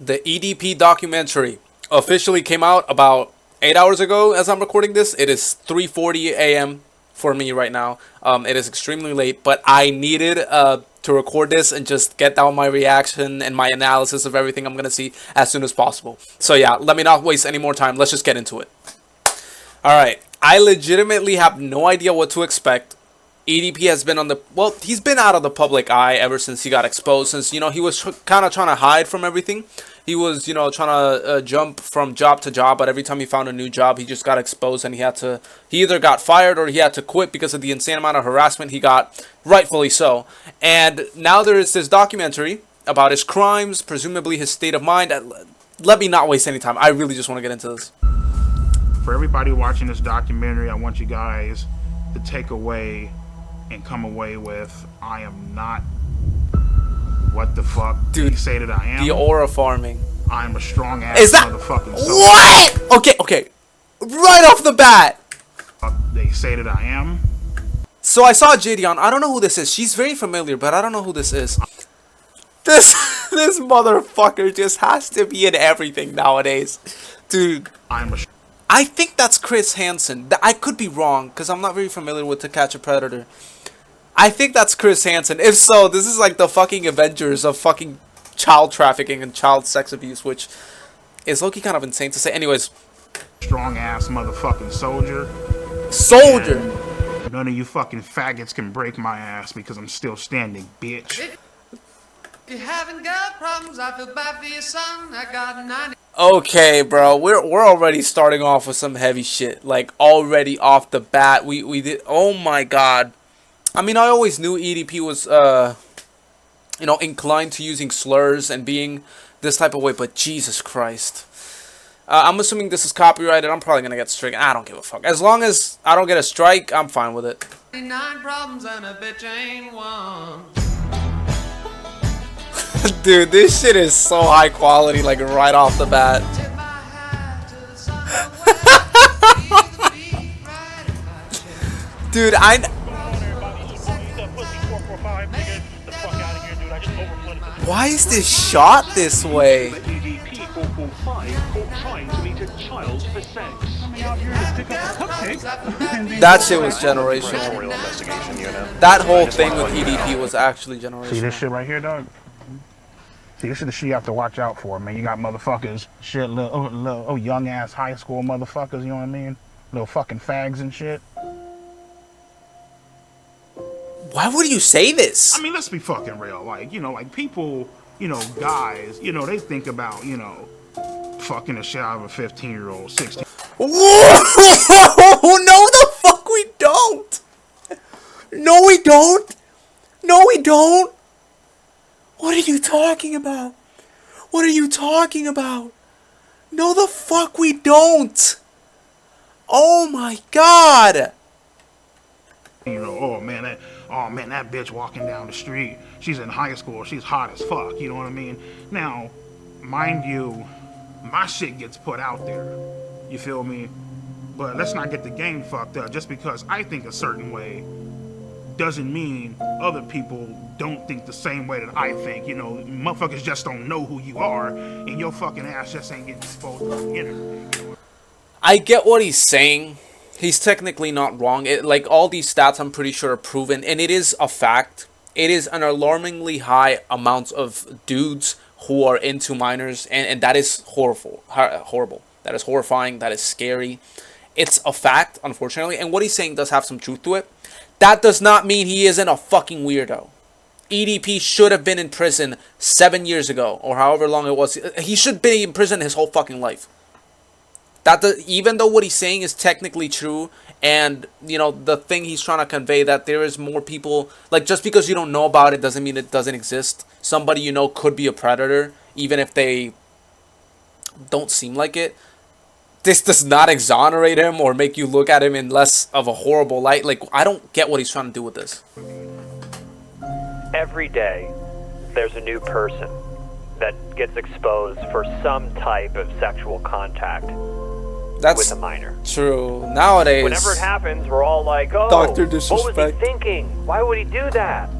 The EDP documentary officially came out about 8 hours ago as I'm recording this. It is 3:40 a.m. for me right now. It is extremely late, but I needed to record this and just get down my reaction and my analysis of everything I'm going to see as soon as possible. So yeah, let me not waste any more time. Let's just get into it. Alright, I legitimately have no idea what to expect. EDP has been he's been out of the public eye ever since he got exposed, since, he was kind of trying to hide from everything. He was, trying to jump from job to job, but every time he found a new job, he just got exposed and he either got fired or he had to quit because of the insane amount of harassment he got, rightfully so. And now there is this documentary about his crimes, presumably his state of mind. Let me not waste any time. I really just want to get into this. For everybody watching this documentary, I want you guys to take away and come away with, I am not what the fuck dude you say that I am. The aura farming. I'm a strong ass motherfucking soldier. What? Okay. Right off the bat. They say that I am. So I saw Jadion. I don't know who this is. She's very familiar, but I don't know who this is. This motherfucker just has to be in everything nowadays. Dude. I think that's Chris Hansen. I could be wrong, because I'm not very familiar with To Catch a Predator. I think that's Chris Hansen. If so, this is like the fucking Avengers of fucking child trafficking and child sex abuse, which is low-key kind of insane to say. Anyways. Strong ass motherfucking soldier. And none of you fucking faggots can break my ass because I'm still standing, bitch. If you haven't got problems, I feel bad for your son. I got 90. Okay, bro, we're already starting off with some heavy shit. Like, already off the bat, we did. Oh my god. I mean, I always knew EDP was inclined to using slurs and being this type of way, but Jesus Christ. I'm assuming this is copyrighted. I'm probably gonna get stricken. I don't give a fuck. As long as I don't get a strike, I'm fine with it. 9 problems and a bitch ain't one. Dude, this shit is so high quality, like right off the bat. Dude, why is this shot this way? That shit was generational. That whole thing with EDP was actually generational. See this shit right here, dog? See, this is the shit you have to watch out for, man. You got motherfuckers, shit, little young ass high school motherfuckers, you know what I mean? Little fucking fags and shit. Why would you say this? I mean, let's be fucking real. Like, like people, guys, they think about, fucking the shit out of a 15-year-old, 16. Whoa! No, the fuck we don't! No, we don't! No, we don't! What are you talking about? What are you talking about? No, the fuck we don't! Oh my god! Oh man, that bitch walking down the street, she's in high school, she's hot as fuck, you know what I mean? Now, mind you, my shit gets put out there, you feel me? But let's not get the game fucked up. Just because I think a certain way doesn't mean other people don't think the same way that I think. Motherfuckers just don't know who you are, and your fucking ass just ain't getting exposed on the internet. I get what he's saying. He's technically not wrong. Like, all these stats I'm pretty sure are proven, and it is a fact. It is an alarmingly high amount of dudes who are into minors, and that is horrible. That is horrifying. That is scary. It's a fact, unfortunately, and what he's saying does have some truth to it. That does not mean he isn't a fucking weirdo. EDP should have been in prison 7 years ago, or however long it was. He should be in prison his whole fucking life. Even though what he's saying is technically true, and, the thing he's trying to convey, that there is more people, like, just because you don't know about it doesn't mean it doesn't exist. Somebody could be a predator, even if they don't seem like it. This does not exonerate him or make you look at him in less of a horrible light. Like, I don't get what he's trying to do with this. Every day, there's a new person that gets exposed for some type of sexual contact with a minor. True. Nowadays, whenever it happens, we're all like, oh, Dr. Disrespect. What was he thinking? Why would he do that?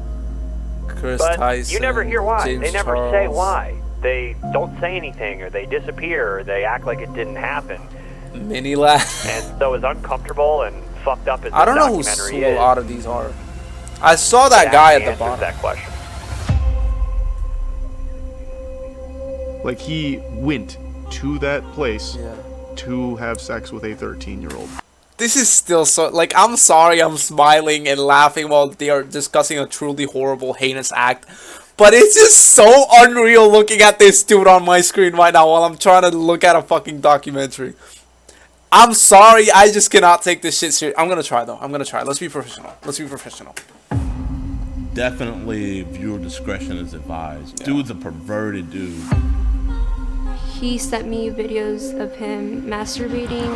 Chris but Tyson, you never hear why. James they never Charles. say why. they don't say anything, or they disappear, or they act like it didn't happen. Mini laugh. And so as uncomfortable and fucked up as I don't know who a lot of these are. I saw that guy at the bottom. That question. Like, he went to that place to have sex with a 13-year-old. This is still so, like, I'm sorry I'm smiling and laughing while they are discussing a truly horrible, heinous act. But it's just so unreal looking at this dude on my screen right now while I'm trying to look at a fucking documentary. I'm sorry, I just cannot take this shit serious. I'm gonna try though. I'm gonna try. Let's be professional. Let's be professional. Definitely viewer discretion is advised. Yeah. Dude's a perverted dude. He sent me videos of him masturbating.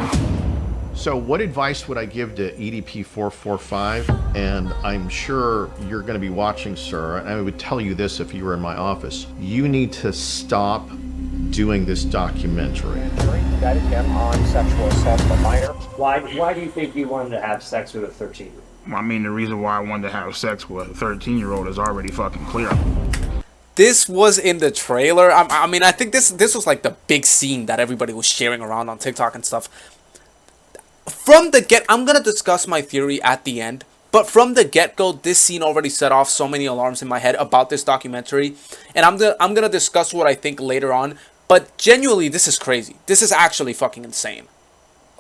So what advice would I give to EDP445? And I'm sure you're going to be watching, sir, and I would tell you this if you were in my office. You need to stop doing this documentary. Indicted him on sexual assault of a minor. Why do you think you wanted to have sex with a 13-year-old? I mean, the reason why I wanted to have sex with a 13-year-old is already fucking clear. This was in the trailer. I mean, I think this was like the big scene that everybody was sharing around on TikTok and stuff. From the get, I'm gonna discuss my theory at the end, but from the get-go, this scene already set off so many alarms in my head about this documentary, and I'm gonna discuss what I think later on. But genuinely, this is crazy. This is actually fucking insane.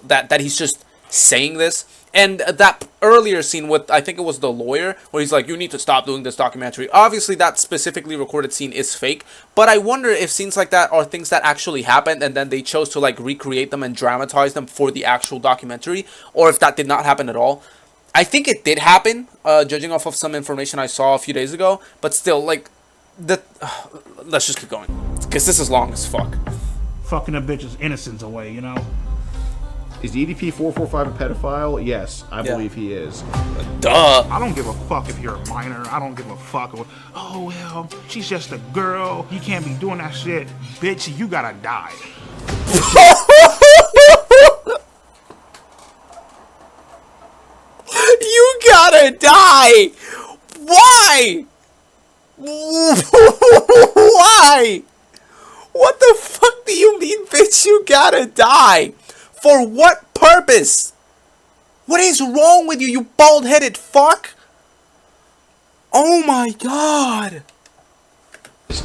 That he's just saying this. And that earlier scene with, I think it was the lawyer, where he's like, you need to stop doing this documentary. Obviously, that specifically recorded scene is fake. But I wonder if scenes like that are things that actually happened, and then they chose to, like, recreate them and dramatize them for the actual documentary. Or if that did not happen at all. I think it did happen, judging off of some information I saw a few days ago. But still, like, let's just keep going. Because this is long as fuck. Fucking a bitch's innocence away, you know? Is EDP445 a pedophile? Yes, I believe he is. Duh. I don't give a fuck if you're a minor. I don't give a fuck. Oh, well, she's just a girl. You can't be doing that shit. Bitch, you gotta die. You gotta die! Why? Why? What the fuck do you mean, bitch? You gotta die? For what purpose? What is wrong with you, you bald-headed fuck? Oh my god.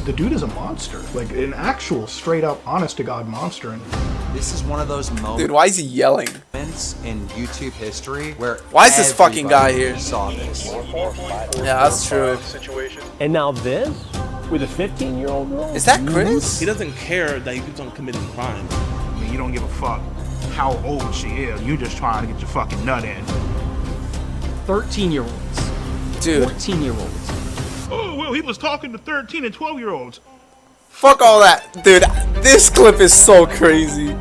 The dude is a monster. Like, an actual, straight-up, honest-to-God monster. And this is one of those moments. Dude, why is he yelling? In YouTube history where why is this fucking guy here? Saw this. Yeah, that's true. And now this with a 15-year-old girl? Is that Chris? He doesn't care that he keeps on committing crime. I mean, you don't give a fuck how old she is. You just trying to get your fucking nut in. 13-year-olds. Dude. 14-year-olds. Oh, well, he was talking to 13 and 12-year-olds. Fuck all that. Dude, this clip is so crazy.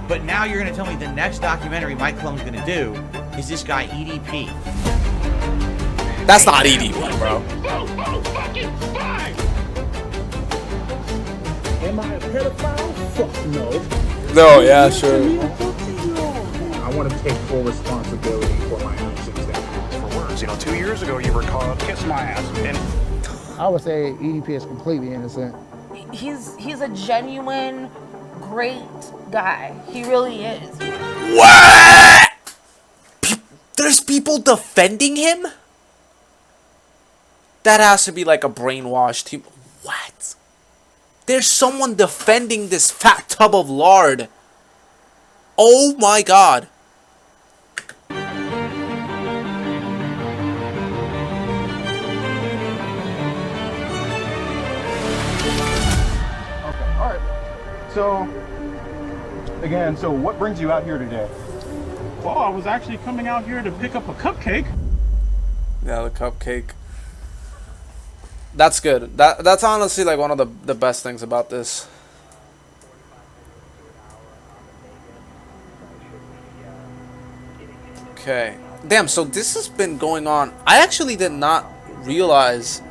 But now you're going to tell me the next documentary Mike Clum's going to do is this guy EDP. That's not EDP, bro. am I a pedophile? Fuck no. No, yeah, sure. I want to take full responsibility for my actions. For words, 2 years ago you were called kiss my ass, and I would say EDP is completely innocent. He's a genuine, great guy. He really is. What? There's people defending him? That has to be like a brainwashed team. What? There's someone defending this fat tub of lard. Oh my god. So, again, what brings you out here today? well, I was actually coming out here to pick up a cupcake. Yeah, the cupcake. That's good. That's honestly like one of the best things about this. Okay. Damn, so this has been going on. I actually did not realize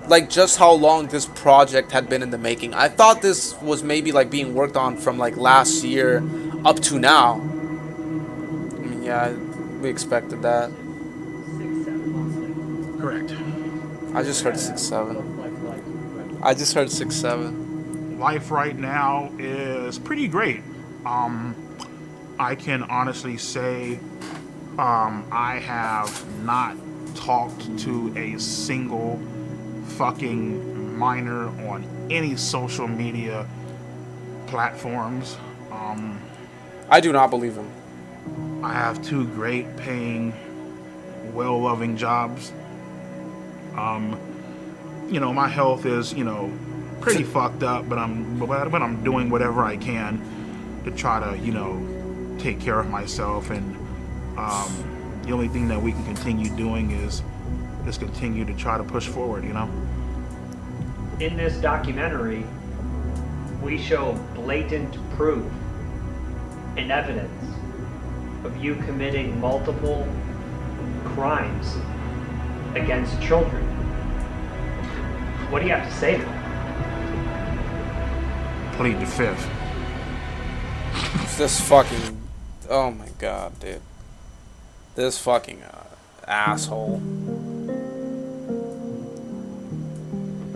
like just how long this project had been in the making. I thought this was maybe like being worked on from like last year up to now. I mean, yeah, we expected that. Correct. I just heard 6-7. I just heard 6'7". Life right now is pretty great. I can honestly say I have not talked to a single fucking minor on any social media platforms. I do not believe him. I have 2 great paying, well-loving jobs. You know, my health is, you know, pretty fucked up, but I'm doing whatever I can to try to, you know, take care of myself. And the only thing that we can continue doing is continue to try to push forward, you know. In this documentary, we show blatant proof and evidence of you committing multiple crimes against children. What do you have to say to that? Plead the fifth. It's this fucking... Oh my god, dude. This fucking asshole.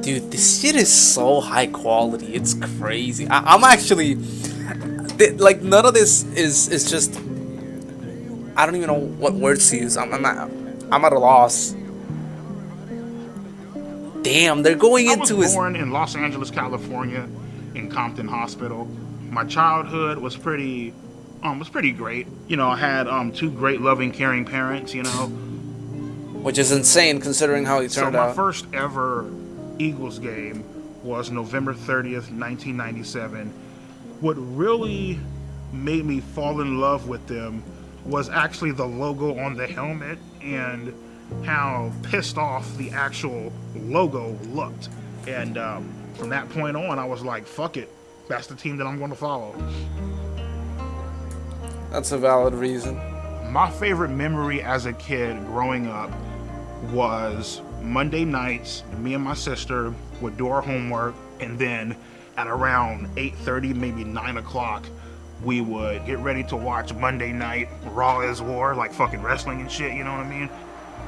Dude, this shit is so high quality. It's crazy. I'm actually... Like, none of this is just... I don't even know what words to use. I'm at a loss. Damn, they're going into his... I was born in Los Angeles, California, in Compton Hospital. My childhood was pretty great. You know, I had 2 great, loving, caring parents, you know. Which is insane considering how he turned out. So my first ever Eagles game was November 30th, 1997. What really made me fall in love with them was actually the logo on the helmet and how pissed off the actual logo looked. And from that point on, I was like, fuck it. That's the team that I'm going to follow. That's a valid reason. My favorite memory as a kid growing up was Monday nights, me and my sister would do our homework, and then at around 8:30, maybe 9 o'clock, we would get ready to watch Monday Night Raw is War, like fucking wrestling and shit, you know what I mean?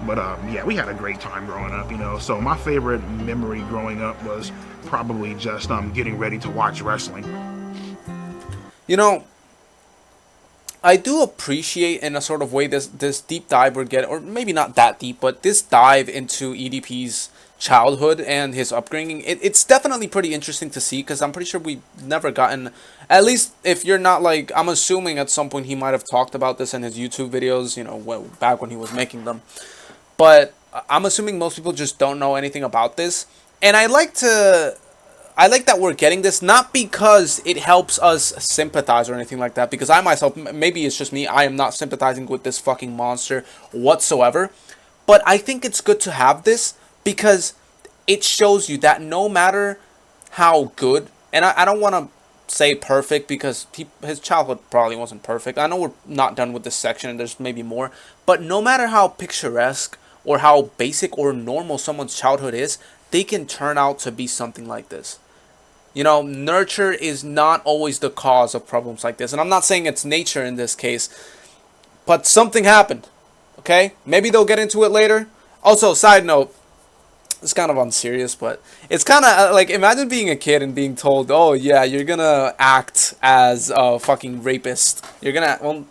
But yeah, we had a great time growing up, you know. So my favorite memory growing up was probably just getting ready to watch wrestling. You know, I do appreciate in a sort of way this deep dive we're getting, or maybe not that deep, but this dive into EDP's childhood and his upbringing. It's definitely pretty interesting to see, because I'm pretty sure we've never gotten, at least if you're not like, I'm assuming at some point he might have talked about this in his YouTube videos, you know, back when he was making them. But I'm assuming most people just don't know anything about this. And I like that we're getting this, not because it helps us sympathize or anything like that, because I myself, maybe it's just me, I am not sympathizing with this fucking monster whatsoever. But I think it's good to have this, because it shows you that no matter how good, and I don't want to say perfect, because his childhood probably wasn't perfect. I know we're not done with this section and there's maybe more, but no matter how picturesque or how basic or normal someone's childhood is, they can turn out to be something like this. You know, nurture is not always the cause of problems like this. And I'm not saying it's nature in this case, but something happened. Okay? Maybe they'll get into it later. Also, side note, it's kind of unserious, but it's kind of like, imagine being a kid and being told, oh yeah, you're gonna act as a fucking rapist. You're gonna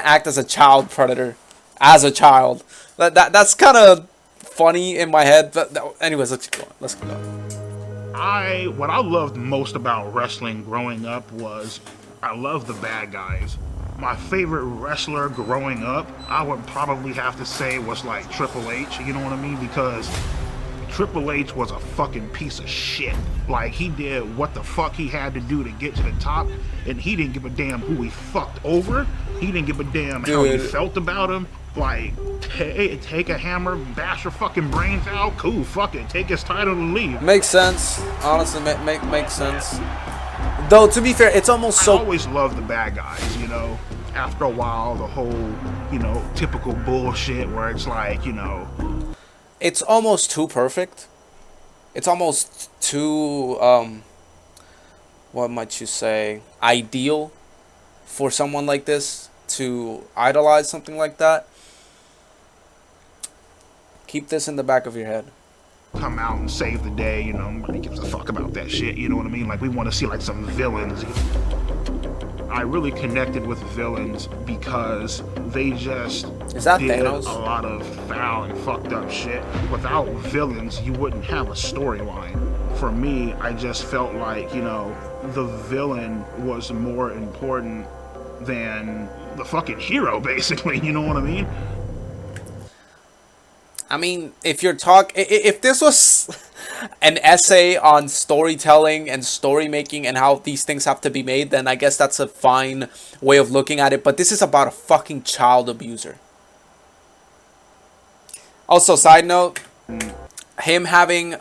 act as a child predator as a child. That's kind of funny in my head, but anyways, let's keep going. What I loved most about wrestling growing up was I love the bad guys. My favorite wrestler growing up, I would probably have to say, was like Triple H, you know what I mean? Because Triple H was a fucking piece of shit. Like, he did what the fuck he had to do to get to the top, and he didn't give a damn who he fucked over. He didn't give a damn how he felt about him. Like, take a hammer, bash your fucking brains out, cool, fuck it, take his title and leave. Makes sense. Honestly, makes sense. Though, to be fair, it's almost so... I always loved the bad guys, you know. After a while, the whole, you know, typical bullshit where it's like, you know... It's almost too perfect. It's almost too, what might you say, ideal for someone like this to idolize something like that. Keep this in the back of your head. come out and save the day. You know, nobody gives a fuck about that shit. You know what I mean? Like, we want to see like some villains. I really connected with villains because they just did Thanos? A lot of foul and fucked up shit. Without villains, you wouldn't have a storyline. For me, I just felt like, you know, the villain was more important than the fucking hero, basically. You know what I mean? I mean, if this was an essay on storytelling and story making and how these things have to be made, then I guess that's a fine way of looking at it. But this is about a fucking child abuser. Also, side note, him having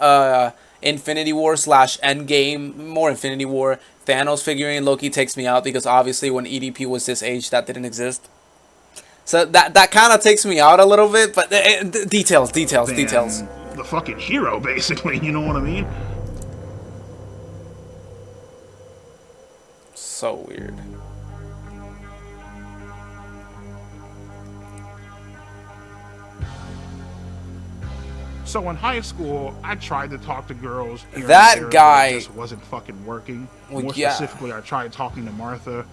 Infinity War / Endgame, more Infinity War, Thanos figurine Loki takes me out because obviously when EDP was this age, that didn't exist. So that kind of takes me out a little bit, but details. The fucking hero, basically, you know what I mean? So weird. So in high school, I tried to talk to girls. That guy just wasn't fucking working. Well, More yeah. specifically, I tried talking to Martha.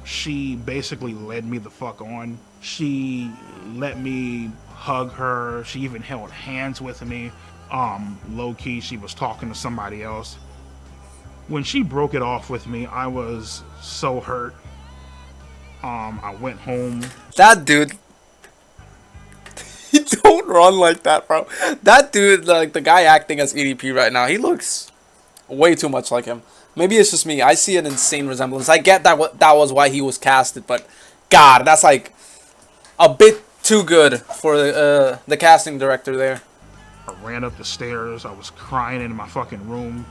She basically led me the fuck on. She let me hug her. She even held hands with me. Low key, she was talking to somebody else. When she broke it off with me, I was so hurt. I went home. That dude. Don't run like that, bro. That dude, like the guy acting as EDP right now, he looks way too much like him. Maybe it's just me. I see an insane resemblance. I get that that was why he was casted, but God, that's like a bit too good for the casting director there. I ran up the stairs. I was crying in my fucking room,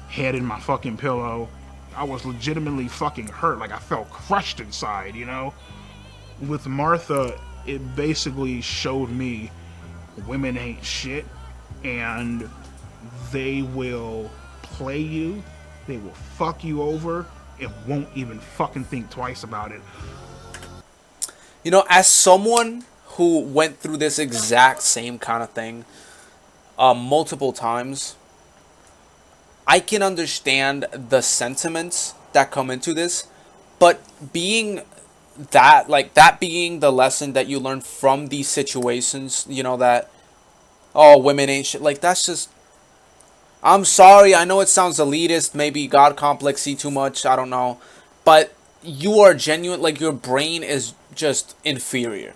head in my fucking pillow. I was legitimately fucking hurt. Like, I felt crushed inside, you know? With Martha, it basically showed me women ain't shit, and they will play you. They will fuck you over and won't even fucking think twice about it. You know, as someone who went through this exact same kind of thing multiple times, I can understand the sentiments that come into this, but being that, like, that being the lesson that you learn from these situations, you know, that, oh, women ain't shit, like, that's just, I'm sorry, I know it sounds elitist, maybe God complexy too much, I don't know, but you are genuine, like, your brain is just inferior.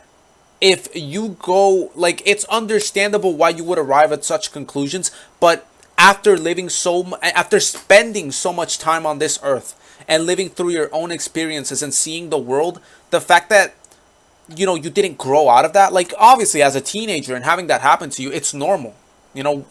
If you go, like, it's understandable why you would arrive at such conclusions, but after spending so much time on this earth and living through your own experiences and seeing the world, the fact that, you know, you didn't grow out of that, like, obviously as a teenager and having that happen to you, it's normal. You know,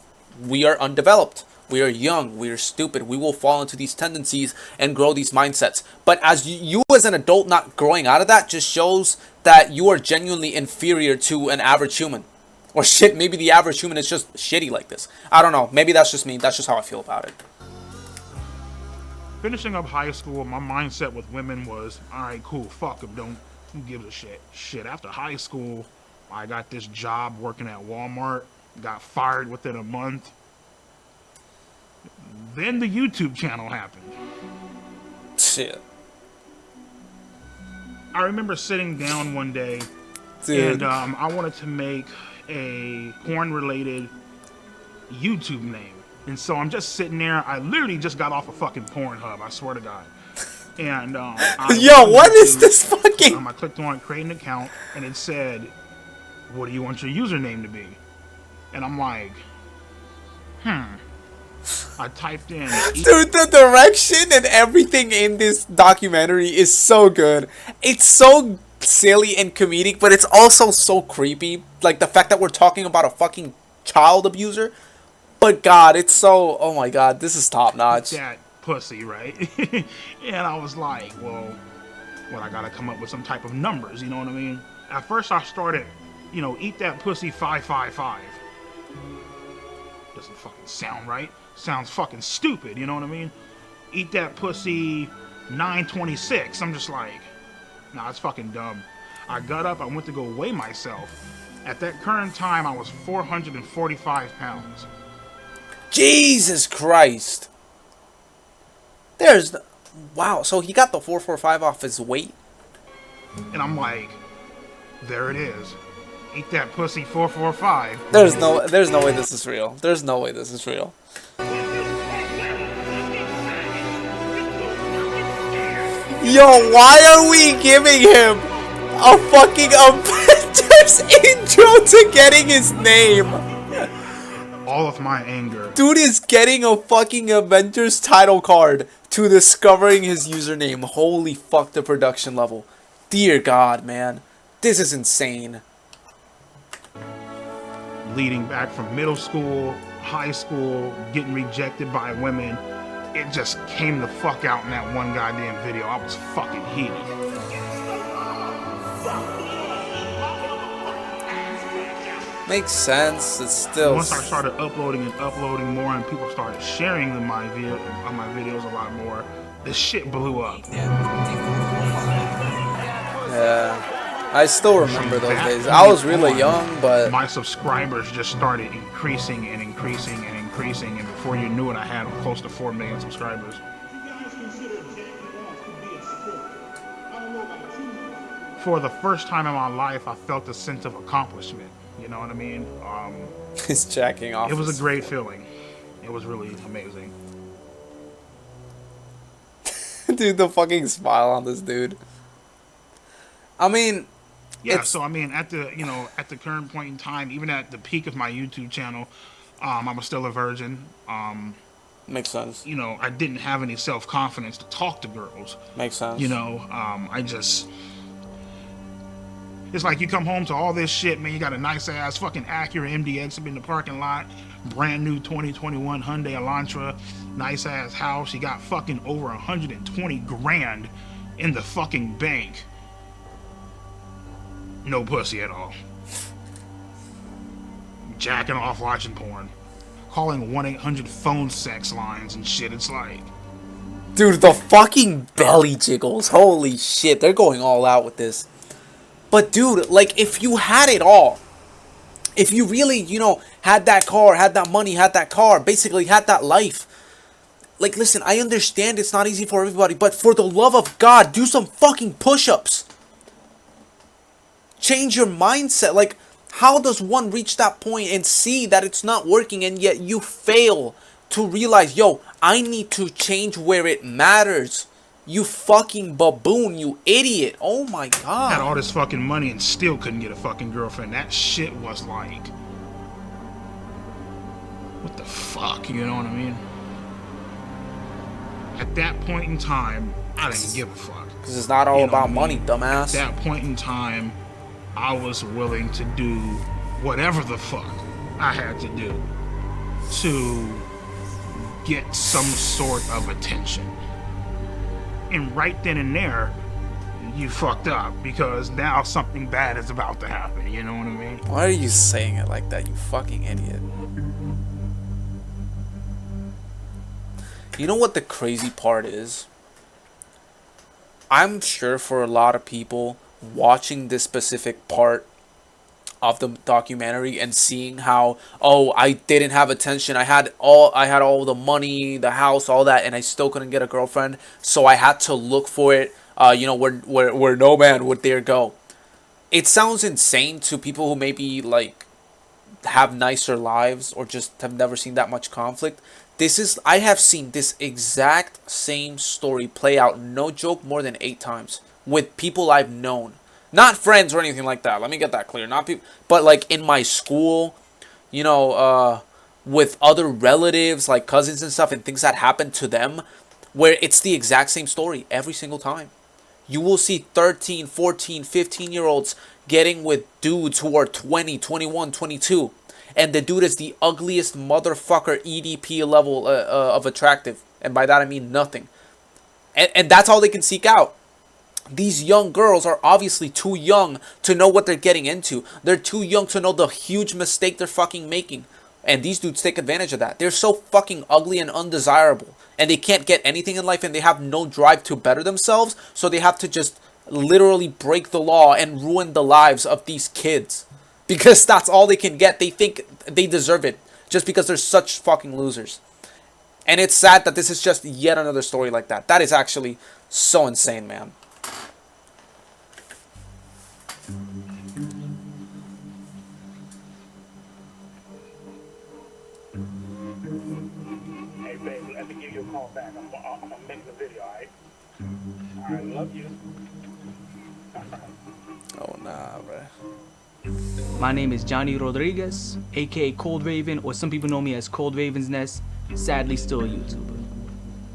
we are undeveloped. We are young. We are stupid. We will fall into these tendencies and grow these mindsets. But as you as an adult not growing out of that just shows that you are genuinely inferior to an average human. Or shit, maybe the average human is just shitty like this. I don't know. Maybe that's just me. That's just how I feel about it. Finishing up high school, my mindset with women was, alright, cool, fuck them, who gives a shit? Shit, after high school, I got this job working at Walmart, got fired within a month. Then the YouTube channel happened. Shit. I remember sitting down one day, dude, and I wanted to make a porn-related YouTube name. And so I'm just sitting there. I literally just got off a fucking Pornhub, I swear to God. And yo, what is this fucking? I clicked on create an account, and it said, "What do you want your username to be?" And I'm like, I typed in. Dude, the direction and everything in this documentary is so good. It's so silly and comedic, but it's also so creepy. Like the fact that we're talking about a fucking child abuser. But God, it's so, oh my God, this is top notch. That pussy, right? And I was like, well, I gotta come up with some type of numbers, you know what I mean? At first I started, you know, eat that pussy 555. Doesn't fucking sound right. Sounds fucking stupid, you know what I mean? Eat that pussy 926. I'm just like, nah, it's fucking dumb. I got up, I went to go weigh myself, At that current time, I was 445 pounds. Jesus Christ. There's... Wow, so he got the 445 off his weight? And I'm like, there it is. Eat that pussy 445. There's no way this is real. There's no way this is real. Yo, why are we giving him a fucking Avengers intro to getting his name? All of my anger. Dude is getting a fucking Avengers title card to discovering his username. Holy fuck, the production level. Dear God, man. This is insane. Leading back from middle school, high school, getting rejected by women, it just came the fuck out in that one goddamn video. I was fucking heated. Makes sense. It's still... Once I started uploading more and people started sharing my videos a lot more, the shit blew up. Yeah. I still remember those days. I was really young, but... My subscribers just started increasing and increasing and increasing, and before you knew it, I had close to 4 million subscribers. For the first time in my life, I felt a sense of accomplishment. You know what I mean? He's jacking off. It was a great feeling. It was really amazing. Dude, the fucking smile on this dude. I mean... Yeah, so I mean, at the current point in time, even at the peak of my YouTube channel, I was still a virgin. Makes sense. You know, I didn't have any self-confidence to talk to girls. Makes sense. You know, it's like you come home to all this shit, man. You got a nice ass fucking Acura MDX up in the parking lot, brand new 2021 Hyundai Elantra, nice ass house. You got fucking over 120 grand in the fucking bank. No pussy at all. Jacking off watching porn. Calling 1-800 phone sex lines and shit. It's like... Dude, the fucking belly jiggles. Holy shit. They're going all out with this. But dude, like, if you had it all. If you really, you know, had that car, had that money, had that car. Basically had that life. Like, listen, I understand it's not easy for everybody. But for the love of God, do some fucking push-ups. Change your mindset. Like, how does one reach that point and see that it's not working and yet you fail to realize, yo, I need to change where it matters. You fucking baboon, you idiot. Oh my God. Had all this fucking money and still couldn't get a fucking girlfriend. That shit was like... What the fuck, you know what I mean? At that point in time, I didn't give a fuck. Because it's not all about money, dumbass. At that point in time, I was willing to do whatever the fuck I had to do to get some sort of attention. And right then and there, you fucked up because now something bad is about to happen. You know what I mean? Why are you saying it like that, you fucking idiot? You know what the crazy part is? I'm sure for a lot of people watching this specific part of the documentary and seeing how, oh, I didn't have attention, I had all the money, the house, all that, and I still couldn't get a girlfriend, so I had to look for it, you know, where no man would dare go. It sounds insane to people who maybe like have nicer lives or just have never seen that much conflict. I have seen this exact same story play out, no joke, more than 8 times with people I've known. Not friends or anything like that. Let me get that clear. Not people, but like in my school, you know, with other relatives, like cousins and stuff, and things that happen to them, where it's the exact same story every single time. You will see 13, 14, 15-year-olds getting with dudes who are 20, 21, 22. And the dude is the ugliest motherfucker EDP level of attractive. And by that I mean nothing. And that's all they can seek out. These young girls are obviously too young to know what they're getting into. They're too young to know the huge mistake they're fucking making. And these dudes take advantage of that. They're so fucking ugly and undesirable. And they can't get anything in life and they have no drive to better themselves. So they have to just literally break the law and ruin the lives of these kids. because that's all they can get. They think they deserve it just because they're such fucking losers. And it's sad that this is just yet another story like that. That is actually so insane, man. Hey, baby, let me give you a call back. I'm gonna make the video, alright? Alright, love you. Oh, nah, bro. My name is Johnny Rodriguez, aka Cold Raven, or some people know me as Cold Raven's Nest, sadly still a YouTuber.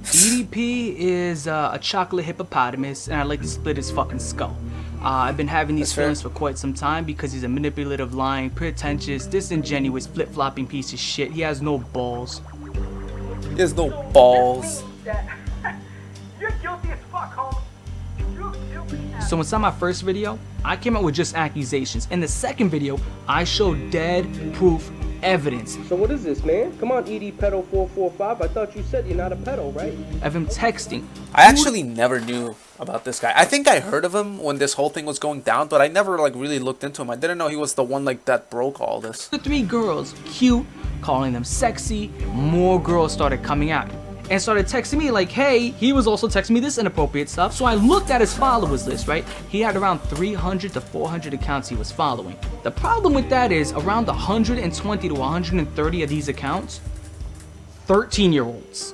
EDP is a chocolate hippopotamus, and I like to split his fucking skull. I've been having these feelings for quite some time because he's a manipulative, lying, pretentious, disingenuous, flip-flopping piece of shit. He has no balls. He has no balls. You're guilty as fuck, homie. So inside my first video, I came out with just accusations. In the second video, I showed dead proof evidence. So what is this, man? Come on, EDP445. I thought you said you're not a pedo, right? Of him texting. I actually never knew about this guy. I think I heard of him when this whole thing was going down, but I never like really looked into him. I didn't know he was the one like that broke all this. The 3 girls, cute, calling them sexy. More girls started coming out and started texting me like, hey, he was also texting me this inappropriate stuff. So I looked at his followers list, right? He had around 300 to 400 accounts he was following. The problem with that is around 120 to 130 of these accounts, 13-year-olds,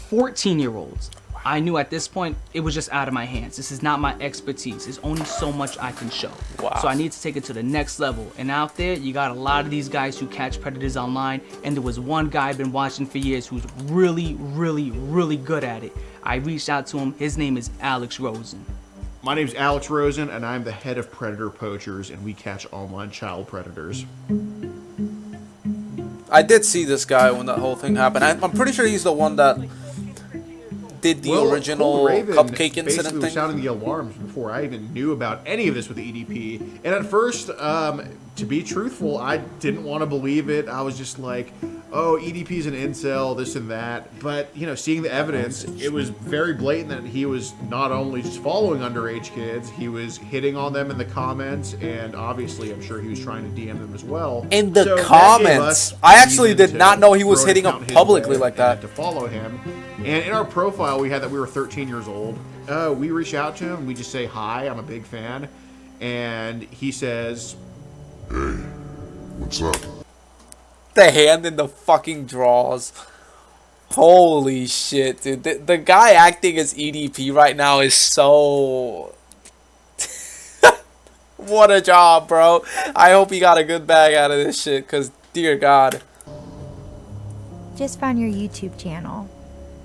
14-year-olds. I knew at this point it was just out of my hands. This is not my expertise. There's only so much I can show. Wow. So I need to take it to the next level. And out there, you got a lot of these guys who catch predators online. And there was one guy I've been watching for years who's really, really, really good at it. I reached out to him. His name is Alex Rosen. My name's Alex Rosen, and I'm the head of Predator Poachers, and we catch online child predators. I did see this guy when that whole thing happened. I'm pretty sure he's the one that did the original cupcake incident thing. Was sounding the alarms before I even knew about any of this with the EDP. And at first, to be truthful, I didn't want to believe it. I was just like, oh, EDP's an incel, this and that. But, you know, seeing the evidence, it was very blatant that he was not only just following underage kids, he was hitting on them in the comments, and obviously I'm sure he was trying to DM them as well. In the comments? I actually did not know he was hitting them publicly like that. To follow him. And in our profile, we had that we were 13 years old. We reach out to him. We just say, hi, I'm a big fan. And he says, hey, what's up? The hand in the fucking drawers. Holy shit, dude. The guy acting as EDP right now is so... What a job, bro. I hope he got a good bag out of this shit, because dear God. Just found your YouTube channel.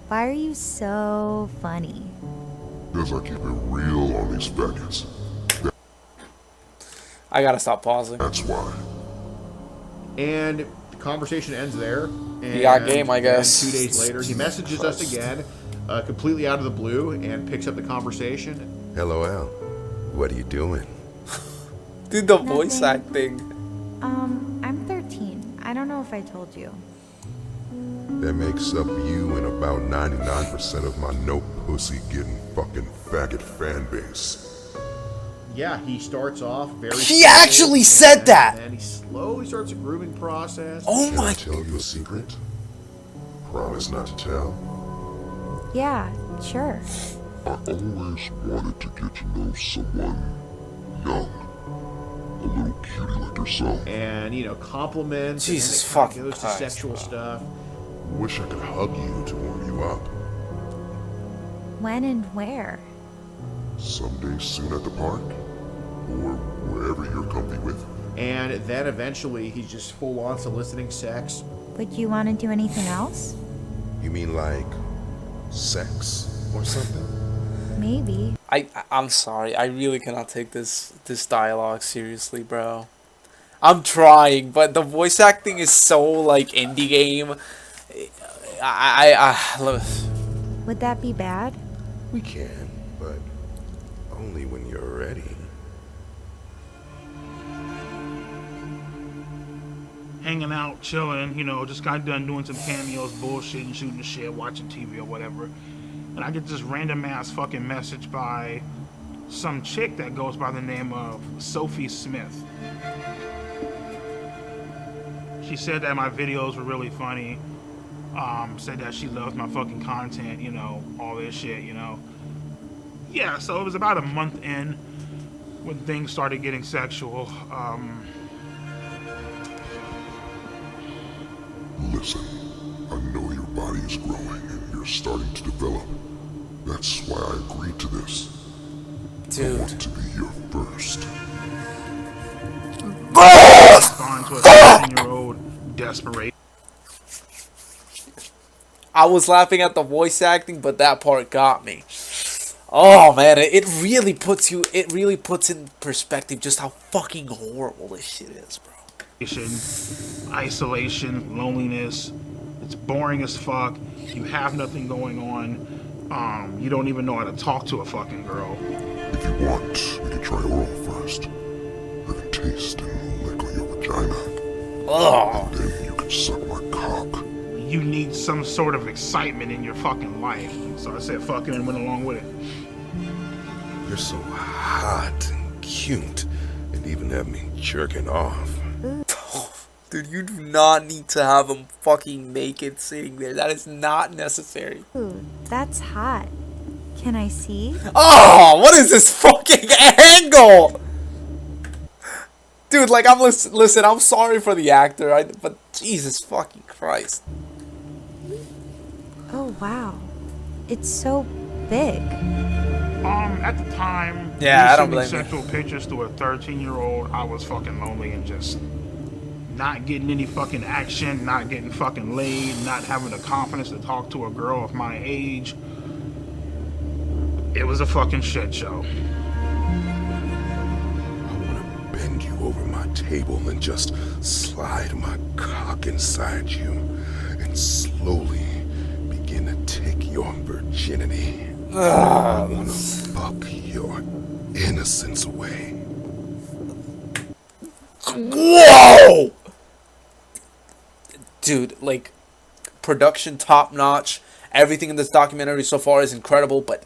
Why are you so funny? Because I keep it real on these faggots. I gotta stop pausing. That's why. And the conversation ends there. And he got game, I guess. 2 days later, he messages us again, completely out of the blue, and picks up the conversation. LOL. What are you doing? Dude, the voice acting. I'm 13. I don't know if I told you. That makes up you and about 99% of my no pussy getting fucking faggot fan base. Yeah, he starts off very... He actually said that! And he slowly starts a grooming process. Oh my... Can I tell you a secret? Promise not to tell. Yeah, sure. I always wanted to get to know someone young. A little cutie like yourself. And, you know, compliments. Jesus and fucking goes to Christ, sexual bro. stuff. Wish I could hug you to warm you up. When and where? Someday soon at the park. Or wherever you're comfy with. And then eventually he's just full on soliciting sex. Would you want to do anything else? You mean like sex or something? Maybe. I'm sorry. I really cannot take this dialogue seriously, bro. I'm trying, but the voice acting is so like indie game. Would that be bad? We can, but only when you're ready. Hanging out, chilling, you know, just got done doing some cameos, bullshit, and shooting the shit, watching TV or whatever. And I get this random ass fucking message by some chick that goes by the name of Sophie Smith. She said that my videos were really funny. Said that she loved my fucking content, you know, all this shit, you know. Yeah, so it was about a month in when things started getting sexual. Listen, I know your body is growing and you're starting to develop. That's why I agreed to this. Dude. I want to be your first. Gone to a 13-year-old desperate. I was laughing at the voice acting, but that part got me. Oh man, it really puts in perspective just how fucking horrible this shit is, bro. Isolation, loneliness. It's boring as fuck. You have nothing going on. You don't even know how to talk to a fucking girl. If you want, we can try oral first. I can taste and lick on your vagina. Oh. And then you can suck my cock. You need some sort of excitement in your fucking life. So I said fucking and went along with it. You're so hot and cute, and even have me jerking off. Dude, you do not need to have him fucking naked sitting there. That is not necessary. Ooh, that's hot. Can I see? Oh, what is this fucking angle? Dude, like, listen, I'm sorry for the actor, but Jesus fucking Christ. Oh, wow. It's so big. At the time, yeah, I don't sending blame you. sexual pictures to a 13-year-old, I was fucking lonely and just not getting any fucking action, not getting fucking laid, not having the confidence to talk to a girl of my age. It was a fucking shit show. I want to bend you over my table and just slide my cock inside you and slowly begin to take your virginity. I want to fuck your innocence away. Whoa! Dude, like, production top notch. Everything in this documentary so far is incredible, but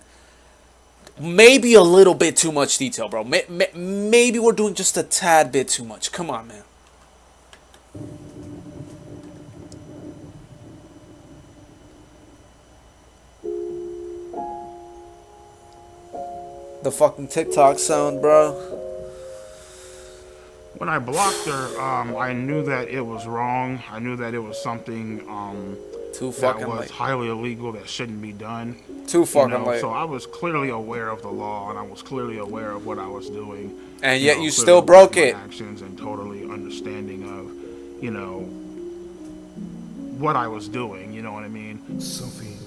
maybe a little bit too much detail, bro. Maybe we're doing just a tad bit too much. Come on, man. The fucking TikTok sound, bro. When I blocked her, I knew that it was wrong. I knew that it was something too that fucking was late. highly illegal, that shouldn't be done. Too fucking late. So I was clearly aware of the law, and I was clearly aware of what I was doing. And yet you clearly still aware of broke my it. actions and totally understanding of, you know, what I was doing. You know what I mean? Sophie,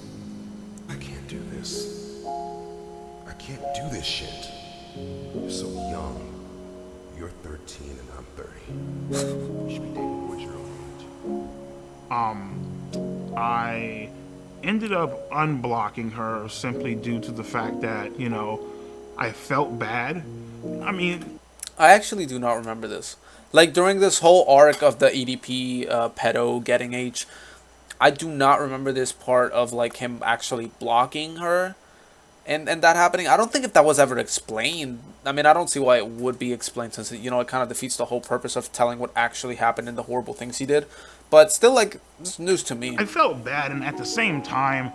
I can't do this. I can't do this shit. You're so young. You're 13 and I'm 30. You should be dating boys your own age. I ended up unblocking her simply due to the fact that, you know, I felt bad. I mean, I actually do not remember this. Like, during this whole arc of the EDP pedo getting age, I do not remember this part of, like, him actually blocking her and that happening. I don't think if that was ever explained. I mean, I don't see why it would be explained, since, you know, it kind of defeats the whole purpose of telling what actually happened and the horrible things he did. But still, like, it's news to me. I felt bad, and at the same time,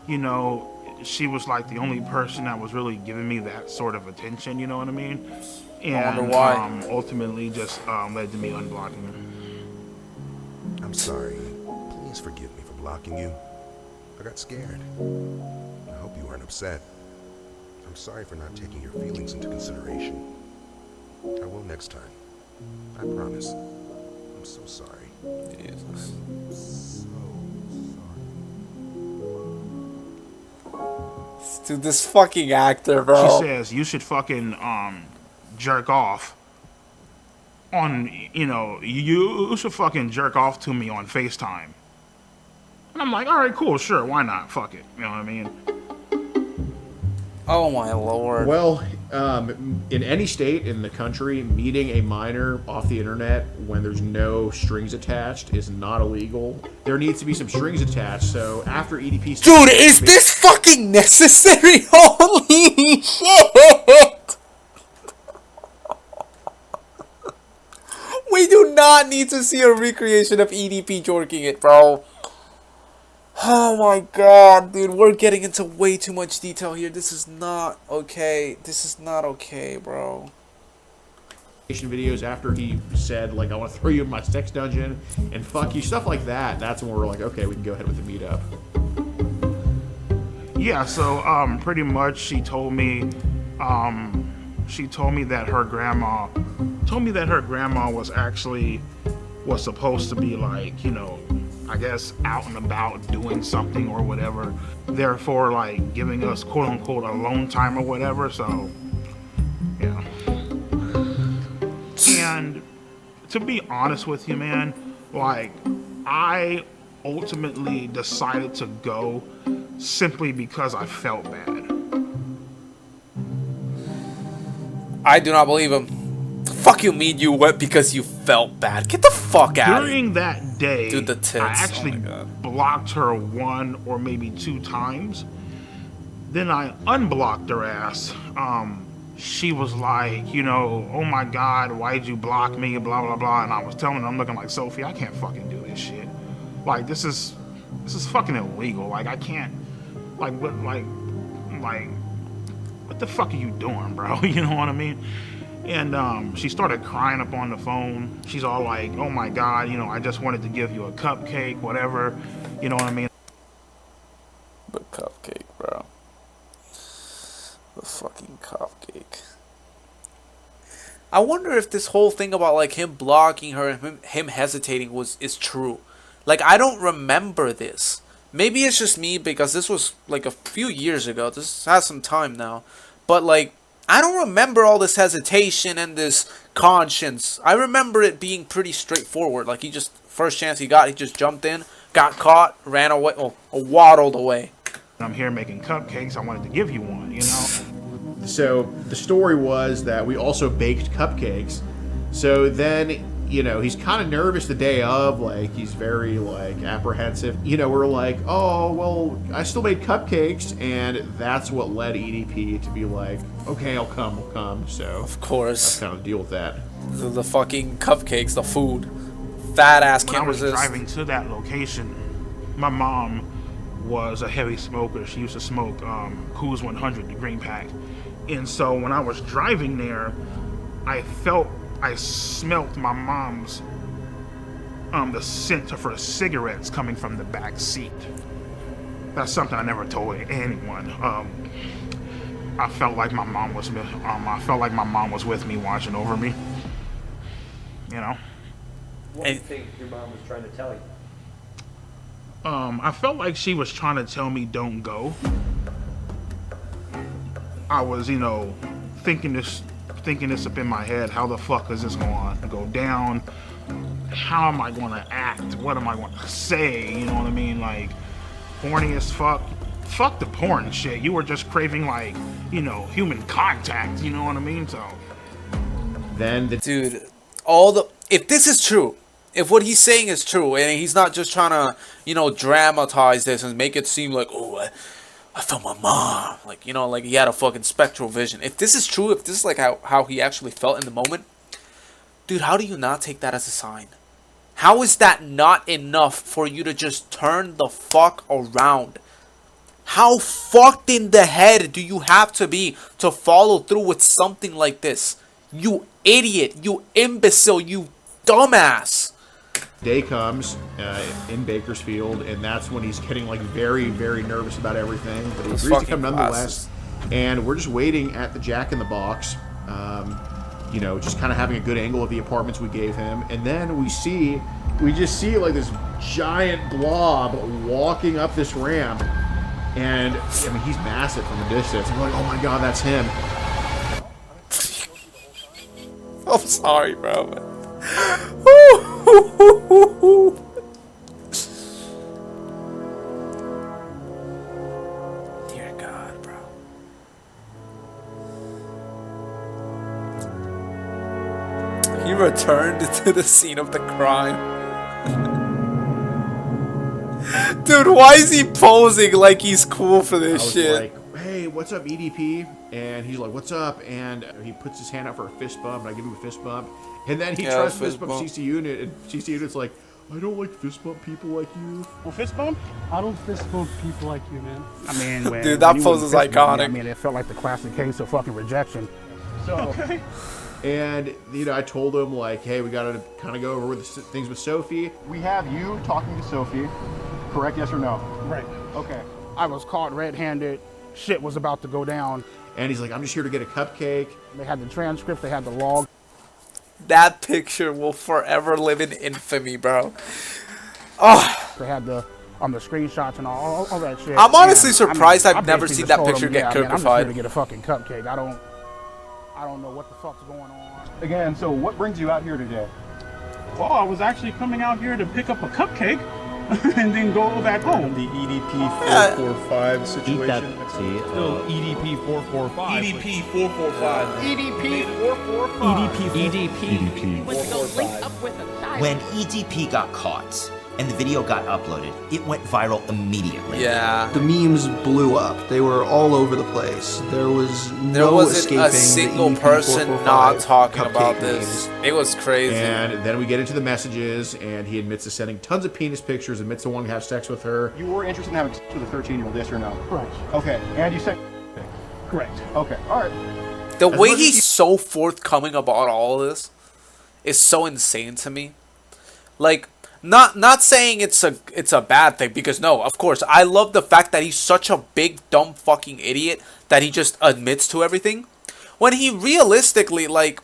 you know, she was like the only person that was really giving me that sort of attention, you know what I mean? And I wonder why. Ultimately just led to me unblocking her. I'm sorry. Please forgive me for blocking you. I got scared. I hope you weren't upset. I'm sorry for not taking your feelings into consideration. I will next time. I promise. I'm so sorry. Jesus. I'm so sorry. Dude, this fucking actor, bro. She says you should fucking jerk off on, you know, you should fucking jerk off to me on FaceTime. And I'm like, all right, cool, sure, why not? Fuck it. You know what I mean? Oh my lord. Well, in any state in the country, meeting a minor off the internet when there's no strings attached is not illegal. There needs to be some strings attached, so after EDP... Dude, is this fucking necessary? Holy shit! We do not need to see a recreation of EDP jorking it, bro. Oh my god, dude, we're getting into way too much detail here. This is not okay. This is not okay, bro. Videos after he said, like, I want to throw you in my sex dungeon and fuck you, stuff like that. That's when we're like, okay, we can go ahead with the meetup. Yeah, so pretty much she told me that her grandma was supposed to be, like, you know, I guess out and about doing something or whatever, therefore, like, giving us quote unquote alone time or whatever. So yeah. And to be honest with you, man, like, I ultimately decided to go simply because I felt bad. I do not believe him. The fuck you mean you went because you felt bad? Get the fuck out of here. During that day, Dude, the tits. I actually blocked her 1 or maybe 2 times. Then I unblocked her ass. She was like, you know, oh my god, why'd you block me, blah blah blah. And I was telling her, I'm looking like, Sophie, I can't fucking do this shit. Like, this is fucking illegal. Like, I can't, like, what the fuck are you doing, bro? You know what I mean? And she started crying up on the phone. She's all like, oh my god, you know, I just wanted to give you a cupcake, whatever. You know what I mean? The cupcake, bro. The fucking cupcake. I wonder if this whole thing about, like, him blocking her and him hesitating is true. Like, I don't remember this. Maybe it's just me because this was like a few years ago. This has some time now. But, like, I don't remember all this hesitation and this conscience. I remember it being pretty straightforward. Like, he just, first chance he got, he just jumped in, got caught, ran away, or waddled away. I'm here making cupcakes. I wanted to give you one, you know? So the story was that we also baked cupcakes. So then, you know, he's kind of nervous the day of, like, he's very, like, apprehensive. You know, we're like, oh, well, I still made cupcakes, and that's what led EDP to be like, okay, I'll come. So, of course, that's kind of deal with that. The fucking cupcakes, the food. Fat ass can't resist. When I was driving to that location, my mom was a heavy smoker. She used to smoke Coors 100, the green pack. And so when I was driving there, I smelt my mom's the scent of her cigarettes coming from the back seat. That's something I never told anyone. I felt like my mom was with me, watching over me. You know. What do you think your mom was trying to tell you? I felt like she was trying to tell me don't go. I was, you know, thinking this up in my head. How the fuck is this going to go down? How am I going to act? What am I going to say? You know what I mean? Like, horny as fuck. Fuck the porn shit. You were just craving, like, you know, human contact. You know what I mean? So. Then dude, if this is true, if what he's saying is true, and he's not just trying to, you know, dramatize this and make it seem like, oh, I felt my mom, like, you know, like he had a fucking spectral vision. If this is true, if this is like how he actually felt in the moment, dude, how do you not take that as a sign? How is that not enough for you to just turn the fuck around? How fucked in the head do you have to be to follow through with something like this? You idiot, you imbecile, you dumbass. Day comes in Bakersfield, and that's when he's getting, like, very, very nervous about everything. But he agrees to come nonetheless. And we're just waiting at the Jack in the Box, you know, just kind of having a good angle of the apartments we gave him. And then we just see like this giant blob walking up this ramp. And I mean, he's massive from a distance. I'm like, oh my god, that's him. I'm sorry, bro. Dear God, bro. He returned to the scene of the crime. Dude, why is he posing like he's cool for this shit? Like, hey, what's up, EDP? And he's like, what's up? And he puts his hand out for a fist bump, and I give him a fist bump. And then he tries to fist bump CC Unit, and CC Unit's like, I don't like fist bump people like you. Well, fist bump? I don't fist bump people like you, man. I mean, when, dude, that when pose is iconic. I mean, it felt like the classic case of fucking rejection. So, okay. And, you know, I told him, like, hey, we got to kind of go over with things with Sophie. We have you talking to Sophie, correct? Yes or no? Right. Okay. I was caught red-handed. Shit was about to go down. And he's like, I'm just here to get a cupcake. They had the transcript. They had the log. That picture will forever live in infamy, bro. Oh. They had the screenshots and all that shit. I'm honestly surprised I've never seen that picture get I'm just cookified. here to get a fucking cupcake. I don't know what the fuck's going on. Again, so what brings you out here today? Well, I was actually coming out here to pick up a cupcake and then go back home. The EDP445 situation. Still EDP445. EDP445. When EDP got caught and the video got uploaded, it went viral immediately. Yeah. The memes blew up. They were all over the place. There wasn't escaping a single person not talking about this. It was crazy. And then we get into the messages, and he admits to sending tons of penis pictures, admits to wanting to have sex with her. You were interested in having sex with a 13-year-old, yes or no? Correct. Okay, and you said... Correct. Okay, all right. The way he's so forthcoming about all of this is so insane to me. Like, not saying it's a bad thing, because no, of course, I love the fact that he's such a big dumb fucking idiot that he just admits to everything, when he realistically, like,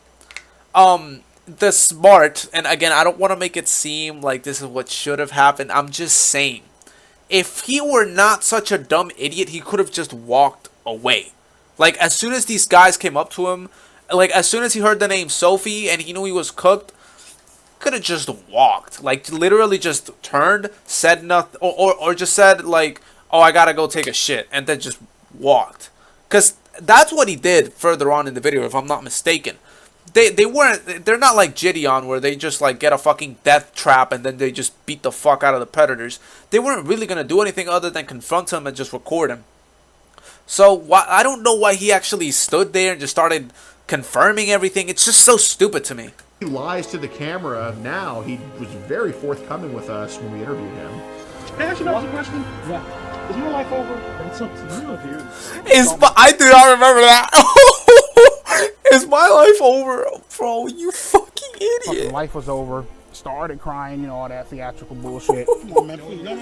the smart, and again, I don't want to make it seem like this is what should have happened. I'm just saying, if he were not such a dumb idiot, he could have just walked away. Like, as soon as these guys came up to him, like, as soon as he heard the name Sophie and he knew he was cooked, could have just walked. Like, literally just turned, said nothing, or just said, like, oh, I gotta go take a shit, and then just walked. Because that's what he did further on in the video, if I'm not mistaken. They're not like Gideon, where they just, like, get a fucking death trap and then they just beat the fuck out of the predators. They weren't really gonna do anything other than confront him and just record him. So, I don't know why he actually stood there and just started confirming everything. It's just so stupid to me. He lies to the camera now. He was very forthcoming with us when we interviewed him. Can I ask you a question? Yeah. Is my life over? It's up to you, dude. I do not remember that. Is my life over? Bro, you fucking idiot. Fucking life was over. Started crying, you know, all that theatrical bullshit. Come on, man, please. No.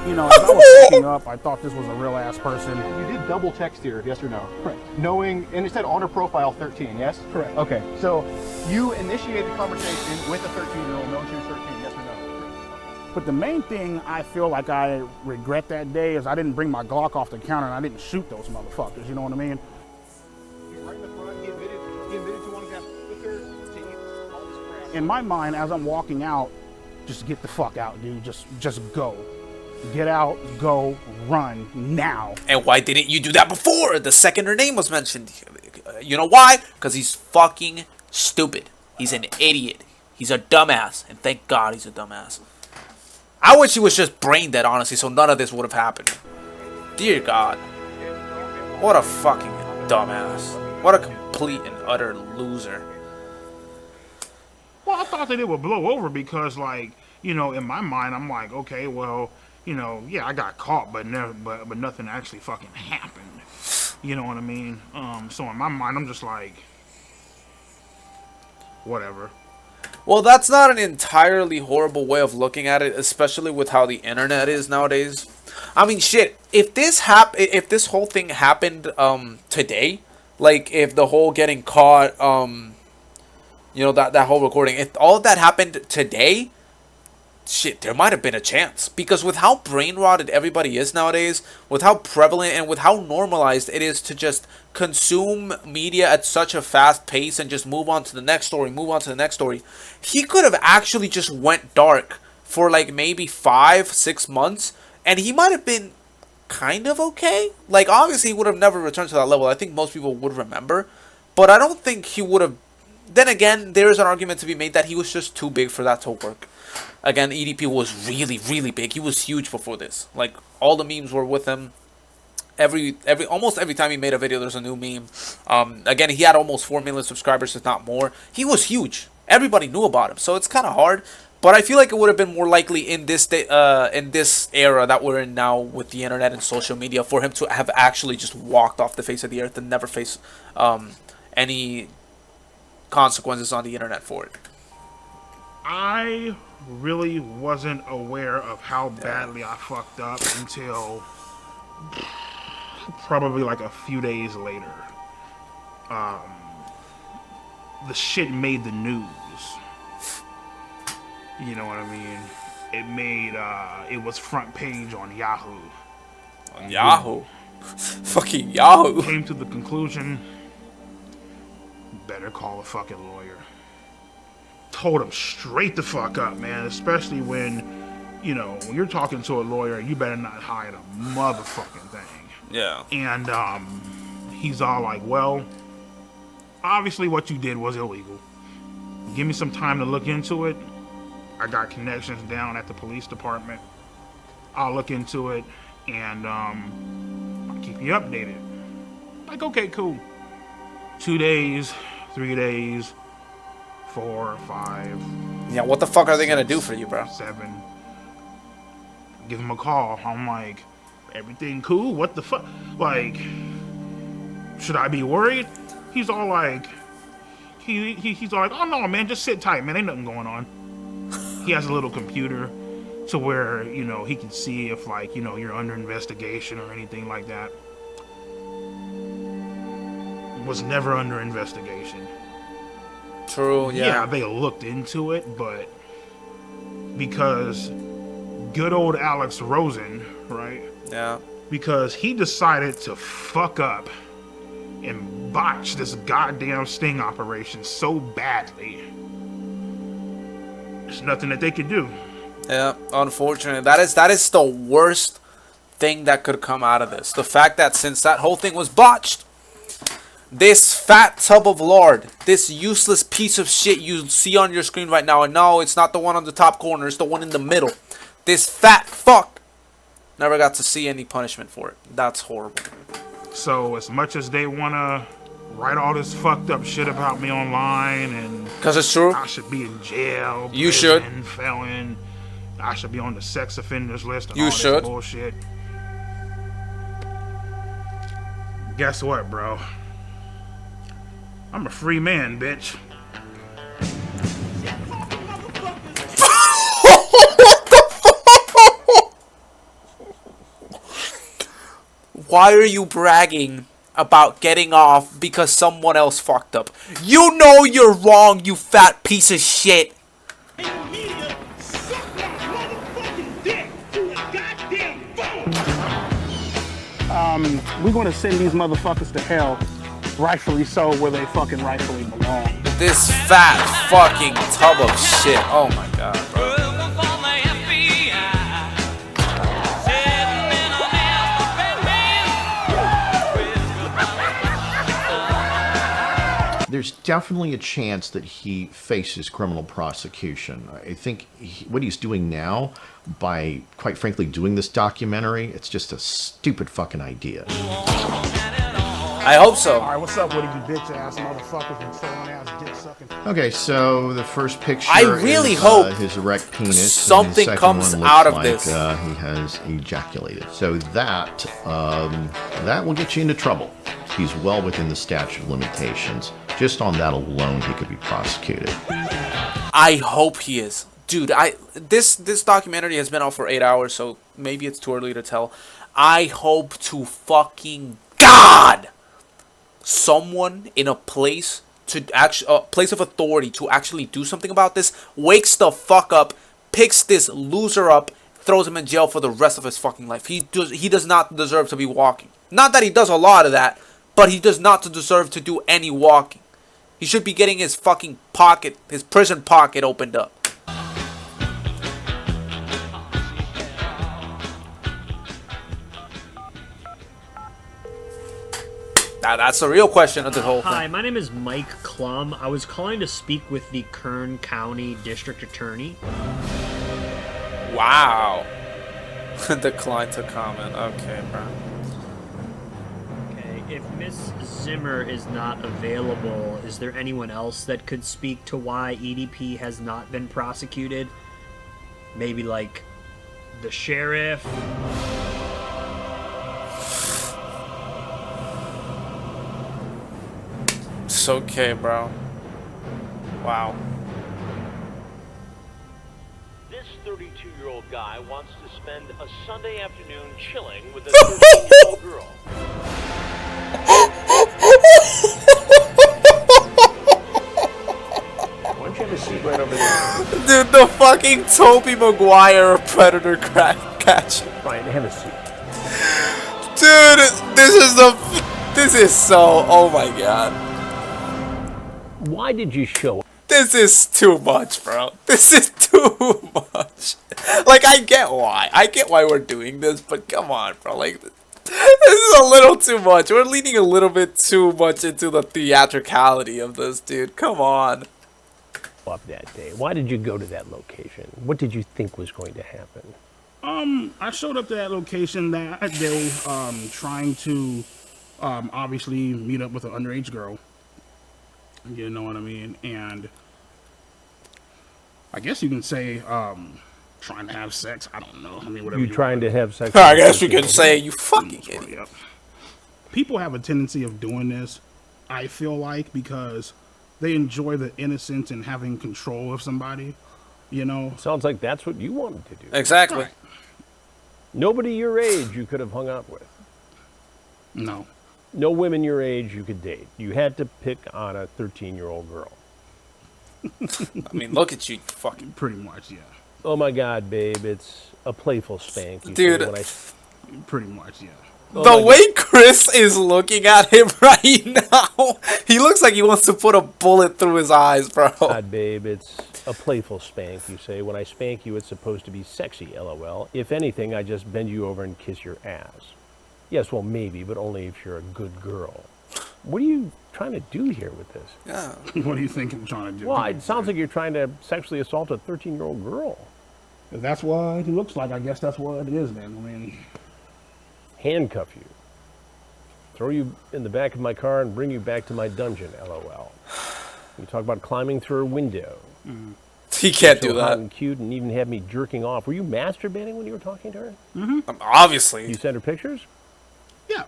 You know, as I was picking up, I thought this was a real ass person. You did double text here, yes or no? Correct. Knowing, and it said on her profile 13, yes? Correct. Okay, so you initiated the conversation with a 13-year-old, knowing she was 13, yes or no? But the main thing I feel like I regret that day is I didn't bring my Glock off the counter and I didn't shoot those motherfuckers, you know what I mean? Right in the front, he admitted to wanting to have with her, to eat all this crap. In my mind, as I'm walking out, just get the fuck out, dude. Just go. Get out, go, run, now. And why didn't you do that before? The second her name was mentioned. You know why? Because he's fucking stupid. He's an idiot. He's a dumbass. And thank God he's a dumbass. I wish he was just brain dead, honestly, so none of this would have happened. Dear God. What a fucking dumbass. What a complete and utter loser. Well, I thought that it would blow over because, like, you know, in my mind, I'm like, okay, well, you know, yeah, I got caught, but nothing actually fucking happened. You know what I mean? So in my mind, I'm just like, whatever. Well, that's not an entirely horrible way of looking at it, especially with how the internet is nowadays. I mean, shit, if this whole thing happened today, like if the whole getting caught, you know, that whole recording, if all of that happened today, shit, there might have been a chance. Because with how brain rotted everybody is nowadays, with how prevalent and with how normalized it is to just consume media at such a fast pace and just move on to the next story, he could have actually just went dark for like maybe 5-6 months, and he might have been kind of okay. Like, obviously he would have never returned to that level. I think most people would remember, but I don't think he would have. Then again, there is an argument to be made that he was just too big for that to work. Again, EDP was really, really big. He was huge before this. Like, all the memes were with him. almost every time he made a video, there's a new meme. Again, he had almost 4 million subscribers, if not more. He was huge. Everybody knew about him, so it's kind of hard. But I feel like it would have been more likely in this era that we're in now with the internet and social media for him to have actually just walked off the face of the earth and never face any consequences on the internet for it. I really wasn't aware of how badly I fucked up until probably like a few days later. The shit made the news. You know what I mean? It was front page on Yahoo. On Yahoo? Fucking Yahoo. Came to the conclusion, better call a fucking lawyer. Told him straight the fuck up, man. Especially when, you know, when you're talking to a lawyer, you better not hide a motherfucking thing. Yeah. And he's all like, well, obviously what you did was illegal. Give me some time to look into it. I got connections down at the police department. I'll look into it and I'll keep you updated. Like, okay, cool. 2 days, 3 days, 4, 5. Yeah, what the fuck are they gonna do for you, bro? 7. Give him a call. I'm like, everything cool? What the fuck? Like, should I be worried? He's all like, he's all like, oh no, man, just sit tight, man. Ain't nothing going on. He has a little computer to where, you know, he can see if, like, you know, you're under investigation or anything like that. Was never under investigation. True, yeah. Yeah, they looked into it, but because good old Alex Rosen, right? Yeah. Because he decided to fuck up and botch this goddamn sting operation so badly. There's nothing that they could do. Yeah, unfortunately. That is the worst thing that could come out of this. The fact that since that whole thing was botched, this fat tub of lard, this useless piece of shit you see on your screen right now, and no, it's not the one on the top corner, it's the one in the middle. This fat fuck never got to see any punishment for it. That's horrible. So as much as they want to write all this fucked up shit about me online and because it's true, I should be in jail. You should. Felon. I should be on the sex offenders list. And You all should. This bullshit. Guess what, bro? I'm a free man, bitch. Why are you bragging about getting off because someone else fucked up? You know you're wrong, you fat piece of shit. We're gonna send these motherfuckers to hell, rightfully so, where they fucking rightfully belong. This fat fucking tub of shit. Oh my god, bro. There's definitely a chance that he faces criminal prosecution. I think what he's doing now, by quite frankly doing this documentary, it's just a stupid fucking idea. I hope so. All right, what's up with you bitch ass motherfuckers and trolling ass dick sucking? Okay, so the first picture I really is hope his erect penis. something and the second comes one looks out of like, this. He has ejaculated. So that will get you into trouble. He's well within the statute of limitations. Just on that alone, he could be prosecuted. I hope he is. Dude, this documentary has been out for 8 hours, so maybe it's too early to tell. I hope to fucking God someone in a place of authority to actually do something about this wakes the fuck up, picks this loser up, throws him in jail for the rest of his fucking life. He does not deserve to be walking. Not that he does a lot of that, but he does not deserve to do any walking. He should be getting his fucking pocket, his prison pocket opened up. Now that's the real question of the whole thing. Hi, my name is Mike Clum. I was calling to speak with the Kern County District Attorney. Wow. Decline to comment. Okay, bro. If Miss Zimmer is not available, is there anyone else that could speak to why EDP has not been prosecuted? Maybe like the sheriff? It's okay, bro. Wow. This 32-year-old guy wants to spend a Sunday afternoon chilling with a 13-year-old girl. Why don't you have a seat right over there? Dude, the fucking Tobey Maguire of Predator catch. Ryan, have a seat. Dude, this is so, oh my god. Why did you show up? This is too much, bro. This is too much. Like, I get why. I get why we're doing this, but come on, bro. Like, this is a little too much. We're leaning a little bit too much into the theatricality of this, dude. Come on. Up that day. Why did you go to that location? What did you think was going to happen? I showed up to that location that day, trying to, obviously meet up with an underage girl. You know what I mean? And I guess you can say, trying to have sex. I don't know. I mean, whatever. You trying to have sex? I guess we could say you fucking idiot. People have a tendency of doing this, I feel like, because they enjoy the innocence and having control of somebody, you know? Sounds like that's what you wanted to do. Exactly. Right. Nobody your age you could have hung out with. No. No women your age you could date. You had to pick on a 13-year-old girl. I mean, look at you, fucking. Pretty much, yeah. Oh my God, babe, it's a playful spank. Dude. Pretty much, yeah. The way Chris is looking at him right now, he looks like he wants to put a bullet through his eyes, bro. God, babe, it's a playful spank, you say. When I spank you, it's supposed to be sexy, LOL. If anything, I just bend you over and kiss your ass. Yes, well, maybe, but only if you're a good girl. What are you trying to do here with this? Yeah. What do you think I'm trying to do? Well, it sounds like you're trying to sexually assault a 13-year-old girl. If that's what it looks like, I guess that's what it is, man. I mean... Handcuff you. Throw you in the back of my car and bring you back to my dungeon, LOL. You talk about climbing through a window. He can't so do hot that. and cute and even have me jerking off. Were you masturbating when you were talking to her? Obviously. You sent her pictures? Yeah.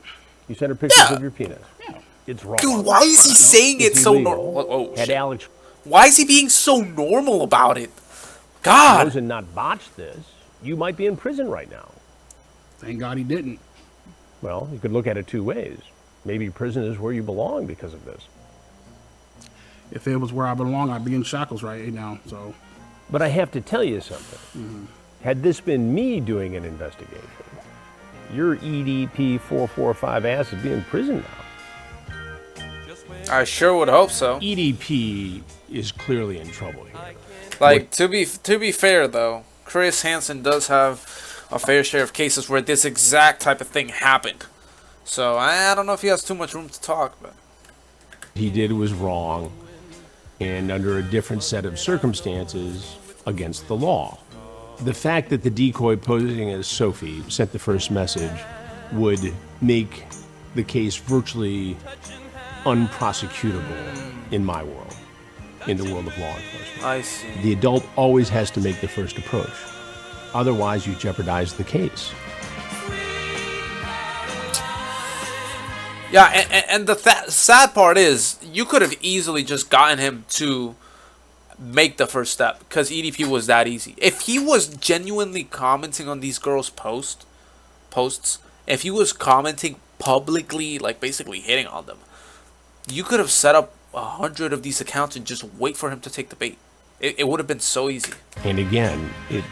You sent her pictures of your penis? Yeah. It's wrong. Dude, why is he saying it It's so illegal. normal? Oh, Had shit. Alex Why is he being so normal about it? God. Rosen not botched this, you might be in prison right now. Thank God he didn't. Well, you could look at it two ways. Maybe prison is where you belong because of this. If it was where I belong, I'd be in shackles right now, so... But I have to tell you something. Had this been me doing an investigation, your EDP445 ass would be in prison now. I sure would hope so. EDP is clearly in trouble here. Like, to be fair, though, Chris Hansen does have a fair share of cases where this exact type of thing happened. So, I don't know if he has too much room to talk, but... He did was wrong, and under a different set of circumstances, against the law. The fact that the decoy posing as Sophie sent the first message would make the case virtually unprosecutable in my world, in the world of law enforcement. I see. The adult always has to make the first approach. Otherwise, you jeopardize the case. Yeah, and the sad part is, you could have easily just gotten him to make the first step, because EDP was that easy. If he was genuinely commenting on these girls' posts, if he was commenting publicly, like basically hitting on them, you could have set up 100 of these accounts and just wait for him to take the bait. It would have been so easy. And again, it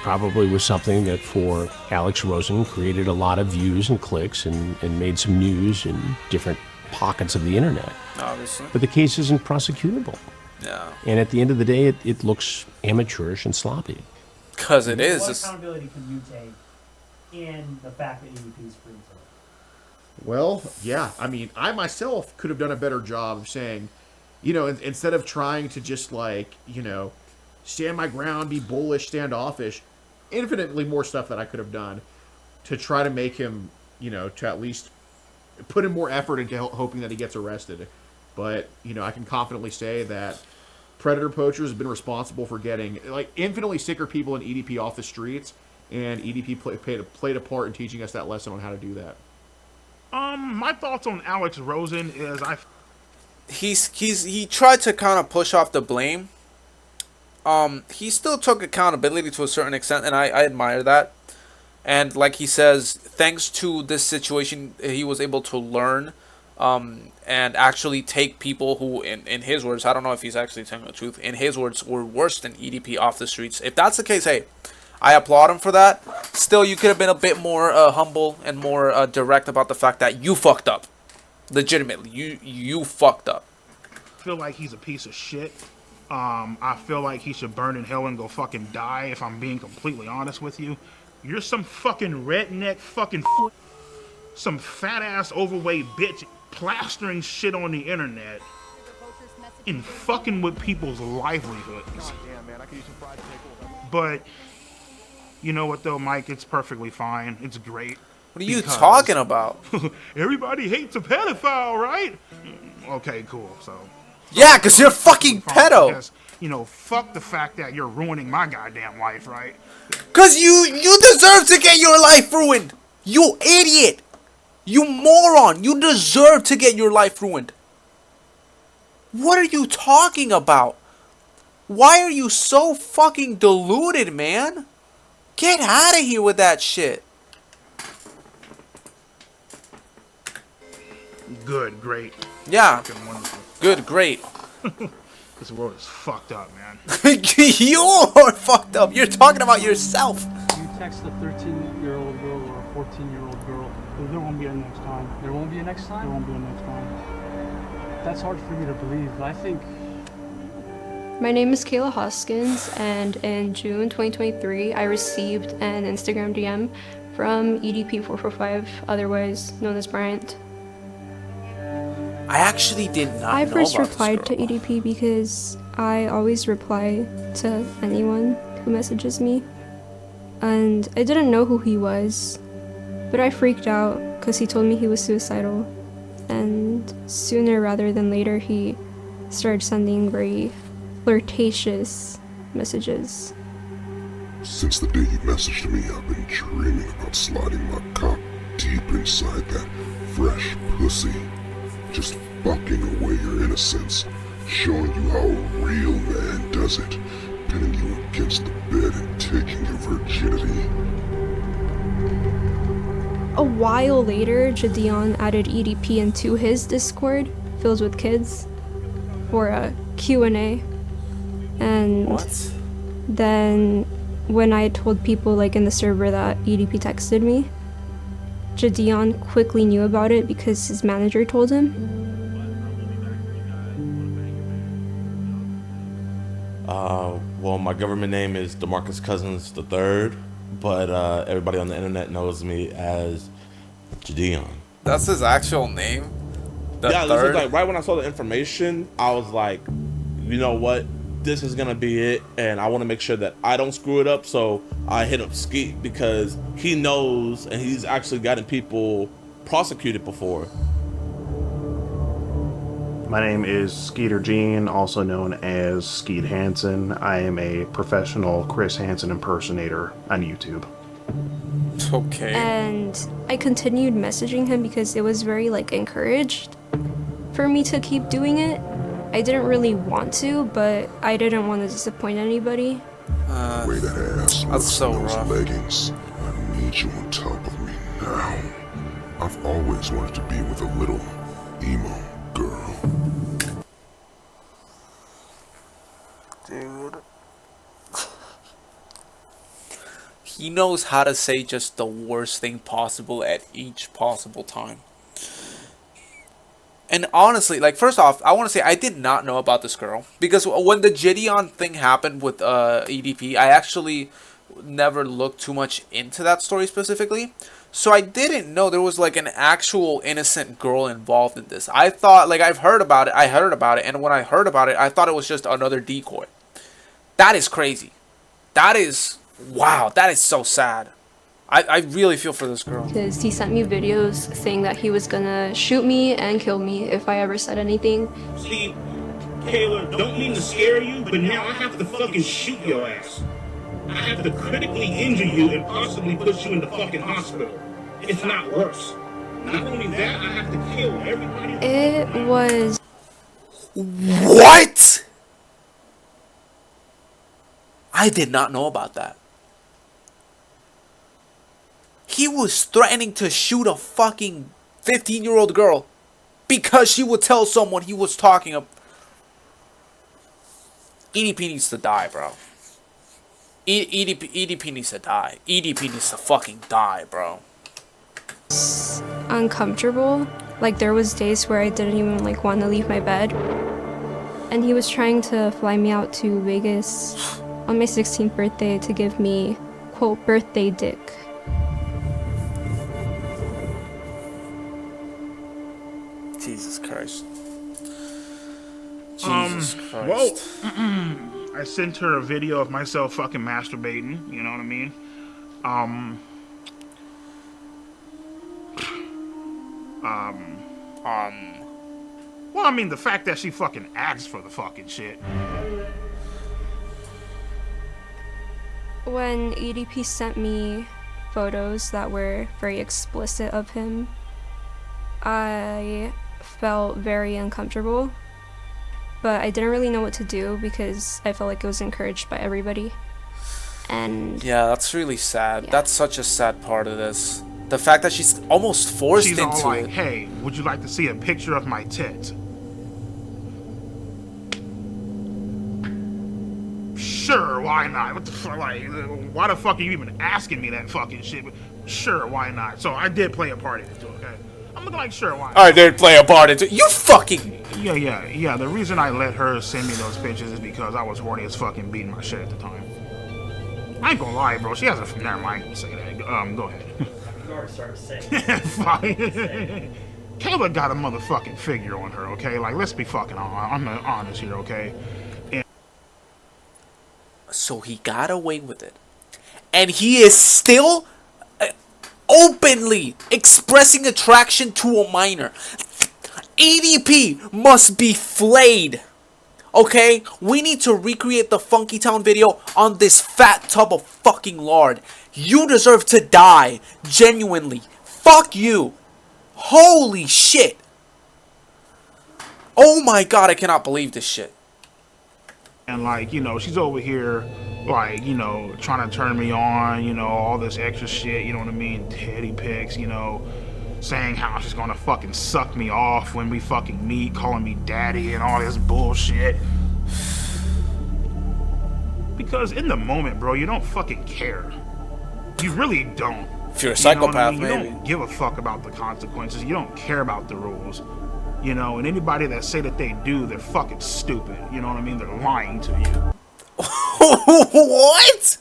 probably was something that for Alex Rosen created a lot of views and clicks and made some news in different pockets of the internet. Obviously. But the case isn't prosecutable. Yeah. And at the end of the day, it looks amateurish and sloppy. Because it is. What accountability can you take in the fact that EDP is free to? Well, yeah. I mean, I myself could have done a better job of saying, you know, instead of trying to just like, you know, stand my ground, be bullish, standoffish, infinitely more stuff that I could have done to try to make him, you know, to at least put in more effort into hoping that he gets arrested. But, I can confidently say that predator poachers have been responsible for getting, infinitely sicker people in EDP off the streets, and EDP played a part in teaching us that lesson on how to do that. My thoughts on Alex Rosen is he tried to kind of push off the blame. He still took accountability to a certain extent, and I admire that. And like he says, thanks to this situation, he was able to learn, and actually take people who, in his words, I don't know if he's actually telling the truth, in his words, were worse than EDP off the streets. If that's the case, hey, I applaud him for that. Still, you could have been a bit more humble and more direct about the fact that you fucked up. Legitimately, you fucked up. I feel like he's a piece of shit. I feel like he should burn in hell and go fucking die, if I'm being completely honest with you. You're some fucking redneck fucking some fat ass overweight bitch plastering shit on the internet and fucking with people's livelihoods. But you know what though, Mike? It's perfectly fine. It's great. What are you talking about? Everybody hates a pedophile, right? Okay, cool. So yeah, because you're a fucking pedo. Because, fuck the fact that you're ruining my goddamn life, right? Because you deserve to get your life ruined. You idiot. You moron. You deserve to get your life ruined. What are you talking about? Why are you so fucking deluded, man? Get out of here with that shit. Good, great. Yeah. Fucking wonderful. Good, great. This world is fucked up, man. You are fucked up. You're talking about yourself. You text a 13-year-old girl or a 14-year-old girl, there won't be a next time. There won't be a next time? There won't be a next time. That's hard for me to believe. I think... My name is Kayla Hoskins, and in June 2023, I received an Instagram DM from EDP445, otherwise known as Bryant. I actually did not know I first about replied to EDP because I always reply to anyone who messages me, and I didn't know who he was, but I freaked out because he told me he was suicidal, and sooner rather than later he started sending very flirtatious messages. Since the day you messaged me, I've been dreaming about sliding my cock deep inside that fresh pussy. Just fucking away your innocence, showing you how a real man does it, pinning you against the bed and taking your virginity. A while later, Jadion added EDP into his Discord, filled with kids, for a Q&A. And what? Then when I told people in the server that EDP texted me, Jadion quickly knew about it because his manager told him. Well, my government name is DeMarcus Cousins III, but everybody on the internet knows me as Jadion. That's his actual name? Yeah, this is right when I saw the information, I was like, you know what? This is gonna be it, and I want to make sure that I don't screw it up, so I hit up Skeet because he knows and he's actually gotten people prosecuted before. My name is Skeeter Gene, also known as Skeet Hansen. I am a professional Chris Hansen impersonator on YouTube. Okay. And I continued messaging him because it was very encouraged for me to keep doing it. I didn't really want to, but I didn't want to disappoint anybody. Way that ass that's so rough. Leggings. I need you on top of me now. I've always wanted to be with a little emo girl. Dude. He knows how to say just the worst thing possible at each possible time. And honestly, first off, I want to say I did not know about this girl. Because when the Gideon thing happened with EDP, I actually never looked too much into that story specifically. So I didn't know there was an actual innocent girl involved in this. I thought, I've heard about it. I heard about it. And when I heard about it, I thought it was just another decoy. That is crazy. That is, wow, that is so sad. I really feel for this girl. Because he sent me videos saying that he was gonna shoot me and kill me if I ever said anything. See, Taylor, don't mean to scare you, but now I have to fucking shoot your ass. I have to critically injure you and possibly put you in the fucking hospital. If not worse. Not only that, I have to kill everybody. It was... What? I did not know about that. He was threatening to shoot a fucking 15-year-old girl because she would tell someone he was talking about. EDP needs to die, bro. EDP needs to die. EDP needs to fucking die, bro. Uncomfortable. Like, there was days where I didn't even like want to leave my bed. And he was trying to fly me out to Vegas on my 16th birthday to give me, quote, birthday dick. Jesus Christ. Jesus Christ. Well, I sent her a video of myself fucking masturbating, you know what I mean? Well, I mean, the fact that she fucking asked for the fucking shit. When EDP sent me photos that were very explicit of him, I felt very uncomfortable, but I didn't really know what to do because I felt like it was encouraged by everybody. And yeah, that's really sad. Yeah. That's such a sad part of this. The fact that she's almost forced into it. She's all like, hey, would you like to see a picture of my tits? Sure, why not? What the fuck? Like, why the fuck are you even asking me that fucking shit? Sure, why not? So I did play a part in it too, okay? I'm looking like, sure, why not? I did play a part in it. You fucking... Yeah. The reason I let her send me those pictures is because I was horny as fucking beating my shit at the time. I ain't gonna lie, bro. She has a... Never mind. Say that. Go ahead. You already started saying. Kayla got a motherfucking figure on her, okay? Like, let's be fucking honest here, okay? So he got away with it. And he is still openly expressing attraction to a minor. EDP must be flayed. Okay? We need to recreate the Funky Town video on this fat tub of fucking lard. You deserve to die. Genuinely. Fuck you. Holy shit. Oh my god, I cannot believe this shit. And like, you know, she's over here, like, you know, trying to turn me on, you know, all this extra shit, you know what I mean? Teddy pics, you know, saying how she's gonna fucking suck me off when we fucking meet, calling me daddy and all this bullshit. Because in the moment, bro, you don't fucking care. You really don't. If you're a psychopath, you maybe. You don't give a fuck about the consequences. You don't care about the rules. You know, and anybody that say that they do, they're fucking stupid. You know what I mean? They're lying to you. What?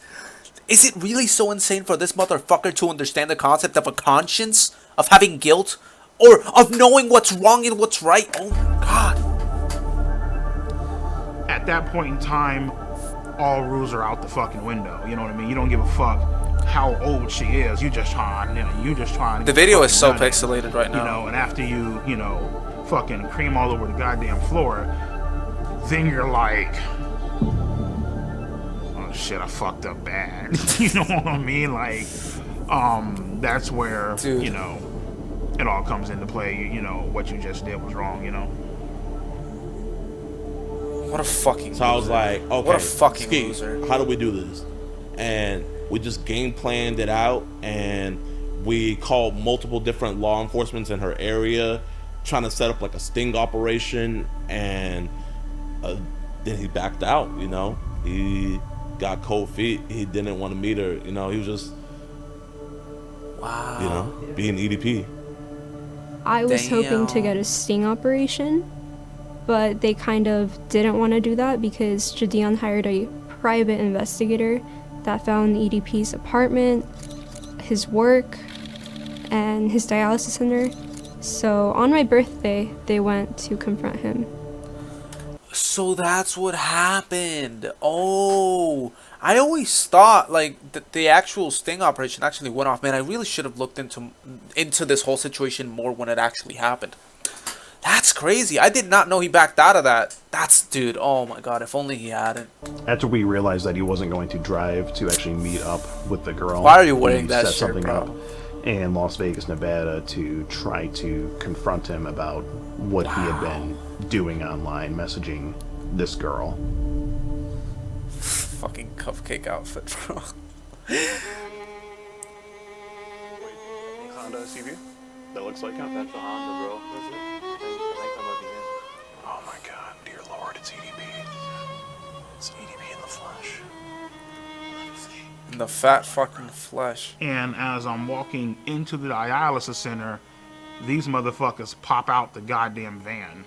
Is it really so insane for this motherfucker to understand the concept of a conscience? Of having guilt? Or of knowing what's wrong and what's right? Oh my god. At that point in time, all rules are out the fucking window. You know what I mean? You don't give a fuck how old she is. You just trying The video is so pixelated right now. You know, and after you know, fucking cream all over the goddamn floor, then you're like, oh shit, I fucked up bad. You know what I mean? Like, that's where, you know, it all comes into play. You know, what you just did was wrong, you know? What a fucking So I was like, okay, what a fucking Ski, loser. How do we do this? And we just game planned it out, and we called multiple different law enforcements in her area, trying to set up like a sting operation, and then he backed out. You know, he got cold feet. He didn't want to meet her. You know, he was just, wow, you know, being EDP. I was hoping to get a sting operation, but they kind of didn't want to do that because Jadion hired a private investigator that found EDP's apartment, his work, and his dialysis center. So on my birthday, they went to confront him. So that's what happened. Oh, I always thought like the actual sting operation actually went off. Man, I really should have looked into this whole situation more when it actually happened. That's crazy. I did not know he backed out of that. Dude, oh my god, if only he hadn't. After we realized that he wasn't going to drive to actually meet up with the girl. Why are you wearing we that set shirt, something bro? up in Las Vegas, Nevada to try to confront him about what he had been doing online, messaging this girl. Fucking cupcake outfit, bro. Honda SUV? That looks like him? That's a Honda, bro. That's it? I think that might be him. Oh my god, dear lord, it's EDP. It's EDP in the flesh. In the fat fucking flesh. And as I'm walking into the dialysis center, these motherfuckers pop out the goddamn van.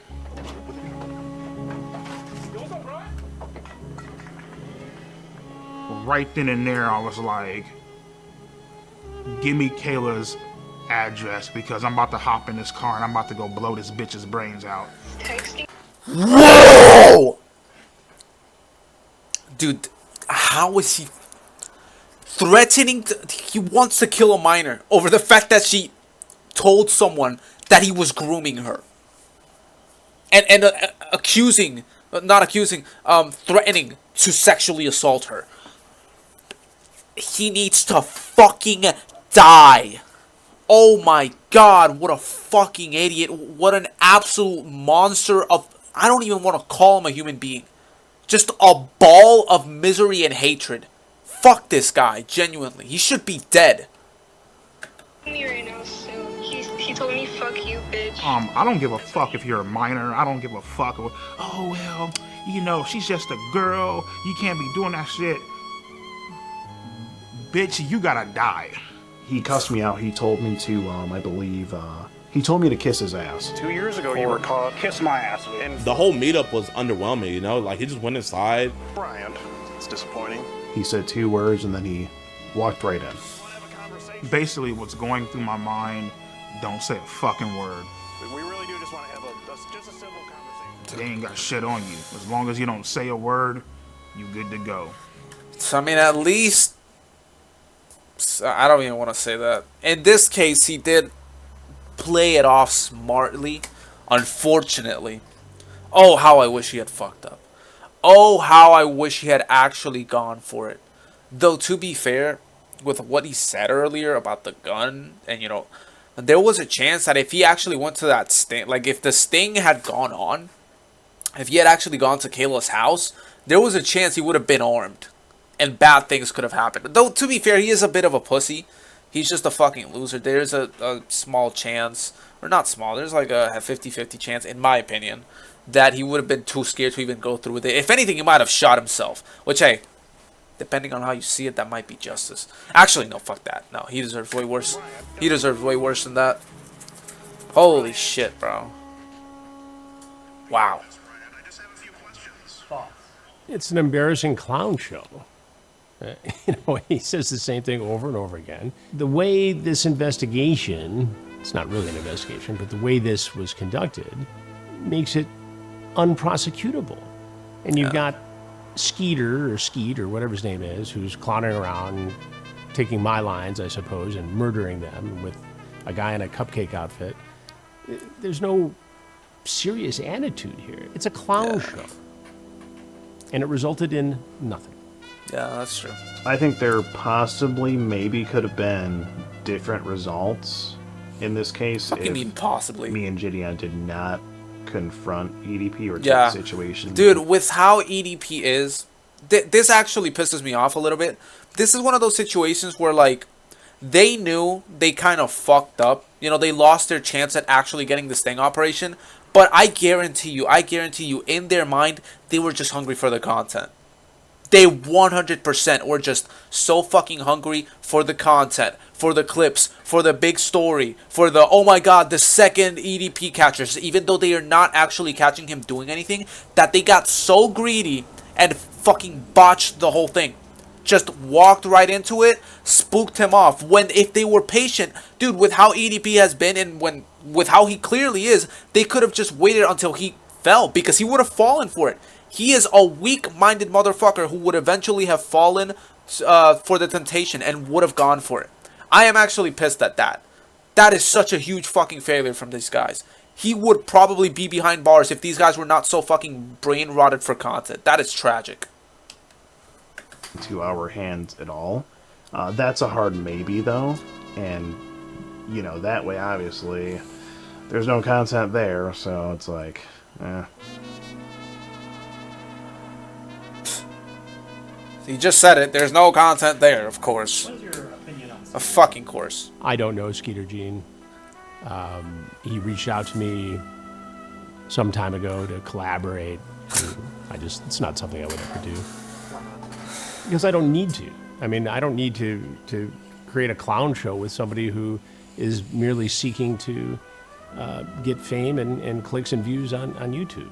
Right then and there, I was like, give me Kayla's address because I'm about to hop in this car and I'm about to go blow this bitch's brains out. Whoa! Dude, how is he threatening he wants to kill a minor over the fact that she told someone that he was grooming her. And threatening to sexually assault her. He needs to fucking die. Oh my god, what a fucking idiot. What an absolute monster of... I don't even want to call him a human being. Just a ball of misery and hatred. Fuck this guy, genuinely. He should be dead. Right now, so he told me, fuck you, bitch. I don't give a fuck if you're a minor. I don't give a fuck. Oh, well, you know, she's just a girl. You can't be doing that shit. Bitch, you gotta die. He cussed me out. He told me to, I believe, he told me to kiss his ass. 2 years ago, you were caught. Kiss my ass. And The whole meetup was underwhelming, you know? Like, he just went inside. Brian, it's disappointing. He said 2 words and then he walked right in. Basically, what's going through my mind, don't say a fucking word. We really do just want to have just a simple conversation. They ain't got shit on you. As long as you don't say a word, you good to go. So, I mean, at least... I don't even want to say that. In this case, he did play it off smartly. Unfortunately. Oh, how I wish he had fucked up. Oh, how I wish he had actually gone for it. Though, to be fair, with what he said earlier about the gun, and you know, there was a chance that if he actually went to that sting, like if the sting had gone on, if he had actually gone to Kayla's house, there was a chance he would have been armed. And bad things could have happened. Though, to be fair, he is a bit of a pussy. He's just a fucking loser. There's a small chance, or not small, there's like a 50-50 chance, in my opinion, that he would have been too scared to even go through with it. If anything, he might have shot himself. Which, hey, depending on how you see it, that might be justice. Actually, no, fuck that. No, he deserves way worse. He deserves way worse than that. Holy shit, bro. Wow. It's an embarrassing clown show. You know, he says the same thing over and over again. The way this investigation, it's not really an investigation, but the way this was conducted makes it unprosecutable. And you've got Skeeter, or Skeet, or whatever his name is, who's clowning around, taking my lines, I suppose, and murdering them with a guy in a cupcake outfit. There's no serious attitude here. It's a clown show. And it resulted in nothing. Yeah, that's true. I think there possibly, maybe could have been different results in this case. What do you mean possibly? Me and Gideon did not confront EDP or take Yeah. the situation. Dude, with how EDP is, this actually pisses me off a little bit. This is one of those situations where, like, they knew they kind of fucked up. You know, they lost their chance at actually getting the sting operation. But I guarantee you, in their mind, they were just hungry for the content. They 100% were just so fucking hungry for the content, for the clips, for the big story, for the, oh my god, the second EDP catchers, even though they are not actually catching him doing anything, that they got so greedy and fucking botched the whole thing. Just walked right into it, spooked him off. When, if they were patient, dude, with how EDP has been and with how he clearly is, they could have just waited until he fell, because he would have fallen for it. He is a weak-minded motherfucker who would eventually have fallen for the temptation and would have gone for it. I am actually pissed at that. That is such a huge fucking failure from these guys. He would probably be behind bars if these guys were not so fucking brain-rotted for content. That is tragic. To our hands at all. That's a hard maybe, though. And, you know, that way, obviously, there's no content there, so it's like, eh. He just said it. There's no content there, of course. What is your opinion on A fucking course. I don't know Skeeter Gene. He reached out to me some time ago to collaborate. It's not something I would ever do. Because I don't need to. I mean, I don't need to create a clown show with somebody who is merely seeking to get fame and clicks and views on YouTube.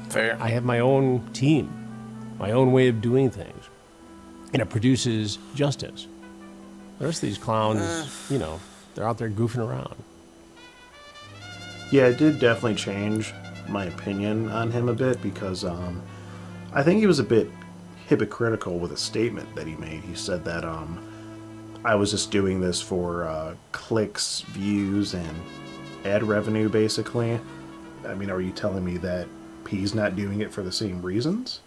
Fair. I have my own team, my own way of doing things, and it produces justice. The rest of these clowns, you know, they're out there goofing around. Yeah, it did definitely change my opinion on him a bit because I think he was a bit hypocritical with a statement that he made. He said that I was just doing this for clicks, views, and ad revenue, basically. I mean, are you telling me that he's not doing it for the same reasons?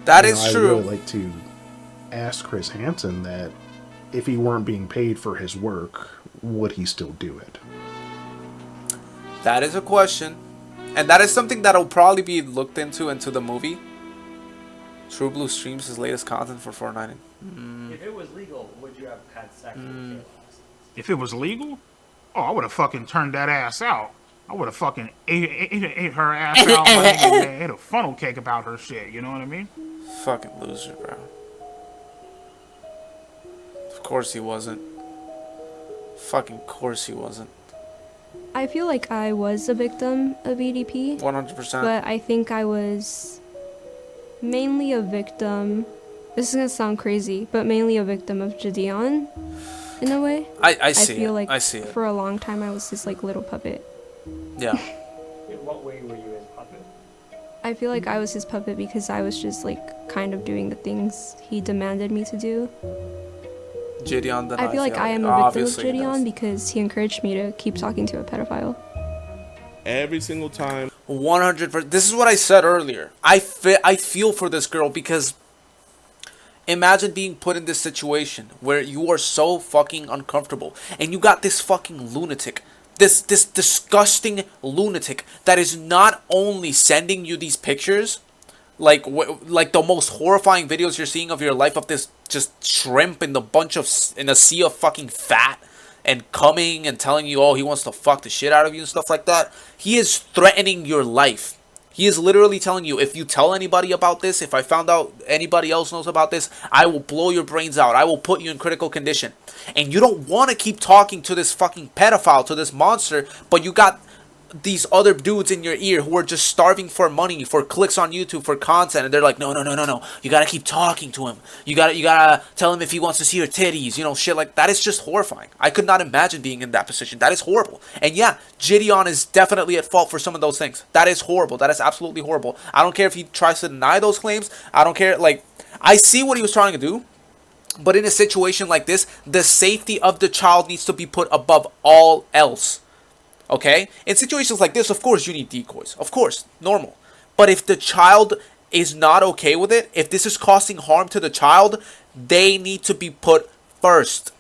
That is true. I would really like to ask Chris Hansen that if he weren't being paid for his work, would he still do it? That is a question. And that is something that will probably be looked into the movie. True Blue streams his latest content for $4.99. If it was legal, would you have had sex with Kayla? If it was legal, oh, I would have fucking turned that ass out. I would have fucking ate her ass out and ate a funnel cake about her shit. You know what I mean? Fucking loser, bro. Of course he wasn't. Fucking course he wasn't. I feel like I was a victim of EDP. 100%. But I think I was mainly a victim. This is gonna sound crazy, but mainly a victim of Gideon, in a way. I see I feel it. like I see it. for a long time I was this like little puppet. Yeah. In what way were you his puppet? I feel like I was his puppet because I was just like kind of doing the things he demanded me to do. Gideon denies. I feel like I am a victim of Gideon because he encouraged me to keep talking to a pedophile. Every single time. 100%. This is what I said earlier. I feel for this girl because imagine being put in this situation where you are so fucking uncomfortable and you got this fucking lunatic, this disgusting lunatic that is not only sending you these pictures, like the most horrifying videos you're seeing of your life of this just shrimp in a sea of fucking fat and coming and telling you, oh, he wants to fuck the shit out of you and stuff like that. He is threatening your life. He is literally telling you, if you tell anybody about this, if I found out anybody else knows about this, I will blow your brains out. I will put you in critical condition. And you don't want to keep talking to this fucking pedophile, to this monster, but you got these other dudes in your ear who are just starving for money, for clicks on YouTube, for content, and they're like, no, you gotta keep talking to him. You gotta tell him if he wants to see your titties, you know, shit like that. Is just horrifying. I could not imagine being in that position. That is horrible. And yeah, Gideon is definitely at fault for some of those things. That is horrible. That is absolutely horrible. I don't care if he tries to deny those claims. I don't care. Like, I see what he was trying to do. But in a situation like this, the safety of the child needs to be put above all else. Okay? In situations like this, of course, you need decoys. Of course. Normal. But if the child is not okay with it, if this is causing harm to the child, they need to be put first.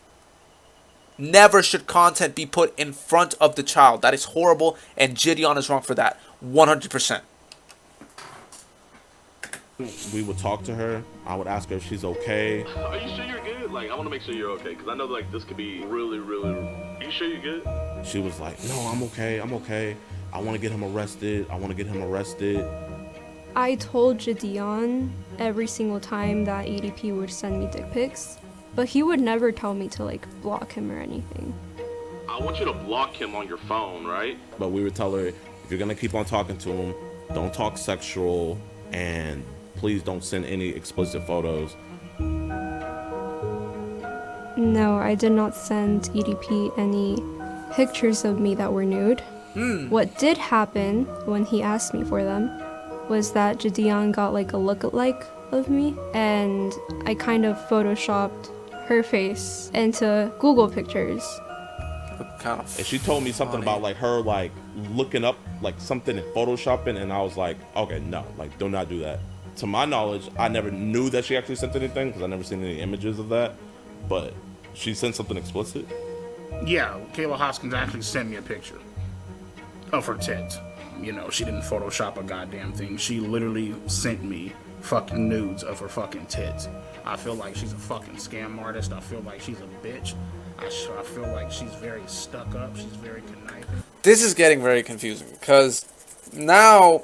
Never should content be put in front of the child. That is horrible, and Gideon is wrong for that. 100%. We would talk to her. I would ask her if she's okay. Are you sure you're good? Like, I want to make sure you're okay, because I know, like, this could be really, really... Are you sure you're good? She was like, no, I'm okay. I want to get him arrested. I told Gideon every single time that EDP would send me dick pics, but he would never tell me to, like, block him or anything. I want you to block him on your phone, right? But we would tell her, if you're going to keep on talking to him, don't talk sexual, and please don't send any explicit photos. No, I did not send EDP any pictures of me that were nude. What did happen when he asked me for them was that Jadion got like a look-alike of me, and I kind of photoshopped her face into Google pictures. And she told me something about like her like looking up like something in photoshopping, and I was like, okay, no, like do not do that. To my knowledge, I never knew that she actually sent anything because I never seen any images of that, but she sent something explicit. Yeah, Kayla Hoskins actually sent me a picture of her tits. You know, she didn't Photoshop a goddamn thing. She literally sent me fucking nudes of her fucking tits. I feel like she's a fucking scam artist. I feel like she's a bitch. I feel like she's very stuck up. She's very conniving. This is getting very confusing because now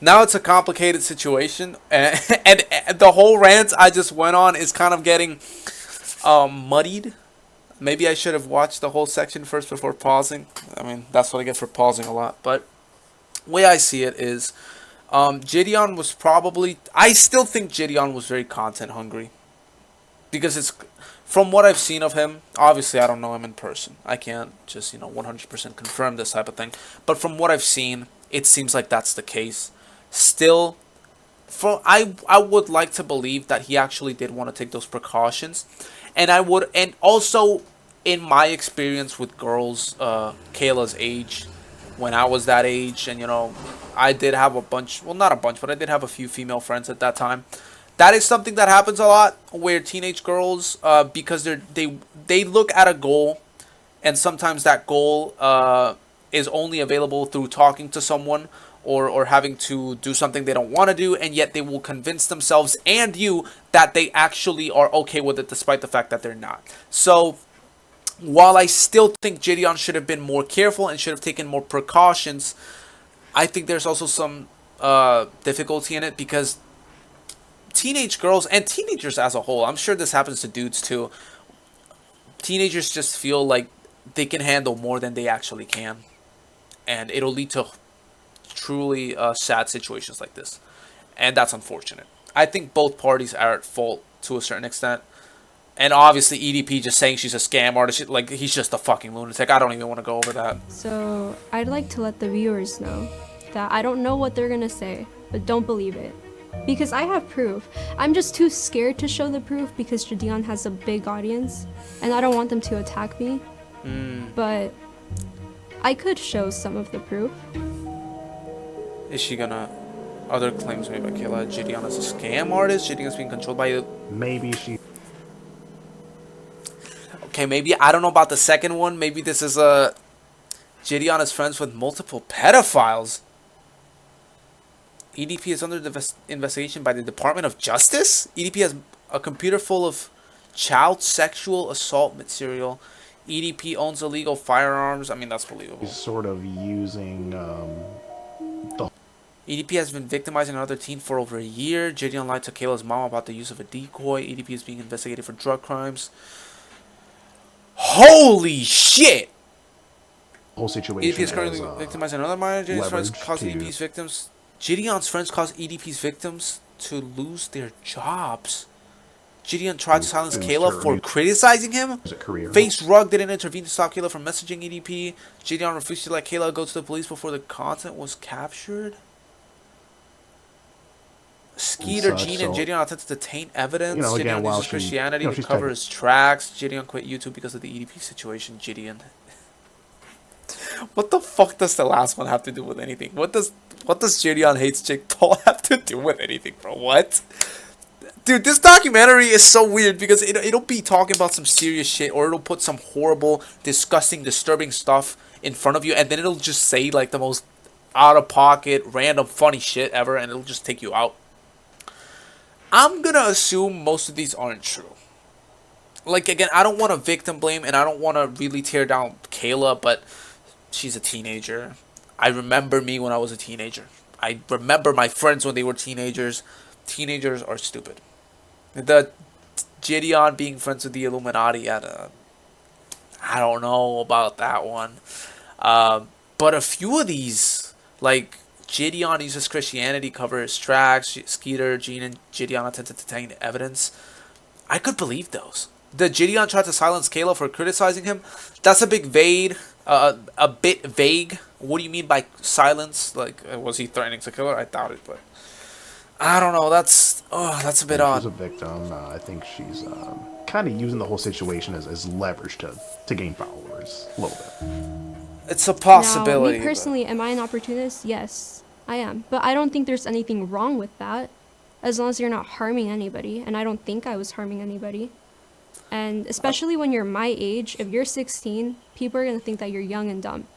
it's a complicated situation, and the whole rant I just went on is kind of getting muddied. Maybe I should have watched the whole section first before pausing. I mean, that's what I get for pausing a lot. But the way I see it is, Gideon was probably... I still think Gideon was very content hungry. Because it's... From what I've seen of him, obviously I don't know him in person. I can't just, 100% confirm this type of thing. But from what I've seen, it seems like that's the case. Still, I would like to believe that he actually did want to take those precautions. And also, in my experience with girls, Kayla's age, when I was that age, and I did have a bunch, well, not a bunch, but I did have a few female friends at that time. That is something that happens a lot, where teenage girls, because they look at a goal, and sometimes that goal is only available through talking to someone, or having to do something they don't want to do, and yet they will convince themselves and you that they actually are okay with it, despite the fact that they're not. So, while I still think Gideon should have been more careful and should have taken more precautions, I think there's also some difficulty in it, because teenage girls, and teenagers as a whole, I'm sure this happens to dudes too, teenagers just feel like they can handle more than they actually can. And it'll lead to truly sad situations like this. And that's unfortunate. I think both parties are at fault to a certain extent. And obviously EDP just saying she's a scam artist, like, he's just a fucking lunatic. I don't even want to go over that. So I'd like to let the viewers know that I don't know what they're gonna say, but don't believe it. Because I have proof. I'm just too scared to show the proof because Jadion has a big audience and I don't want them to attack me. But I could show some of the proof. Is she gonna... Other claims made by Kayla. Gideon is a scam artist. Gideon is being controlled by... Maybe she... Okay, maybe... I don't know about the second one. Maybe this is Gideon is friends with multiple pedophiles. EDP is under investigation by the Department of Justice? EDP has a computer full of child sexual assault material. EDP owns illegal firearms. I mean, that's believable. He's sort of using the... EDP has been victimizing another teen for over a year. Gideon lied to Kayla's mom about the use of a decoy. EDP is being investigated for drug crimes. Holy shit! Whole situation EDP is currently victimizing another minor. Gideon's friends cause to... EDP's victims... Gideon's friends cause EDP's victims to lose their jobs. Gideon tried to silence Kayla for criticizing him. Face Rug didn't intervene to stop Kayla from messaging EDP. Gideon refused to let Kayla go to the police before the content was captured. Skeeter, Gene, and Gideon attempted to taint evidence. Gideon uses Christianity to cover his tracks. Gideon quit YouTube because of the EDP situation. Gideon. What the fuck does the last one have to do with anything? What does Gideon hates Jake Paul have to do with anything, bro? What? Dude, this documentary is so weird because it'll be talking about some serious shit, or it'll put some horrible, disgusting, disturbing stuff in front of you, and then it'll just say like the most out-of-pocket, random, funny shit ever, and it'll just take you out. I'm gonna assume most of these aren't true. Like, again, I don't want to victim blame, and I don't want to really tear down Kayla, but she's a teenager. I remember me when I was a teenager. I remember my friends when they were teenagers. Teenagers are stupid. The Gideon being friends with the Illuminati, I don't know about that one. But a few of these, like Gideon uses Christianity to cover his tracks. Skeeter, Gene, and Gideon attempted to taint evidence. I could believe those. The Gideon tried to silence Kayla for criticizing him. That's a bit vague. What do you mean by silence? Like, was he threatening to kill her? I doubt it, but I don't know. That's a bit odd. She's a victim. I think she's kind of using the whole situation as leverage to gain followers a little bit. It's a possibility. Now, me personally, am I an opportunist? Yes, I am. But I don't think there's anything wrong with that, as long as you're not harming anybody. And I don't think I was harming anybody. And especially when you're my age, if you're 16, people are going to think that you're young and dumb.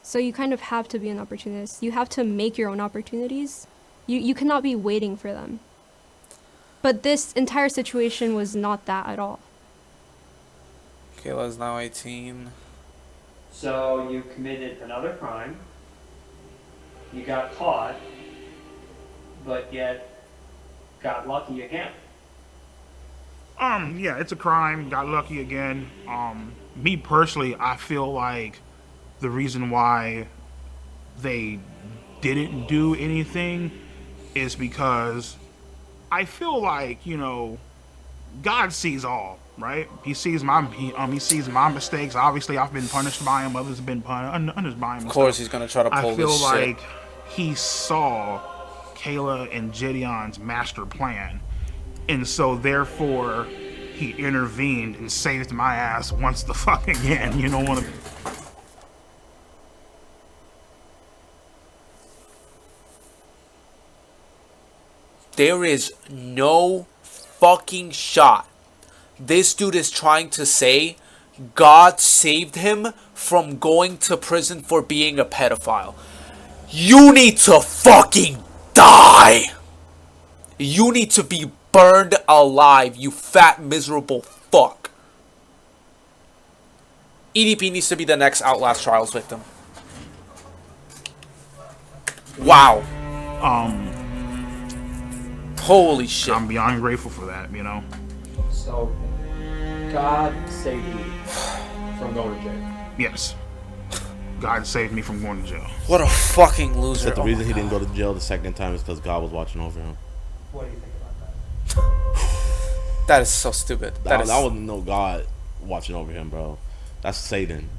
So you kind of have to be an opportunist. You have to make your own opportunities. You cannot be waiting for them. But this entire situation was not that at all. Kayla's now 18. So you committed another crime. You got caught, but yet got lucky again. Yeah, it's a crime. Got lucky again. Me personally, I feel like the reason why they didn't do anything is because I feel like, you know, God sees all, right? He sees he sees my mistakes. Obviously, I've been punished by him. Others have been punished by him. Of course, he's gonna try to pull I feel this like shit. he saw Kayla and Gideon's master plan, and so therefore he intervened and saved my ass once the fuck again. You know what I mean? There is no fucking shot this dude is trying to say God saved him from going to prison for being a pedophile. You need to fucking die. You need to be burned alive, you fat miserable fuck. EDP needs to be the next Outlast Trials victim. Wow. Holy shit. I'm beyond grateful for that, you know? So, God saved you from going to jail. Yes. God saved me from going to jail. What a fucking loser. But the reason he didn't go to jail the second time is because God was watching over him. What do you think about that? That is so stupid. That wasn't no God watching over him, bro. That's Satan.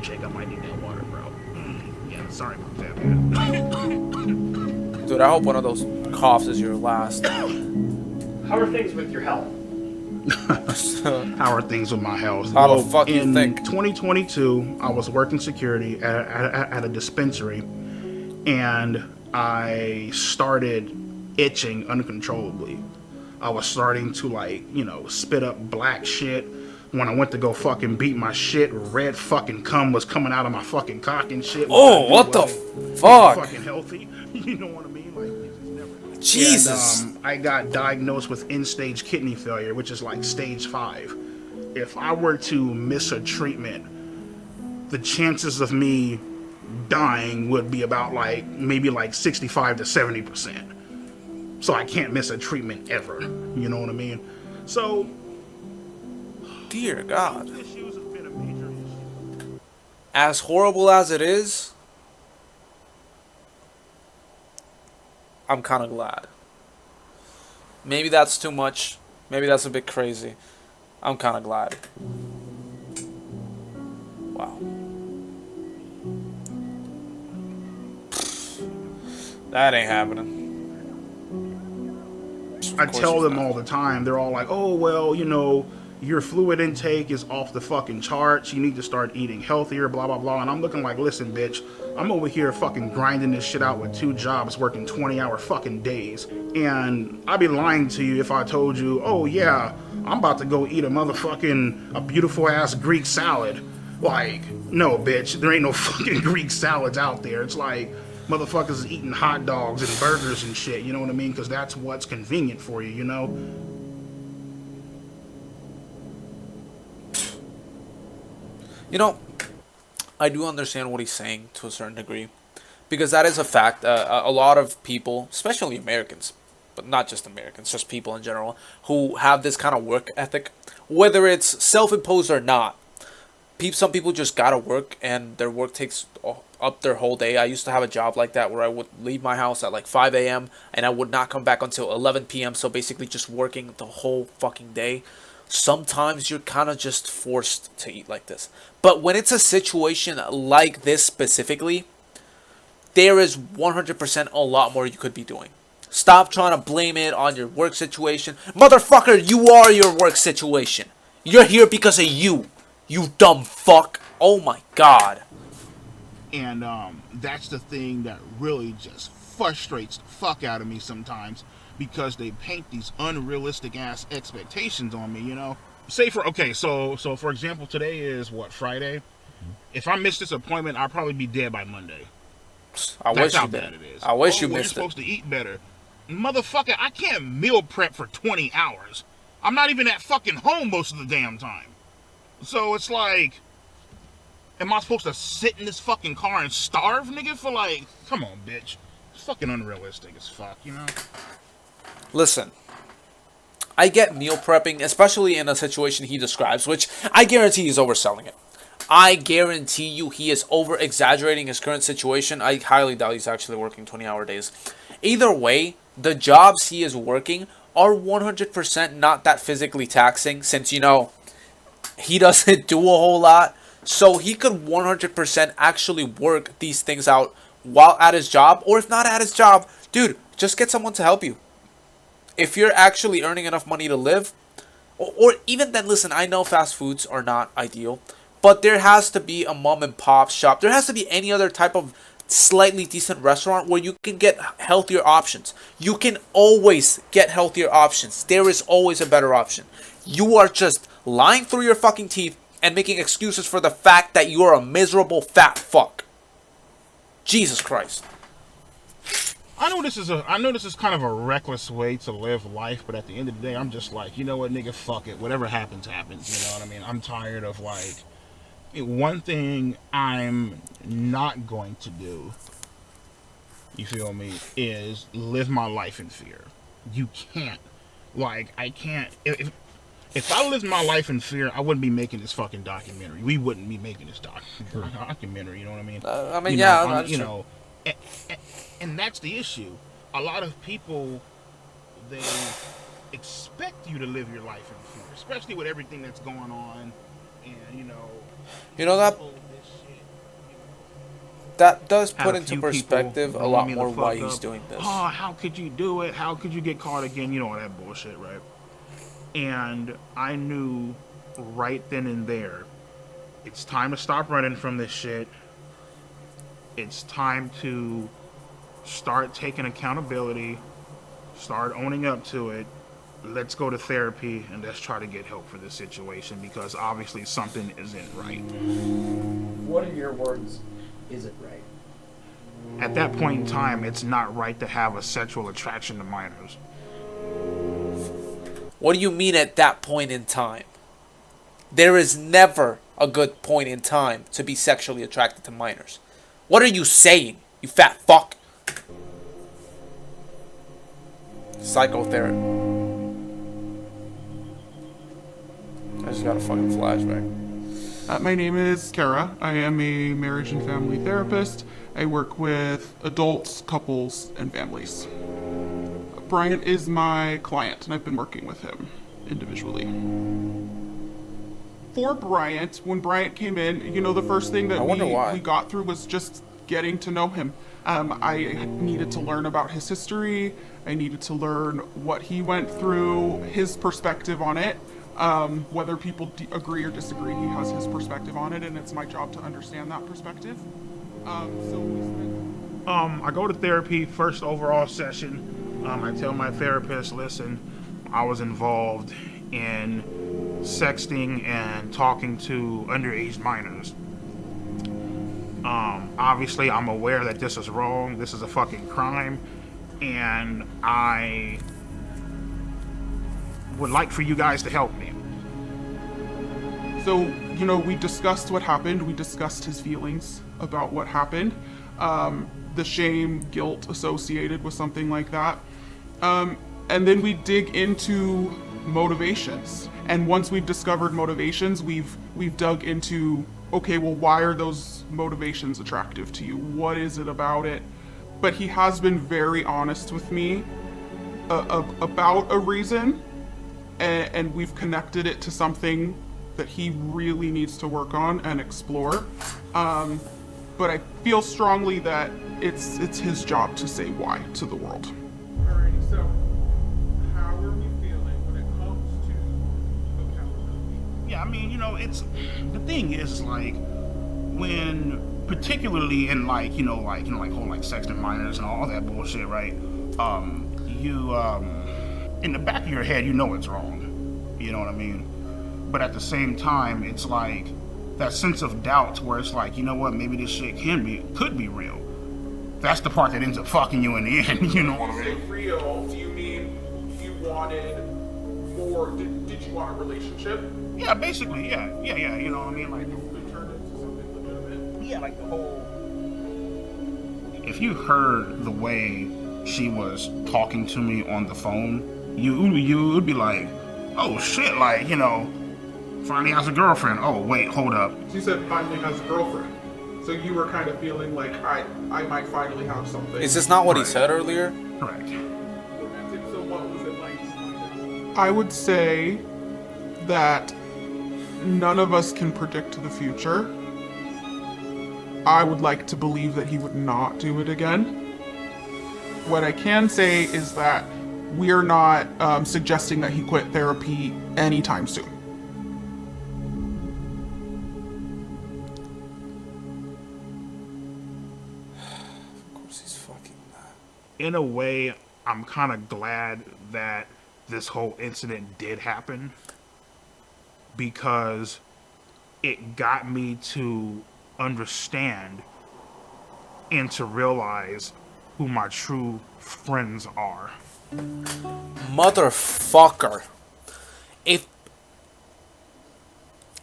Jake, I might need that water, bro. Yeah, sorry about that. Dude, I hope one of those coughs is your last. How are things with your health? How are things with my health? How the fuck you in think? 2022, I was working security at a dispensary, and I started itching uncontrollably. I was starting to, like, you know, spit up black shit. When I went to go fucking beat my shit, red fucking cum was coming out of my fucking cock and shit. Oh, what the fuck? Fucking healthy. You know what I mean? Like, it's never. Jesus. And, I got diagnosed with end-stage kidney failure, which is like stage 5. If I were to miss a treatment, the chances of me dying would be about like maybe like 65 to 70%. So I can't miss a treatment ever. You know what I mean? So, dear God. As horrible as it is, I'm kind of glad. Maybe that's too much. Maybe that's a bit crazy. I'm kind of glad. Wow. That ain't happening. I tell them all the time, they're all like, oh, well, you know, your fluid intake is off the fucking charts. You need to start eating healthier, blah, blah, blah. And I'm looking like, listen, bitch, I'm over here fucking grinding this shit out with 2 jobs, working 20-hour fucking days. And I'd be lying to you if I told you, oh, yeah, I'm about to go eat a beautiful ass Greek salad. Like, no, bitch, there ain't no fucking Greek salads out there. It's like motherfuckers is eating hot dogs and burgers and shit, you know what I mean? Because that's what's convenient for you, you know? You know, I do understand what he's saying to a certain degree, because that is a fact. A lot of people, especially Americans, but not just Americans, just people in general, who have this kind of work ethic, whether it's self-imposed or not, some people just gotta work, and their work takes up their whole day. I used to have a job like that where I would leave my house at like 5 a.m. and I would not come back until 11 p.m. So basically just working the whole fucking day. Sometimes you're kind of just forced to eat like this. But when it's a situation like this specifically, there is 100% a lot more you could be doing. Stop trying to blame it on your work situation. Motherfucker, you are your work situation. You're here because of you. You dumb fuck. Oh my god. And that's the thing that really just frustrates the fuck out of me sometimes, because they paint these unrealistic ass expectations on me, you know? Say for for example, today is what, Friday? If I miss this appointment, I'll probably be dead by Monday. That's how bad it is. I wish you you're missed it. supposed to eat better. Motherfucker, I can't meal prep for 20 hours. I'm not even at fucking home most of the damn time. So it's like, am I supposed to sit in this fucking car and starve, nigga, for like, come on, bitch. It's fucking unrealistic as fuck, you know? Listen, I get meal prepping, especially in a situation he describes, which I guarantee he's overselling it. I guarantee you he is over-exaggerating his current situation. I highly doubt he's actually working 20-hour days. Either way, the jobs he is working are 100% not that physically taxing, since, you know, he doesn't do a whole lot. So he could 100% actually work these things out while at his job, or if not at his job, dude, just get someone to help you. If you're actually earning enough money to live, or even then, listen, I know fast foods are not ideal, but there has to be a mom and pop shop. There has to be any other type of slightly decent restaurant where you can get healthier options. You can always get healthier options. There is always a better option. You are just lying through your fucking teeth and making excuses for the fact that you are a miserable fat fuck. Jesus Christ. I know this is kind of a reckless way to live life, but at the end of the day, I'm just like, you know what, nigga, fuck it. Whatever happens, happens. You know what I mean? I'm tired of, like, one thing I'm not going to do, you feel me, is live my life in fear. You can't. Like, I can't. If I lived my life in fear, I wouldn't be making this fucking documentary. We wouldn't be making this documentary, you know what I mean? You know, and that's the issue. A lot of people, they expect you to live your life in fear, especially with everything that's going on, and you know that does put into perspective a lot more why he's doing this. Oh, how could you do it? How could you get caught again? You know, all that bullshit, right? And I knew right then and there, it's time to stop running from this shit. It's time to start taking accountability, start owning up to it. Let's go to therapy and let's try to get help for this situation, because obviously something isn't right. What are your words? Is it right? At that point in time, it's not right to have a sexual attraction to minors. What do you mean at that point in time? There is never a good point in time to be sexually attracted to minors. What are you saying, you fat fuck? Psychotherapy. I just got a fucking flashback. My name is Kara. I am a marriage and family therapist. I work with adults, couples, and families. Bryant is my client, and I've been working with him individually. For Bryant, when Bryant came in, you know, the first thing that we got through was just getting to know him. I needed to learn about his history. I needed to learn what he went through, his perspective on it. Whether people agree or disagree, he has his perspective on it, and it's my job to understand that perspective. I go to therapy, first overall session. I tell my therapist, listen, I was involved in sexting and talking to underage minors. Obviously, I'm aware that this is wrong. This is a fucking crime. And I would like for you guys to help me. So, you know, we discussed what happened. We discussed his feelings about what happened. The shame, guilt associated with something like that. And then we dig into motivations. And once we've discovered motivations, we've dug into, okay, well, why are those motivations attractive to you? What is it about it? But he has been very honest with me about a reason, and we've connected it to something that he really needs to work on and explore. But I feel strongly that it's his job to say why to the world. Alrighty, so how are we feeling when it comes to accountability? Yeah, I mean, it's the thing is like when particularly in like whole like sexting minors and all that bullshit, right? You in the back of your head, it's wrong. You know what I mean? But at the same time, it's like that sense of doubt where it's like, you know what, maybe this shit could be real. That's the part that ends up fucking you in the end, you know what I mean? Real, do you mean you wanted, or did you want a relationship? Yeah, basically, yeah, you know what I mean? Like, It turned into something legitimate? yeah, like the whole... If you heard the way she was talking to me on the phone, you would be like, oh shit, like, finally has a girlfriend. Oh, wait, hold up. She said finally has a girlfriend. So you were kind of feeling like, I might finally have something. Is this not what he said earlier? Correct. So what was it like? I would say that none of us can predict the future. I would like to believe that he would not do it again. What I can say is that we're not suggesting that he quit therapy anytime soon. In a way, I'm kind of glad that this whole incident did happen because it got me to understand and to realize who my true friends are. Motherfucker. If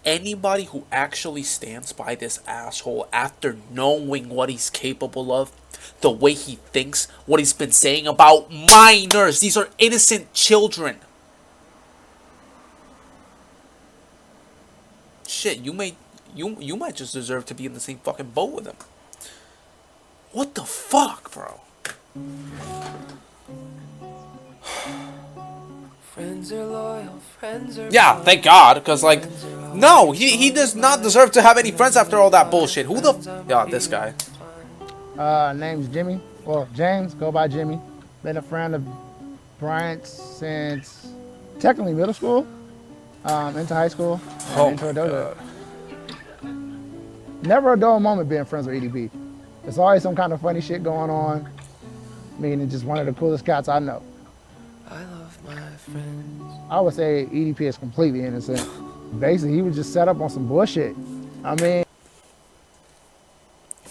anybody who actually stands by this asshole after knowing what he's capable of, the way he thinks, what he's been saying about minors, these are innocent children. Shit, you might just deserve to be in the same fucking boat with him. What the fuck, bro? Friends are loyal, friends are Yeah, thank God, because like, no, he does not deserve to have any friends after all that bullshit. Who the yeah, this guy. Name's Jimmy. Well, James, go by Jimmy. Been a friend of Bryant's since technically middle school, into high school, into adulthood. Never a dull moment being friends with EDP. There's always some kind of funny shit going on. I mean, it's just one of the coolest cats I know. I love my friends. I would say EDP is completely innocent. Basically, he was just set up on some bullshit. I mean,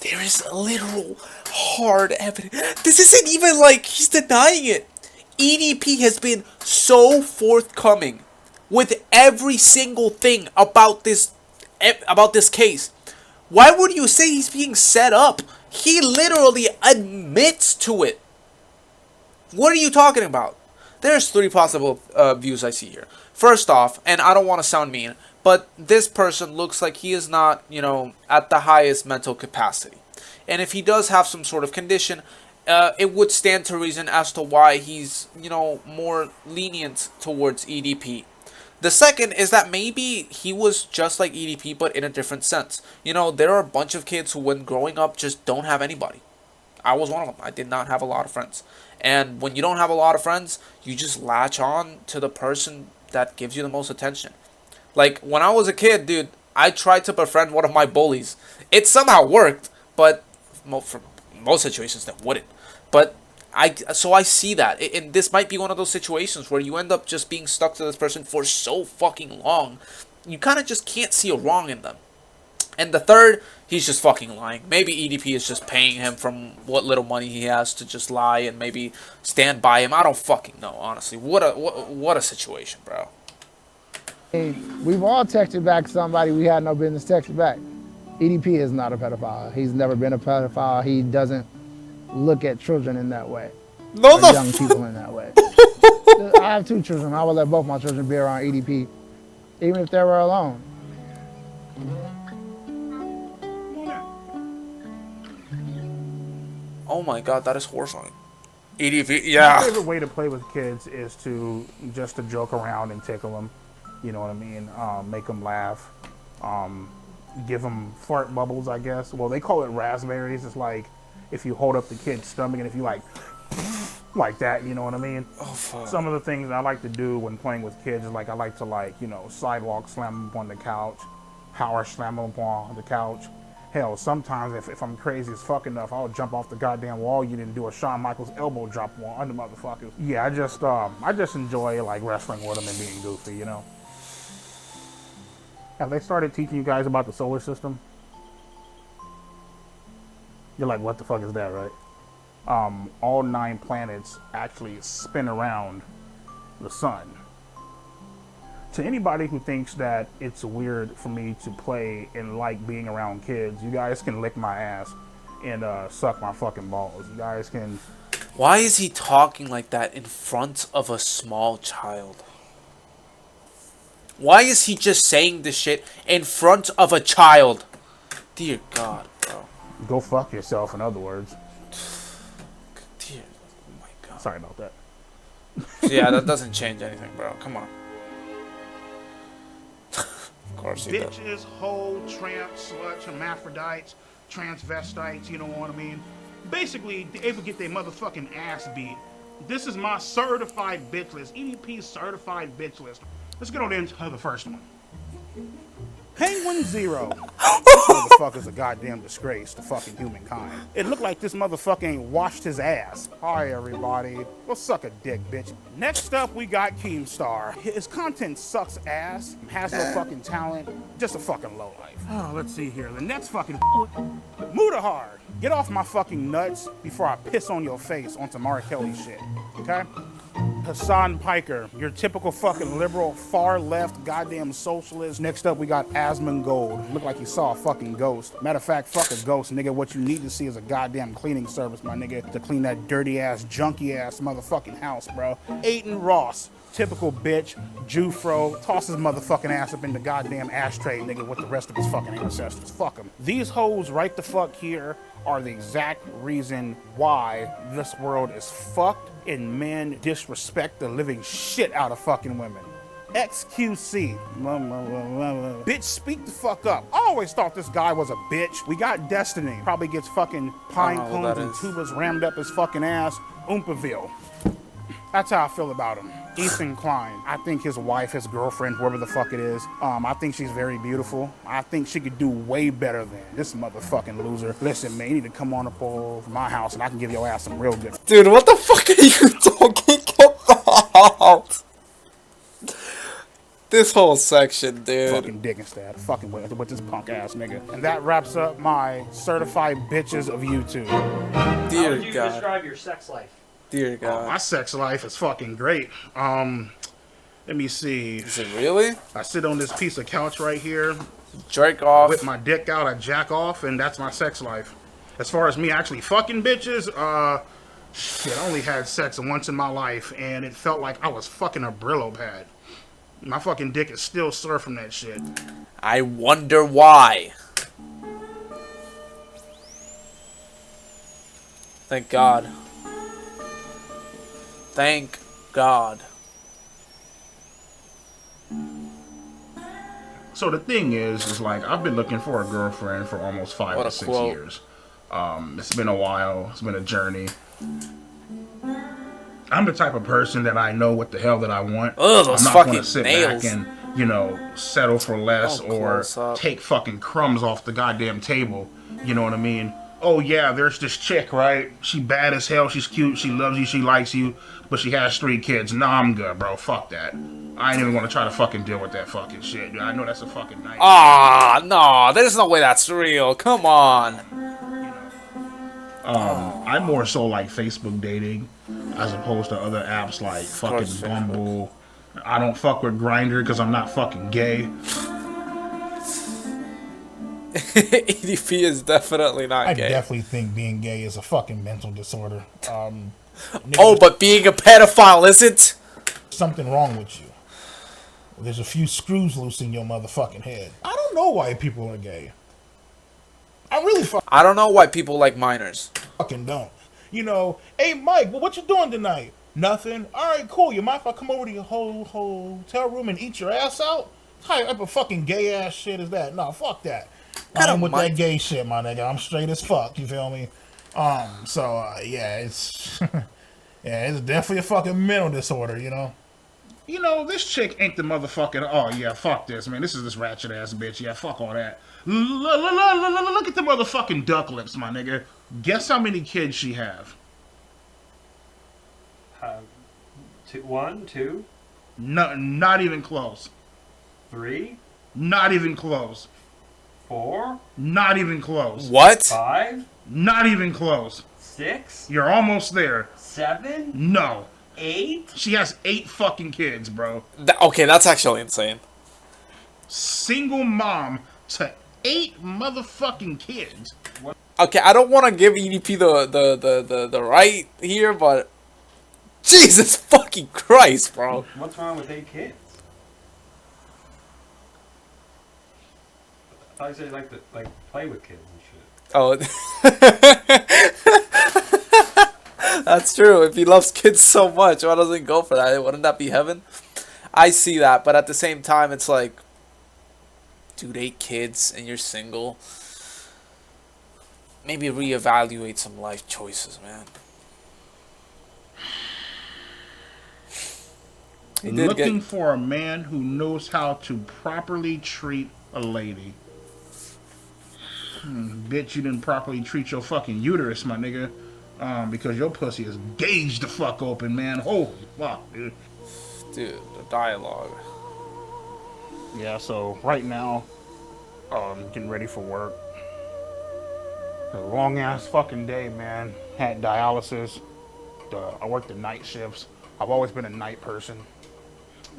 there is literal hard evidence. This isn't even like he's denying it. EDP has been so forthcoming with every single thing about this case. Why would you say he's being set up? He literally admits to it. What are you talking about? There's three possible views I see here. First off, and I don't want to sound mean, but this person looks like he is not, at the highest mental capacity. And if he does have some sort of condition, it would stand to reason as to why he's, more lenient towards EDP. The second is that maybe he was just like EDP, but in a different sense. There are a bunch of kids who, when growing up, just don't have anybody. I was one of them. I did not have a lot of friends. And when you don't have a lot of friends, you just latch on to the person that gives you the most attention. Like, when I was a kid, dude, I tried to befriend one of my bullies. It somehow worked, but for most situations that wouldn't. But I see that. And this might be one of those situations where you end up just being stuck to this person for so fucking long. You kind of just can't see a wrong in them. And the third, he's just fucking lying. Maybe EDP is just paying him from what little money he has to just lie and maybe stand by him. I don't fucking know, honestly. What a situation, bro. We've all texted back somebody we had no business texting back. EDP is not a pedophile. He's never been a pedophile. He doesn't look at children in that way. No, or young people in that way. I I have 2 children. I would let both my children be around EDP, even if they were alone. Oh my god, that is horrifying. EDP, My yeah. favorite way to play with kids is to just to joke around and tickle them. You know what I mean? Make them laugh. Give them fart bubbles, I guess. Well, they call it raspberries. It's like if you hold up the kid's stomach and if you like that, you know what I mean? Oh, fuck. Some of the things I like to do when playing with kids is like I like to sidewalk slam them up on the couch, power slam them up on the couch. Hell, sometimes if I'm crazy as fuck enough, I'll jump off the goddamn wall. You didn't do a Shawn Michaels elbow drop on the motherfuckers. Yeah, I just enjoy like wrestling with them and being goofy, you know. Have they started teaching you guys about the solar system? You're like, what the fuck is that, right? All 9 planets actually spin around the sun. To anybody who thinks that it's weird for me to play and like being around kids, you guys can lick my ass and suck my fucking balls. You guys can... Why is he talking like that in front of a small child? Why is he just saying this shit in front of a child? Dear God, bro. Go fuck yourself, in other words. Dear, oh my God. Sorry about that. Yeah, that doesn't change anything, bro. Come on. Of course he does. Bitches, hoe, tramps, sluts, hermaphrodites, transvestites, you know what I mean? Basically, they able to get their motherfucking ass beat. This is my certified bitch list. EDP certified bitch list. Let's get on into the first one. Penguin Zero. This motherfucker's a goddamn disgrace to fucking humankind. It looked like this motherfucker ain't washed his ass. Hi, everybody. Go suck a dick, bitch. Next up, we got Keemstar. His content sucks ass, has no fucking talent, just a fucking lowlife. Oh, let's see here. The next fucking Mudahar. Get off my fucking nuts before I piss on your face on some R. Kelly shit, okay? Hassan Piker, your typical fucking liberal, far left, goddamn socialist. Next up, we got Asmongold. Look like you saw a fucking ghost. Matter of fact, fuck a ghost, nigga. What you need to see is a goddamn cleaning service, my nigga, to clean that dirty ass, junky ass motherfucking house, bro. Aiden Ross, typical bitch, Jufro, toss his motherfucking ass up in the goddamn ashtray, nigga, with the rest of his fucking ancestors. Fuck him. These hoes right the fuck here are the exact reason why this world is fucked and men disrespect the living shit out of fucking women. XQC. Bitch, speak the fuck up. I always thought this guy was a bitch. We got Destiny. Probably gets fucking pine cones and tubas rammed up his fucking ass. Oompaville. That's how I feel about him. Ethan Klein. I think his wife, his girlfriend, whoever the fuck it is, I think she's very beautiful. I think she could do way better than this motherfucking loser. Listen, man, you need to come on up over my house and I can give your ass some real good. Dude, what the fuck are you talking about? This whole section, dude. Fucking digging stat. Fucking with this punk ass nigga. And that wraps up my certified bitches of YouTube. Dear How would you God. describe your sex life? Dear God. My sex life is fucking great. Let me see. Is it really? I sit on this piece of couch right here. Jerk off. Whip my dick out, I jack off, and that's my sex life. As far as me actually fucking bitches, shit, I only had sex once in my life, and it felt like I was fucking a Brillo pad. My fucking dick is still sore from that shit. I wonder why. Thank God. Thank God. So the thing is like I've been looking for a girlfriend for almost 5 to 6 years. It's been a while. It's been a journey. I'm the type of person that I know what the hell that I want. Ugh, those I'm not fucking going to sit nails. back and, you know, settle for less or take fucking crumbs off the goddamn table. You know what I mean? Oh yeah, there's this chick, right? She bad as hell. She's cute. She loves you. She likes you. But she has 3 kids. Nah, I'm good, bro. Fuck that. I ain't even gonna try to fucking deal with that fucking shit. Dude, I know that's a fucking nightmare. Ah, no. There's no way that's real. Come on. I more so like Facebook dating as opposed to other apps like fucking Bumble. I don't fuck with Grindr because I'm not fucking gay. EDP is definitely not I gay. definitely think being gay is a fucking mental disorder. Oh, but being a pedophile isn't? something wrong with you. There's a few screws loose in your motherfucking head. I don't know why people are gay. I really I don't know why people like minors. fucking don't. You know, hey Mike, well, what you doing tonight? Nothing. All right, cool. You mind if I come over to your whole hotel room and eat your ass out? What type of fucking gay ass shit is that? No, fuck that. I ain't with that gay shit, my nigga. I'm straight as fuck. You feel me? Yeah, it's yeah, it's definitely a fucking mental disorder. You know. You know, this chick ain't the motherfucking. Oh yeah, fuck this, man. This is this ratchet ass bitch. Yeah, fuck all that. Look at the motherfucking duck lips, my nigga. Guess how many kids she have? One, two, No, not even close. 3, Not even close. 4, Not even close. What? 5, Not even close. 6, You're almost there. 7, No. 8. She has 8 fucking kids, bro. Okay, that's actually insane. Single mom to 8 motherfucking kids. Okay, I don't want to give EDP the right here, but Jesus fucking Christ, bro. What's wrong with 8 kids? I thought you said you like to play with kids and shit. Oh, that's true. If he loves kids so much, why doesn't he go for that? Wouldn't that be heaven? I see that, but at the same time, it's like, dude, 8 kids and you're single. Maybe reevaluate some life choices, man. Looking for a man who knows how to properly treat a lady. Bitch, you didn't properly treat your fucking uterus, my nigga. Because your pussy is gauged the fuck open, man. Holy fuck, dude. Dude, the dialogue. Yeah, so right now, getting ready for work. A long ass fucking day, man. Had dialysis. I worked the night shifts. I've always been a night person.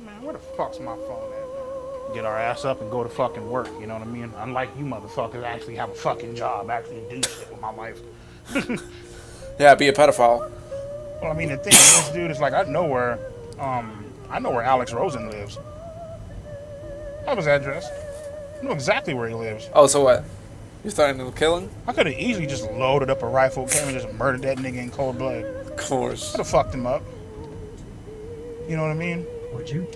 Man, where the fuck's my phone at, man? Get our ass up and go to fucking work, you know what I mean? Unlike you motherfuckers, I actually have a fucking job, actually do shit with my life. Yeah, be a pedophile. Well, I mean, the thing is, dude, is like, I know where Alex Rosen lives. I have his address. I know exactly where he lives. Oh, so what? You're starting to kill him? I could have easily just loaded up a rifle, came and just murdered that nigga in cold blood. Of course. Could have fucked him up. You know what I mean? Would you?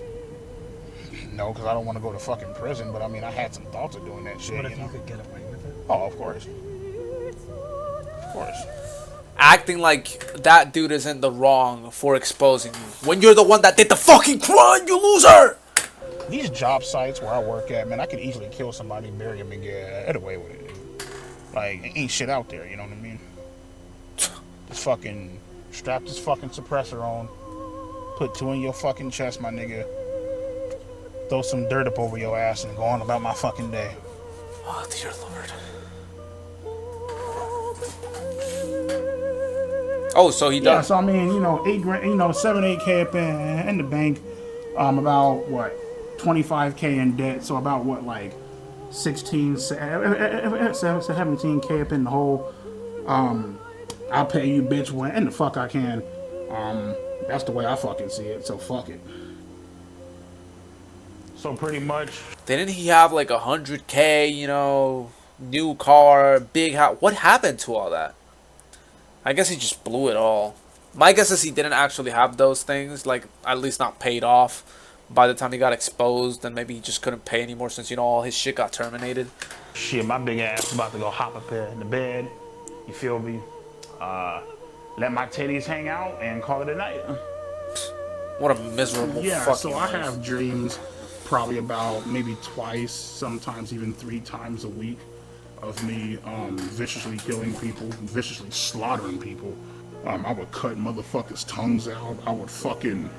No, because I don't want to go to fucking prison, but I mean, I had some thoughts of doing that shit. What if you could get away with it? Oh, of course. Of course. Acting like that dude is in the wrong for exposing you when you're the one that did the fucking crime, you loser! These job sites where I work at, man, I could easily kill somebody, bury him, and get away with it. Like, ain't shit out there, you know what I mean? Just fucking strap this fucking suppressor on, put 2 in your fucking chest, my nigga, throw some dirt up over your ass, and go on about my fucking day. Oh, dear Lord. Oh, so he does. Yeah, so I mean, you know, 8 grand, you know, 7-8K up in the bank, about what, 25K in debt, so about what, like 17K up in the hole. I'll pay you, bitch, when the fuck I can. That's the way I fucking see it, so fuck it. So pretty much. Didn't he have like 100K, you know, new car, big house? What happened to all that? I guess he just blew it all. My guess is he didn't actually have those things, like at least not paid off by the time he got exposed, and maybe he just couldn't pay anymore since, you know, all his shit got terminated. Shit, my big ass about to go hop up there in the bed, you feel me? Let my titties hang out and call it a night. What a miserable fucking so life. I have dreams probably about maybe twice, sometimes even 3 times a week of me viciously killing people, viciously slaughtering people. I would cut motherfuckers' tongues out. I would fucking,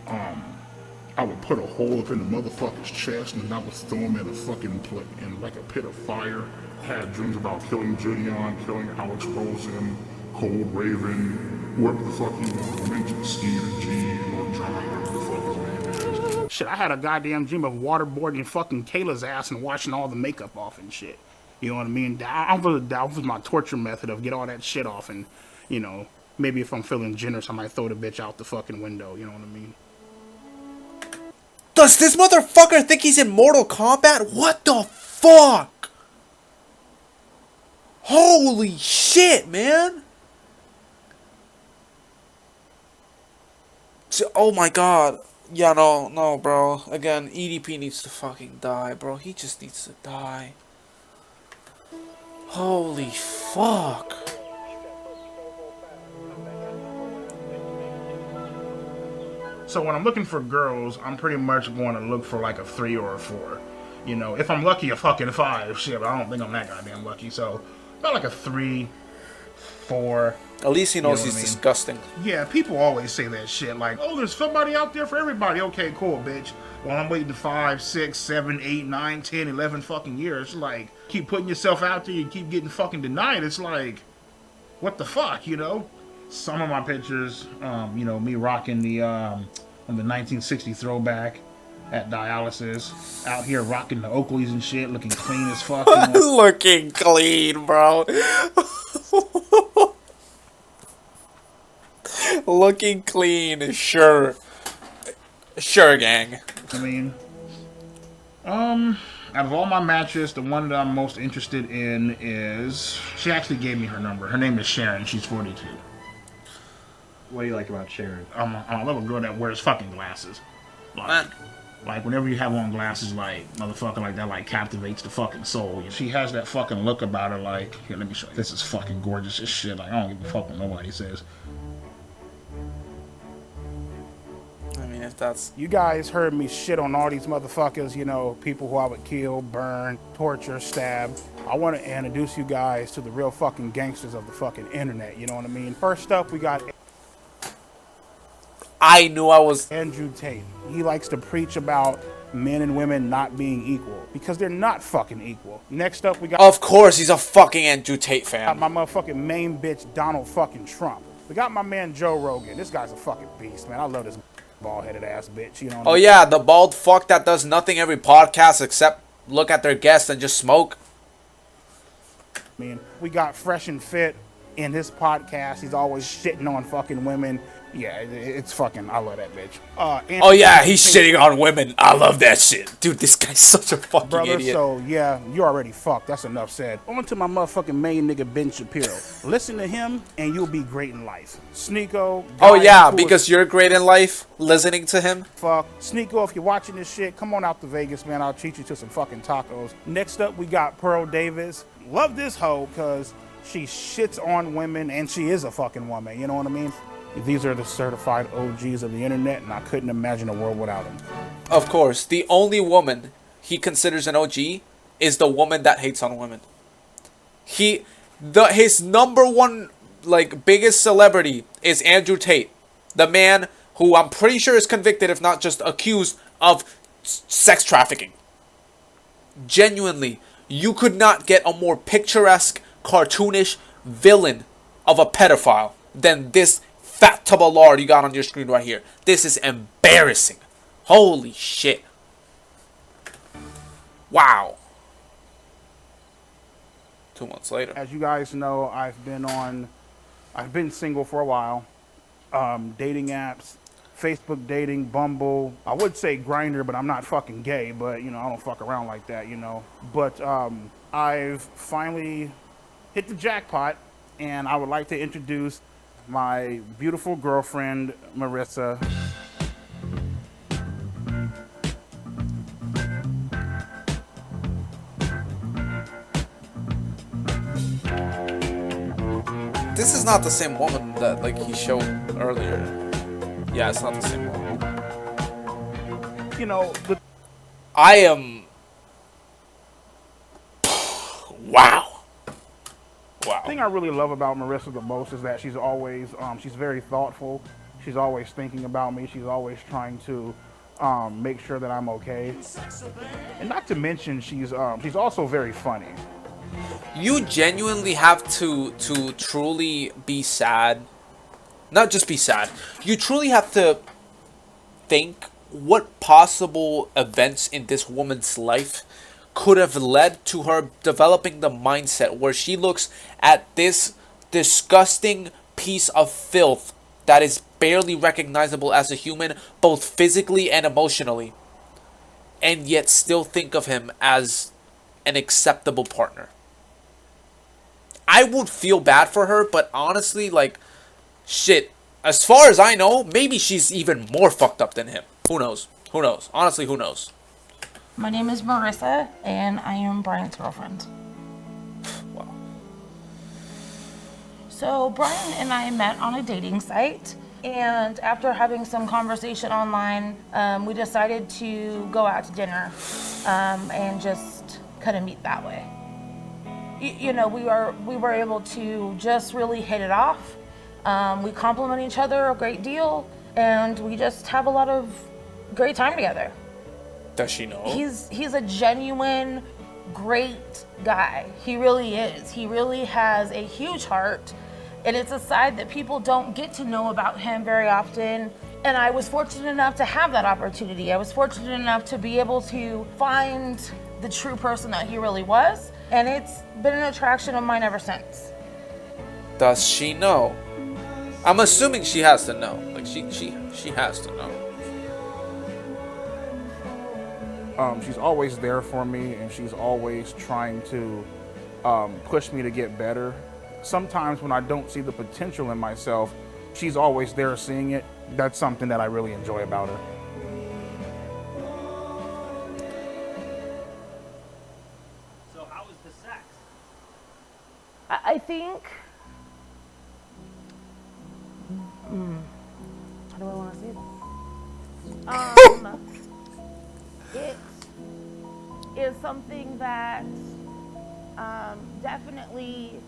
I would put a hole up in the motherfucker's chest and I would throw him in a fucking in like a pit of fire. I had dreams about killing Gideon, killing Alex Rosen, Cold Raven, whoever the fuck you want to mention, Steve G, or John, whatever the fuck his name is. Shit, I had a goddamn dream of waterboarding fucking Kayla's ass and washing all the makeup off and shit. You know what I mean? That was my torture method of get all that shit off and, you know, maybe if I'm feeling generous, I might throw the bitch out the fucking window. You know what I mean? Does this motherfucker think he's in Mortal Kombat? What the fuck? Holy shit, man. Oh my god. Yeah, no, bro. Again, EDP needs to fucking die, bro. He just needs to die. Holy fuck. So when I'm looking for girls, I'm pretty much going to look for like a 3 or a 4. You know, if I'm lucky, a fucking 5. Shit, but I don't think I'm that goddamn lucky. So about like a 3, 4. At least he knows he's disgusting. Yeah, people always say that shit. Like, oh, there's somebody out there for everybody. Okay, cool, bitch. Well, I'm waiting 5, 6, 7, 8, 9, 10, 11 fucking years. Like, keep putting yourself out there, you keep getting fucking denied. It's like, what the fuck, you know? Some of my pictures, you know, me rocking the 1960 throwback at dialysis, out here rocking the Oakleys and shit, looking clean as fuck. You know? Looking clean, bro. Looking clean, sure. Sure, gang. I mean, out of all my matches, the one that I'm most interested in is... She actually gave me her number. Her name is Sharon. She's 42. What do you like about Sharon? I love a girl that wears fucking glasses. Like whenever you have on glasses, like, motherfucker like that, like, captivates the fucking soul. She has that fucking look about her, like... Here, let me show you. This is fucking gorgeous as shit. Like, I don't give a fuck what nobody says. I mean, if that's... You guys heard me shit on all these motherfuckers, you know, people who I would kill, burn, torture, stab. I want to introduce you guys to the real fucking gangsters of the fucking internet, you know what I mean? First up, we got... I knew I was... Andrew Tate. He likes to preach about men and women not being equal, because they're not fucking equal. Next up, we got... Of course, he's a fucking Andrew Tate fan. My motherfucking main bitch, Donald fucking Trump. We got my man, Joe Rogan. This guy's a fucking beast, man. I love this bald-headed ass bitch, you know what I mean? Yeah, the bald fuck that does nothing every podcast except look at their guests and just smoke. I mean, we got Fresh and Fit in his podcast. He's always shitting on fucking women. Yeah, it's fucking, I love that bitch. He's shitting on women. I love that shit. Dude, this guy's such a fucking idiot. So, yeah, you already fucked. That's enough said. On to my motherfucking main nigga, Ben Shapiro. Listen to him, and you'll be great in life. Sneeko. Because you're great in life, listening to him. Fuck. Sneeko, if you're watching this shit, come on out to Vegas, man. I'll treat you to some fucking tacos. Next up, we got Pearl Davis. Love this hoe, because she shits on women, and she is a fucking woman. You know what I mean? These are the certified OGs of the internet, and I couldn't imagine a world without them. Of course, the only woman he considers an OG is the woman that hates on women. His number one, like, biggest celebrity is Andrew Tate, the man who I'm pretty sure is convicted, if not just accused, of sex trafficking. Genuinely, you could not get a more picturesque, cartoonish villain of a pedophile than this fat tub of lard you got on your screen right here. This is embarrassing. Holy shit. Wow. 2 months later. As you guys know, I've been single for a while. Dating apps, Facebook dating, Bumble. I would say Grindr, but I'm not fucking gay, but, you know, I don't fuck around like that, you know. But I've finally hit the jackpot, and I would like to introduce my beautiful girlfriend, Marissa. This is not the same woman that, like, he showed earlier. Yeah, it's not the same woman. You know, I am... Wow. The thing I really love about Marissa the most is that she's always, she's very thoughtful. She's always thinking about me. She's always trying to make sure that I'm okay. And not to mention, she's also very funny. You genuinely have to truly be sad. Not just be sad. You truly have to think what possible events in this woman's life could have led to her developing the mindset where she looks at this disgusting piece of filth that is barely recognizable as a human, both physically and emotionally. and yet still think of him as an acceptable partner. I would feel bad for her, but honestly, like, shit, as far as I know, maybe she's even more fucked up than him. Who knows? Who knows? Honestly, who knows? My name is Marissa, and I am Brian's girlfriend. Wow. So Brian and I met on a dating site, and after having some conversation online, we decided to go out to dinner and just kind of meet that way. You know, we were able to just really hit it off. We compliment each other a great deal, and we just have a lot of great time together. Does she know? He's a genuine, great guy. He really is. He really has a huge heart, and it's a side that people don't get to know about him very often. And I was fortunate enough to have that opportunity. I was fortunate enough to be able to find the true person that he really was, and it's been an attraction of mine ever since. Does she know? I'm assuming she has to know. Like, she has to know. She's always there for me, and she's always trying to push me to get better. Sometimes when I don't see the potential in myself, she's always there seeing it. That's something that I really enjoy about her. So how was the sex? I think... How do I want to say this? It is something that definitely...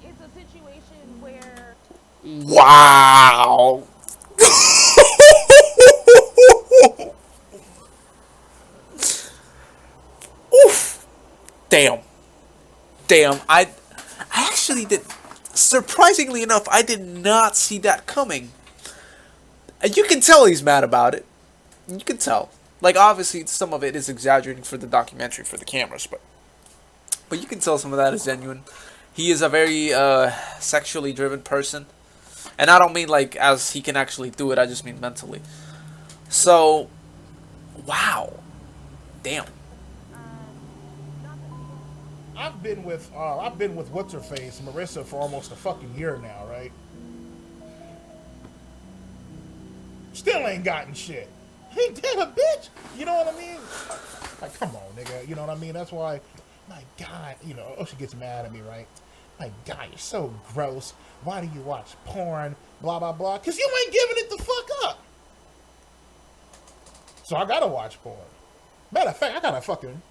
It's a situation where... Wow! Oof! Damn. I actually did... Surprisingly enough, I did not see that coming. And you can tell he's mad about it. You can tell. Like, obviously, some of it is exaggerating for the documentary, for the cameras, but you can tell some of that is genuine. He is a very sexually driven person. And I don't mean, like, as he can actually do it, I just mean mentally. So, wow. Damn. I've been with what's her face, Marissa, for almost a fucking year now, right? Still ain't gotten shit. Ain't that a bitch? You know what I mean? Like, come on, nigga. You know what I mean? That's why, my God, you know, she gets mad at me, right? My God, you're so gross. Why do you watch porn? Blah, blah, blah. Because you ain't giving it the fuck up. So I gotta watch porn. Matter of fact, I got a fucking...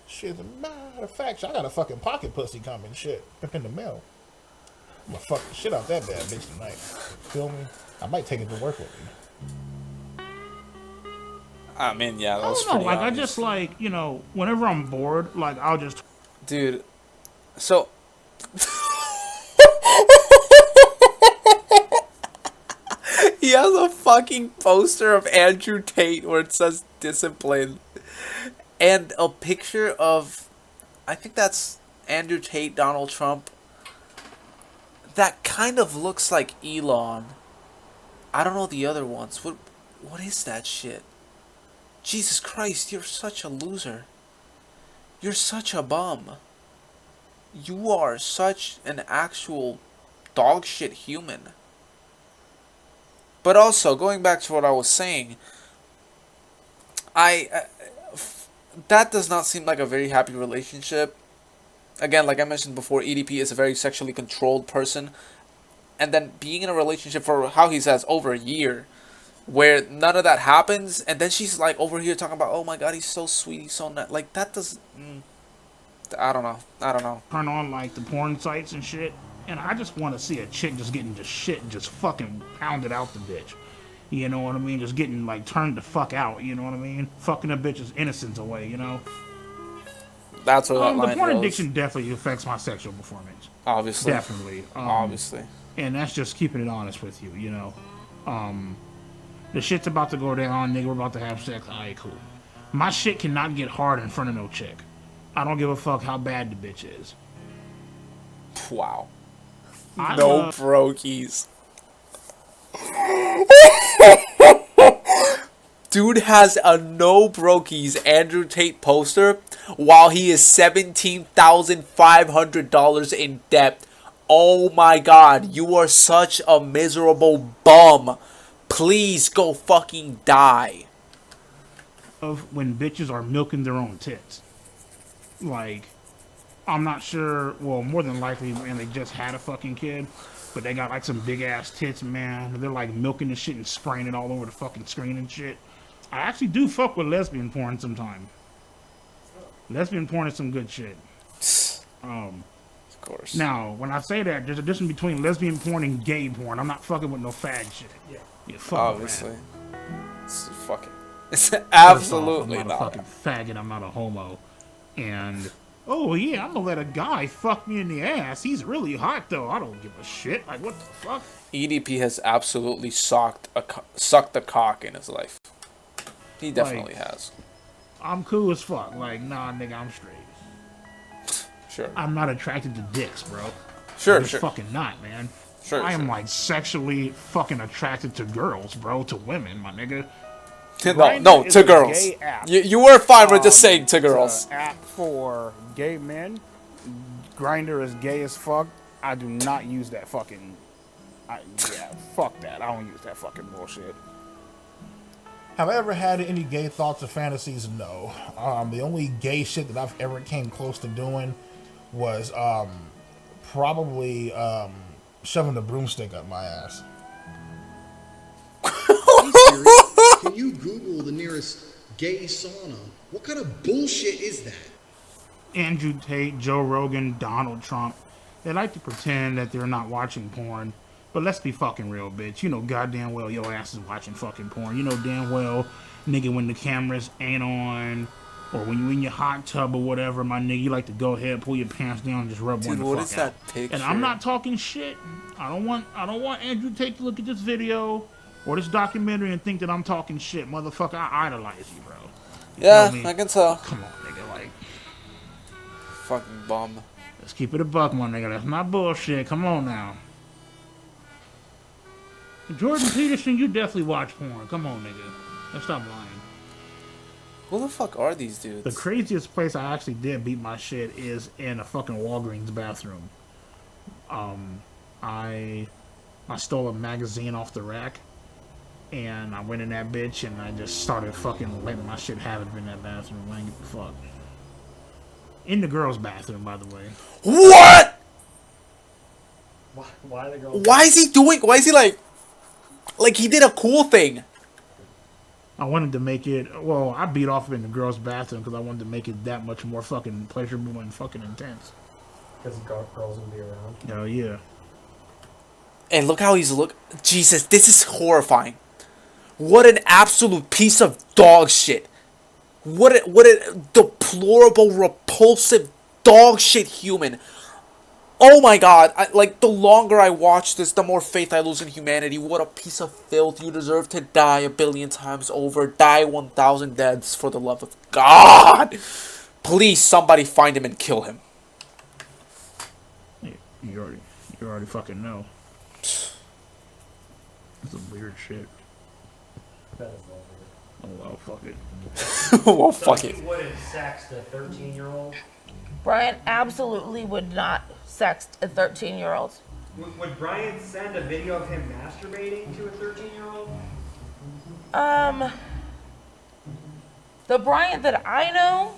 Shit, matter of fact, I got a fucking pocket pussy coming, shit, in the mail. I'm gonna fuck the shit out that bad bitch tonight. Feel me? I might take it to work with me. I mean, yeah, that was I don't know, like, obvious. I just, like, you know, whenever I'm bored, like, I'll just... Dude, so... He has a fucking poster of Andrew Tate where it says discipline. And a picture of, I think that's Andrew Tate, Donald Trump. That kind of looks like Elon. I don't know the other ones. What is that shit? Jesus Christ, you're such a loser. You're such a bum. You are such an actual dog shit human. But also, going back to what I was saying, that does not seem like a very happy relationship. Again, like I mentioned before, EDP is a very sexually controlled person. And then being in a relationship for, how he says, over a year, where none of that happens, and then she's like over here talking about, oh my God, he's so sweet, he's so nice. Like, that does... I don't know. Turn on, like, the porn sites and shit, and I just want to see a chick just getting just shit and just fucking pounded out the bitch. You know what I mean? Just getting, like, turned the fuck out, you know what I mean? Fucking a bitch's innocence away, you know? That's where that line the porn goes. addiction definitely affects my sexual performance. Obviously. Definitely. Obviously. And that's just keeping it honest with you, you know? The shit's about to go down, nigga, we're about to have sex, alright, cool. My shit cannot get hard in front of no chick. I don't give a fuck how bad the bitch is. Wow. No brokies. Dude has a No Brokies Andrew Tate poster while he is $17,500 in debt. Oh my god, you are such a miserable bum. Please go fucking die. Of when bitches are milking their own tits. Like, I'm not sure, well, more than likely, man, they just had a fucking kid, but they got like some big ass tits, man. They're like milking the shit and spraying it all over the fucking screen and shit. I actually do fuck with lesbian porn sometimes. Lesbian porn is some good shit. Of course. Now, when I say that, there's a difference between lesbian porn and gay porn. I'm not fucking with no fag shit. Yeah, fuck obviously. That. It's fucking. It's absolutely I'm not a fucking faggot. I'm not a homo. And oh yeah, I'm gonna let a guy fuck me in the ass. He's really hot though. I don't give a shit. Like what the fuck? EDP has absolutely sucked a cock in his life. He definitely has. I'm cool as fuck. Like nah, nigga, I'm straight. Sure. I'm not attracted to dicks, bro. Sure, I'm just sure. fucking not, man. Sure. I am like sexually fucking attracted to girls, bro. To women, my nigga. No, to girls. You were fine with just saying to girls. It's an app for gay men. Grindr is gay as fuck. I do not use that fucking. Fuck that. I don't use that fucking bullshit. Have I ever had any gay thoughts or fantasies? No. The only gay shit that I've ever came close to doing was probably shoving the broomstick up my ass. Can you Google the nearest gay sauna? What kind of bullshit is that? Andrew Tate, Joe Rogan, Donald Trump. They like to pretend that they're not watching porn. But let's be fucking real, bitch. You know goddamn well your ass is watching fucking porn. You know damn well, nigga, when the cameras ain't on, or when you in your hot tub or whatever, my nigga, you like to go ahead, pull your pants down, and just rub one the fuck out. What is that picture? And I'm not talking shit. I don't want Andrew Tate to look at this video or this documentary and think that I'm talking shit, motherfucker. I idolize you, bro. Yeah, I can tell. Come on, nigga, like fucking bum. Let's keep it a buck, my nigga. That's not bullshit. Come on now. Jordan Peterson, you definitely watch porn. Come on, nigga. Let's stop lying. Who the fuck are these dudes? The craziest place I actually did beat my shit is in a fucking Walgreens bathroom. I stole a magazine off the rack, and I went in that bitch, and I just started fucking letting my shit have it in that bathroom. I ain't give a fuck. In the girls' bathroom, by the way. What? Why the girls? Why is he doing? Why is he like he did a cool thing? I wanted to make it. Well, I beat off in the girls' bathroom because I wanted to make it that much more fucking pleasurable and fucking intense. Because girls will be around. Oh yeah. And look how he's Jesus, this is horrifying. What an absolute piece of dog shit. What a deplorable, repulsive dog shit human. Oh my god, the longer I watch this, the more faith I lose in humanity. What a piece of filth. You deserve to die 1,000,000,000 times over. Die 1,000 deaths for the love of God. Please, somebody find him and kill him. You already fucking know. That's some weird shit. That is not weird. Oh well, fuck it. Well, fuck it. You wouldn't sext a 13-year-old? Brian absolutely would not sext a 13-year-old. Would Brian send a video of him masturbating to a 13-year-old? The Brian that I know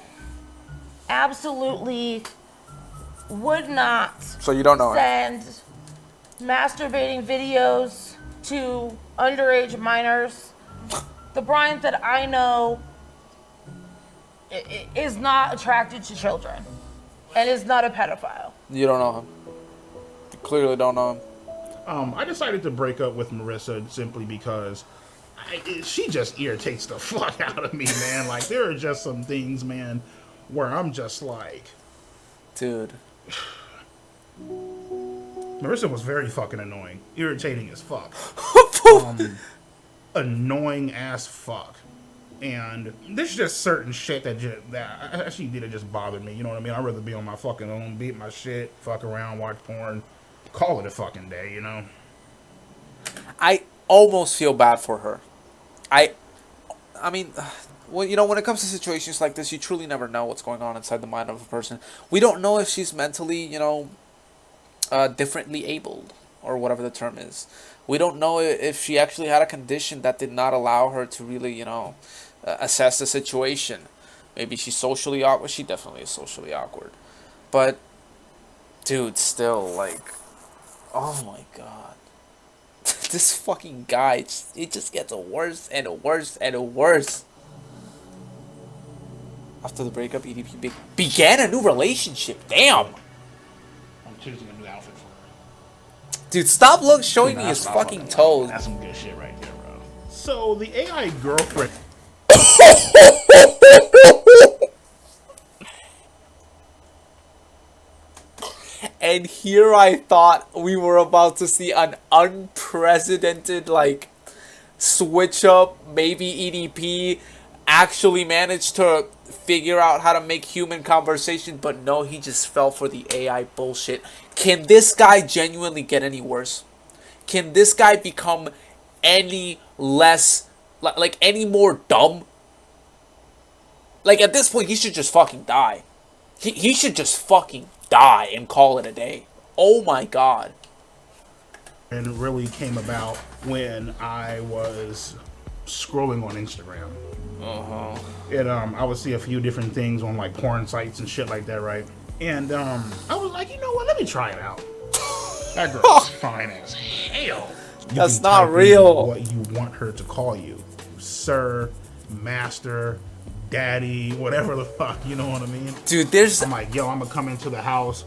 absolutely would not so you don't know send masturbating videos to underage minors. The Brian that I know is not attracted to children and is not a pedophile. You don't know him. You clearly don't know him. I decided to break up with Marissa simply because she just irritates the fuck out of me, man. Like, there are just some things, man, where I'm just like... Dude. Marissa was very fucking annoying. Irritating as fuck. Annoying as fuck. And there's just certain shit that she did it just bothered me. You know what I mean? I'd rather be on my fucking own, beat my shit, fuck around, watch porn, call it a fucking day, you know? I almost feel bad for her. I mean, well, you know, when it comes to situations like this, you truly never know what's going on inside the mind of a person. We don't know if she's mentally, you know, differently abled, or whatever the term is. We don't know if she actually had a condition that did not allow her to really, you know, assess the situation. Maybe she's socially awkward. She definitely is socially awkward. But, dude, still, like, oh my god. This fucking guy, it just gets worse and worse and worse. After the breakup, EDP began a new relationship. Damn! I'm choosing a new outfit for her. Dude, stop showing me his fucking toes. That's some good shit right there, bro. So, the AI girlfriend... And here I thought we were about to see an unprecedented, like, switch up. Maybe EDP actually managed to figure out how to make human conversation, but no, he just fell for the AI bullshit. Can this guy genuinely get any worse? Can this guy become any less, like, any more dumb? Like, at this point, he should just fucking die. He should just fucking die and call it a day. Oh my god. And it really came about when I was scrolling on Instagram. I would see a few different things on like porn sites and shit like that, right? And I was like, you know what? Let me try it out. That girl's fine as hell. That's not real. What you want her to call you, sir, master, daddy, whatever the fuck, you know what I mean? Dude, I'm like, yo, I'm gonna come into the house,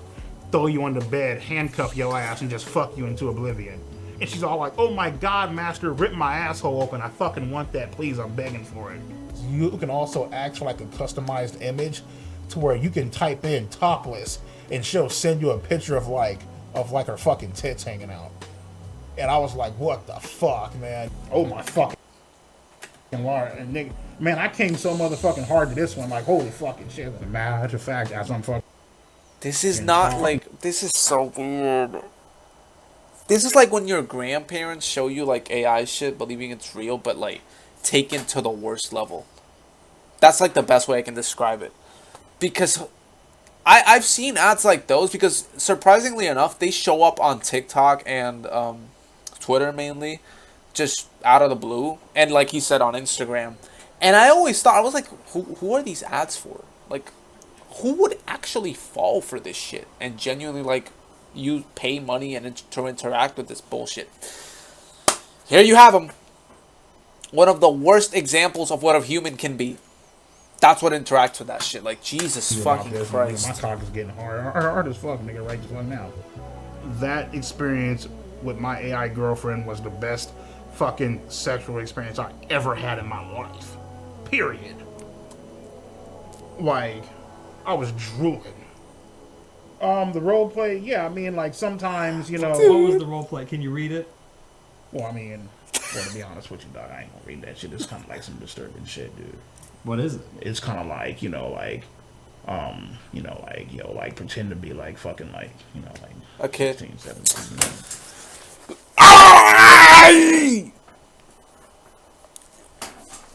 throw you on the bed, handcuff your ass, and just fuck you into oblivion. And she's all like, oh my god, master, rip my asshole open. I fucking want that, please, I'm begging for it. You can also ask for like a customized image to where you can type in topless and she'll send you a picture of like her fucking tits hanging out. And I was like, what the fuck, man? Oh my fucking Lord. And nigga, man, I came so motherfucking hard to this one, like, holy fucking shit. Matter of fact, as I'm fucking... This is not like, this is so weird. This is like when your grandparents show you like AI shit, believing it's real, but like taken to the worst level. That's like the best way I can describe it. Because I've seen ads like those, because surprisingly enough, they show up on TikTok and Twitter mainly, just out of the blue, and like he said, on Instagram. And I always thought, I was like, who are these ads for? Like, who would actually fall for this shit and genuinely like you pay money and to interact with this bullshit? Here you have them. One of the worst examples of what a human can be. That's what interacts with that shit. Like, Jesus fucking Christ. My talk is getting hard as fuck, nigga, right just now. That experience with my AI girlfriend was the best fucking sexual experience I ever had in my life. Period. Like, I was drooling. The role play, yeah, I mean, like, sometimes, you know... What was the role play? Can you read it? Well, I mean, to be honest with you, dog, I ain't gonna read that shit. It's kind of like some disturbing shit, dude. What is it? It's kind of like, like pretend to be like fucking like, like a kid. 16, 17,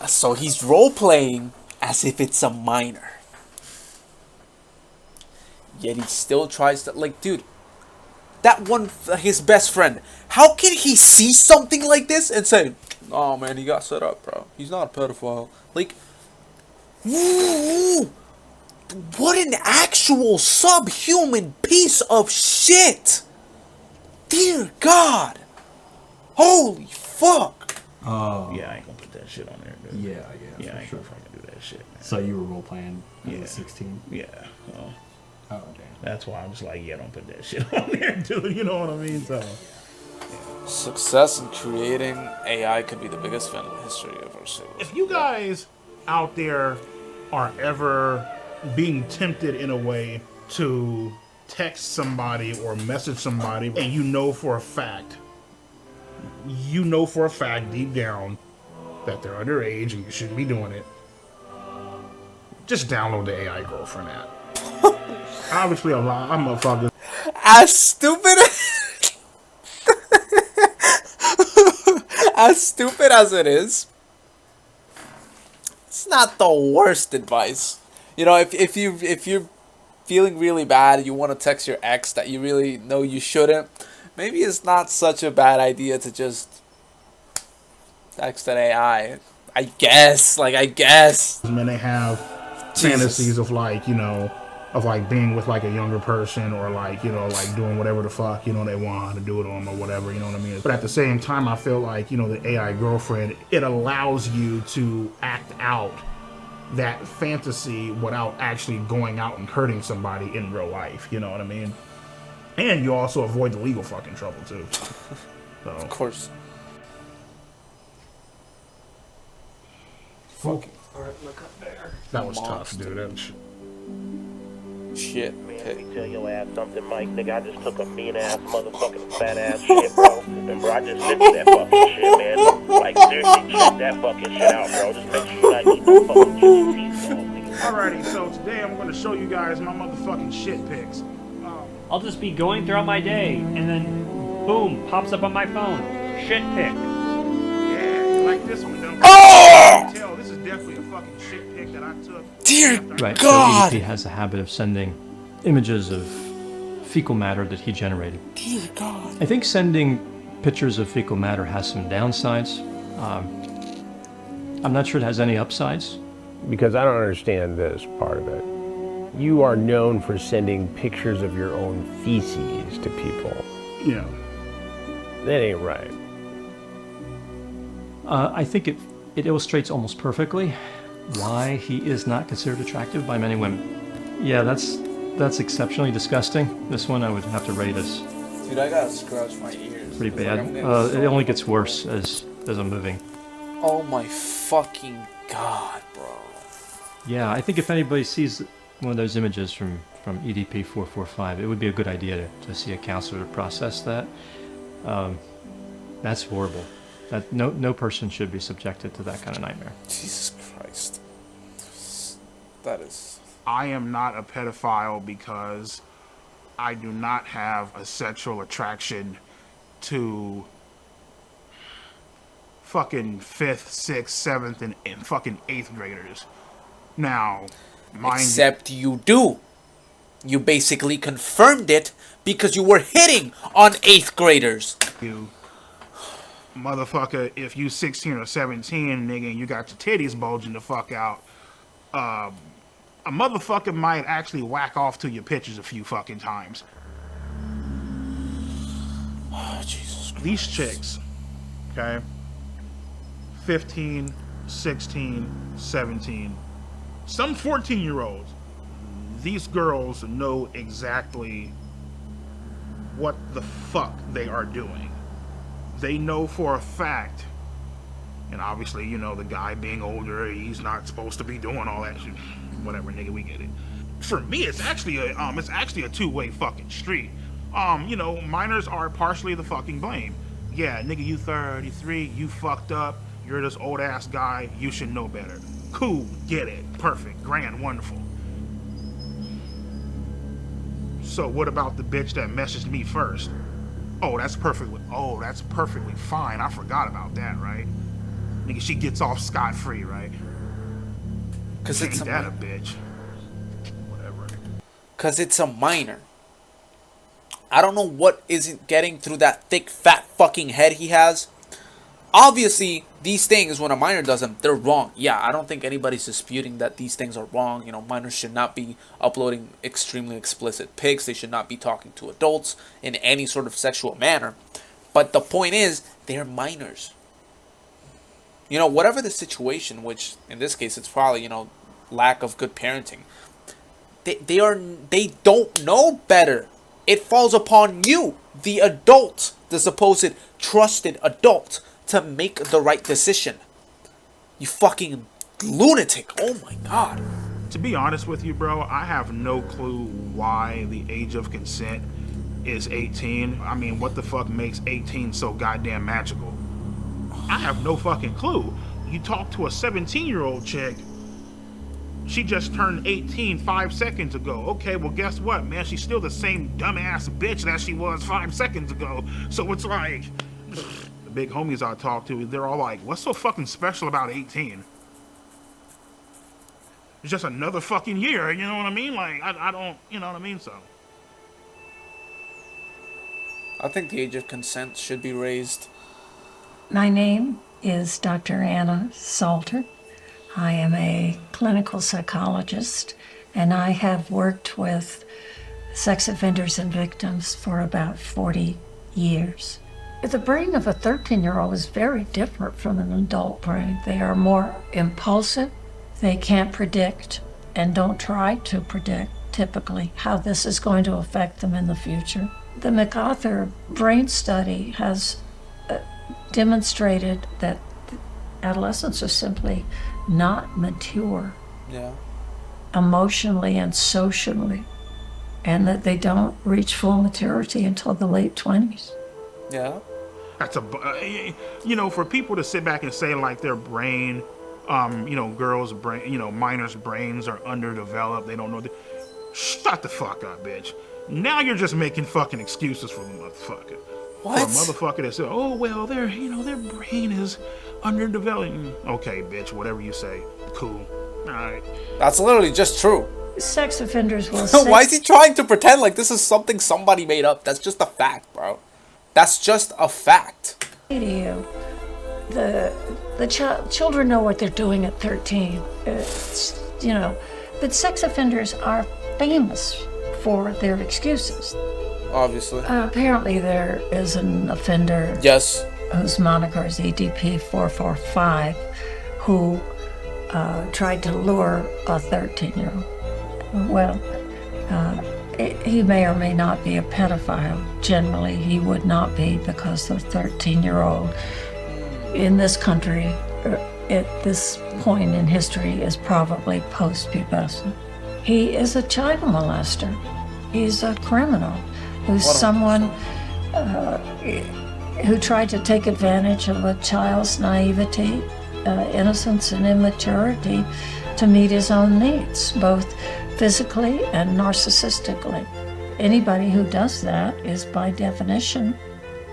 So he's role playing as if it's a minor. Yet he still tries to, like, dude, that one, his best friend, how can he see something like this and say, oh man, he got set up, bro. He's not a pedophile. Like, ooh, what an actual subhuman piece of shit. Dear God. Holy fuck. Oh. Yeah, I ain't gonna put that shit on there, dude. Yeah, I ain't gonna fucking do that shit, man. So you were role playing at 16? Yeah. Well, oh, damn. That's why I'm just like, yeah, don't put that shit on there, dude. You know what I mean? So, success in creating AI could be the biggest event in the history of our city. if you guys out there are ever being tempted in a way to text somebody or message somebody, and you know for a fact deep down that they're underage and you shouldn't be doing it, just download the AI girlfriend app. Obviously, I'm a fucking... As stupid as stupid as it is, it's not the worst advice. You know, if you're feeling really bad, you want to text your ex that you really know you shouldn't, maybe it's not such a bad idea to just text an AI. I guess. Men, they have fantasies of like, you know, of like being with like a younger person or like, you know, like doing whatever the fuck, you know, they want to do it on or whatever, you know what I mean? But at the same time, I feel like, you know, the AI girlfriend, it allows you to act out that fantasy without actually going out and hurting somebody in real life, you know what I mean? And you also avoid the legal fucking trouble too. So. Of course. Fuck. Alright, look up there. That was tough, dude. That was... Shit. Man, let me tell your ass something, Mike. Nigga, I just took a mean ass, motherfucking fat ass shit, bro. And bro, I just listened to that fucking shit, man. Like, seriously, check that fucking shit out, bro. Just make sure you not eat no fucking juicy teeth, nigga. Alrighty, so today I'm going to show you guys my motherfucking shit pics. I'll just be going throughout my day, and then, boom, pops up on my phone. Shit pic. Yeah, you like this one, don't you? Tell, this is definitely a fucking shit pic that I took. Dear Right, God! so EDP has a habit of sending images of fecal matter that he generated. Dear God. I think sending pictures of fecal matter has some downsides. I'm not sure it has any upsides. Because I don't understand this part of it. You are known for sending pictures of your own feces to people. Yeah. That ain't right. I think it illustrates almost perfectly why he is not considered attractive by many women. Yeah, that's exceptionally disgusting. This one I would have to rate as Dude, I gotta scratch my ears. pretty bad. It only gets worse as I'm moving. Oh my fucking God, bro. Yeah, I think if anybody sees one of those images from EDP445, it would be a good idea to see a counselor to process that. That's horrible. That no person should be subjected to that kind of nightmare. Jesus Christ. That is... I am not a pedophile because I do not have a sexual attraction to fucking 5th, 6th, 7th, and fucking 8th graders. Now, Except you do. You basically confirmed it because you were hitting on 8th graders. You motherfucker, if you 16 or 17, nigga, and you got your titties bulging the fuck out, a motherfucker might actually whack off to your pictures a few fucking times. Oh, Jesus Christ. These chicks, okay, 15, 16, 17, some 14-year-olds, these girls know exactly what the fuck they are doing. They know for a fact, and obviously, you know, the guy being older, he's not supposed to be doing all that shit. Whatever, nigga, we get it. For me, it's actually a two-way fucking street. You know, minors are partially the fucking blame. Yeah, nigga, you 33, you fucked up, you're this old ass guy, you should know better. Cool, get it, perfect, grand, wonderful. So what about the bitch that messaged me first? Oh, that's perfectly fine. I forgot about that, right? Nigga, she gets off scot-free, right? Cause it's a bitch. Whatever. Cause it's a minor. I don't know what isn't getting through that thick, fat fucking head he has. Obviously, these things, when a minor does them, they're wrong. Yeah, I don't think anybody's disputing that these things are wrong. You know, minors should not be uploading extremely explicit pics. They should not be talking to adults in any sort of sexual manner. But the point is, they're minors. You know, whatever the situation, which in this case, it's probably, you know, lack of good parenting. They don't know better. It falls upon you, the adult, the supposed trusted adult, to make the right decision. You fucking lunatic. Oh my God. To be honest with you, bro, I have no clue why the age of consent is 18. I mean, what the fuck makes 18 so goddamn magical? I have no fucking clue. You talk to a 17-year-old chick, she just turned 18 5 seconds ago. Okay, well, guess what, man? She's still the same dumbass bitch that she was 5 seconds ago. So it's like, the big homies I talk to, they're all like, what's so fucking special about 18? It's just another fucking year, you know what I mean? Like, I don't, you know what I mean? So. I think the age of consent should be raised. My name is Dr. Anna Salter. I am a clinical psychologist, and I have worked with sex offenders and victims for about 40 years. The brain of a 13-year-old is very different from an adult brain. They are more impulsive. They can't predict and don't try to predict, typically, how this is going to affect them in the future. The MacArthur brain study has demonstrated that adolescents are simply not mature emotionally and socially, and that they don't reach full maturity until the late 20s. Yeah. That's you know, for people to sit back and say like their brain, you know, girls' brain, you know, minors' brains are underdeveloped, they don't know. Shut the fuck up, bitch. Now you're just making fucking excuses for the motherfucker. What? For a motherfucker that said, oh, well, their brain is underdeveloped. Okay, bitch, whatever you say. Cool. All right. That's literally just true. Sex offenders will say... Why is he trying to pretend like this is something somebody made up? That's just a fact, bro. That's just a fact. To you, the children know what they're doing at 13. You know, but sex offenders are famous for their excuses. Obviously. Apparently there is an offender whose moniker is EDP445 who tried to lure a 13-year-old. Well, he may or may not be a pedophile. Generally, he would not be, because the 13-year-old in this country at this point in history is probably post-pubescent. He is a child molester. He's a criminal who's someone who tried to take advantage of a child's naivety, innocence, and immaturity to meet his own needs, both physically and narcissistically. Anybody who does that is, by definition,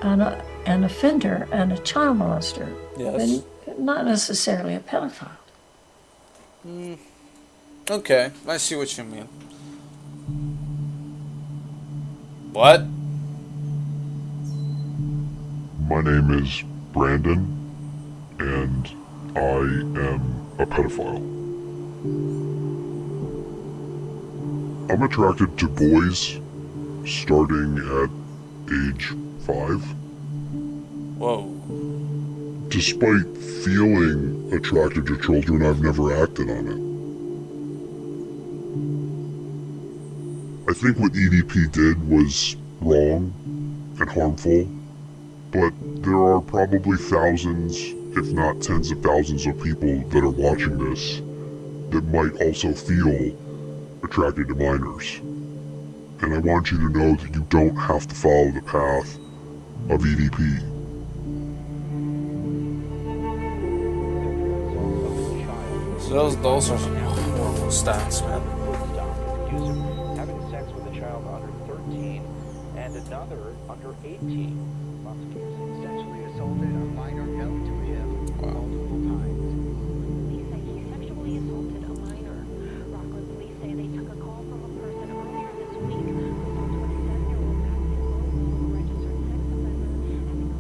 an offender and a child molester. Yes. But not necessarily a pedophile. Okay, I see what you mean. What? My name is Brandon, and I am a pedophile. I'm attracted to boys starting at age 5. Whoa. Despite feeling attracted to children, I've never acted on it. I think what EDP did was wrong and harmful, but there are probably thousands, if not tens of thousands of people that are watching this that might also feel attracted to minors. And I want you to know that you don't have to follow the path of EDP. So those are some horrible stats, man. Having sex with a child under 13 and another under 18. Prosecutors sexually assaulted a minor known to him multiple times. Police say he sexually assaulted a minor. Rockland police say they took a call from a person earlier this week who thought 27-year-old Matthew Clum was a registered sex offender and in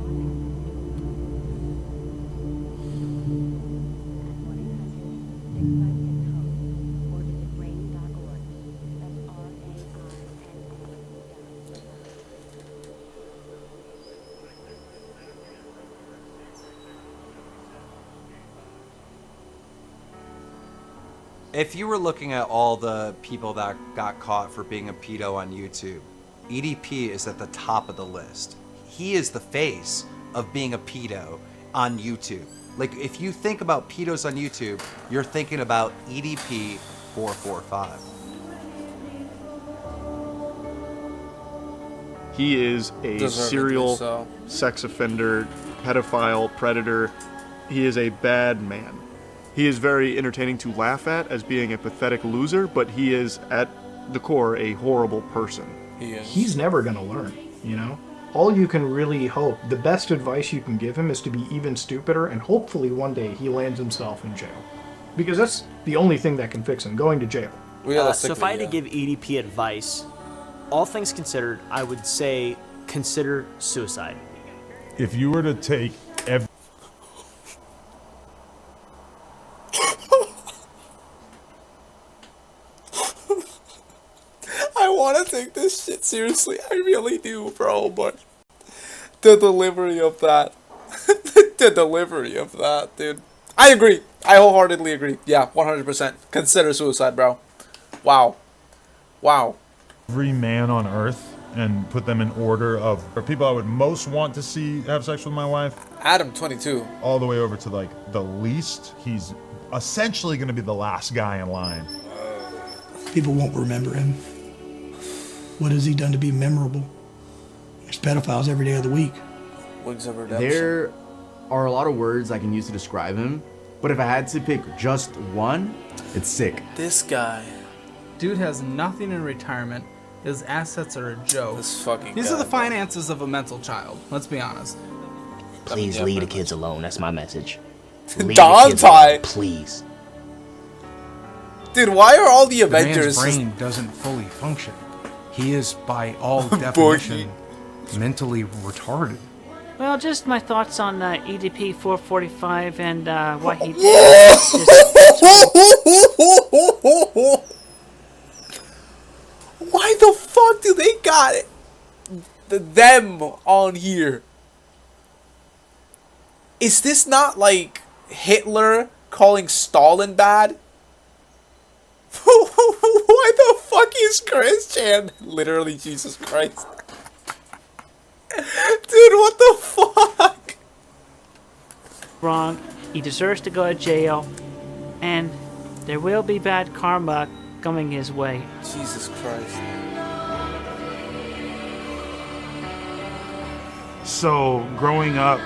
If you were looking at all the people that got caught for being a pedo on YouTube, EDP is at the top of the list. He is the face of being a pedo on YouTube. Like, if you think about pedos on YouTube, you're thinking about EDP445. He is a serial sex offender, pedophile, predator. He is a bad man. He is very entertaining to laugh at as being a pathetic loser, but he is, at the core, a horrible person. He's never going to learn, you know? All you can really hope, the best advice you can give him is to be even stupider, and hopefully one day he lands himself in jail. Because that's the only thing that can fix him, going to jail. So if I had to give EDP advice, all things considered, I would say consider suicide. If you were to take every... I want to take this shit seriously. I really do, bro, but the delivery of that. The delivery of that, dude. I agree. I wholeheartedly agree. Yeah, 100%. Consider suicide, bro. Wow. Wow. Every man on earth and put them in order of people I would most want to see have sex with my wife. Adam, 22. All the way over to like the least. He's essentially going to be the last guy in line. People won't remember him. What has he done to be memorable? There's pedophiles every day of the week. Wings of Redemption. There are a lot of words I can use to describe him, but if I had to pick just one, it's sick. This guy. Dude has nothing in retirement. His assets are a joke. This fucking These guy, are the bro. finances of a mental child. Let's be honest. Please leave the kids alone. That's my message. Dante! Please. Dude, why are all the The man's Avengers brain doesn't fully function. He is, by all definition, mentally retarded. Well, just my thoughts on EDP445 and why he did. Why the fuck do they got it? Them on here? Is this not like Hitler calling Stalin bad? Why the fuck is Christian? Literally Jesus Christ. Dude, what the fuck? Wrong. He deserves to go to jail, and there will be bad karma coming his way. Jesus Christ. So, growing up,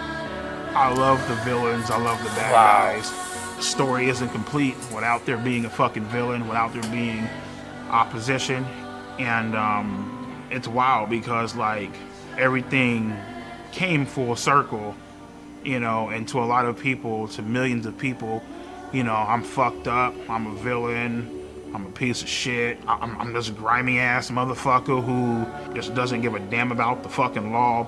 I love the villains, I love the bad guys. The story isn't complete without there being a fucking villain, without there being opposition. And it's wild because, like, everything came full circle, you know, and to a lot of people, to millions of people, you know, I'm fucked up, I'm a villain, I'm a piece of shit, I'm this grimy ass motherfucker who just doesn't give a damn about the fucking law.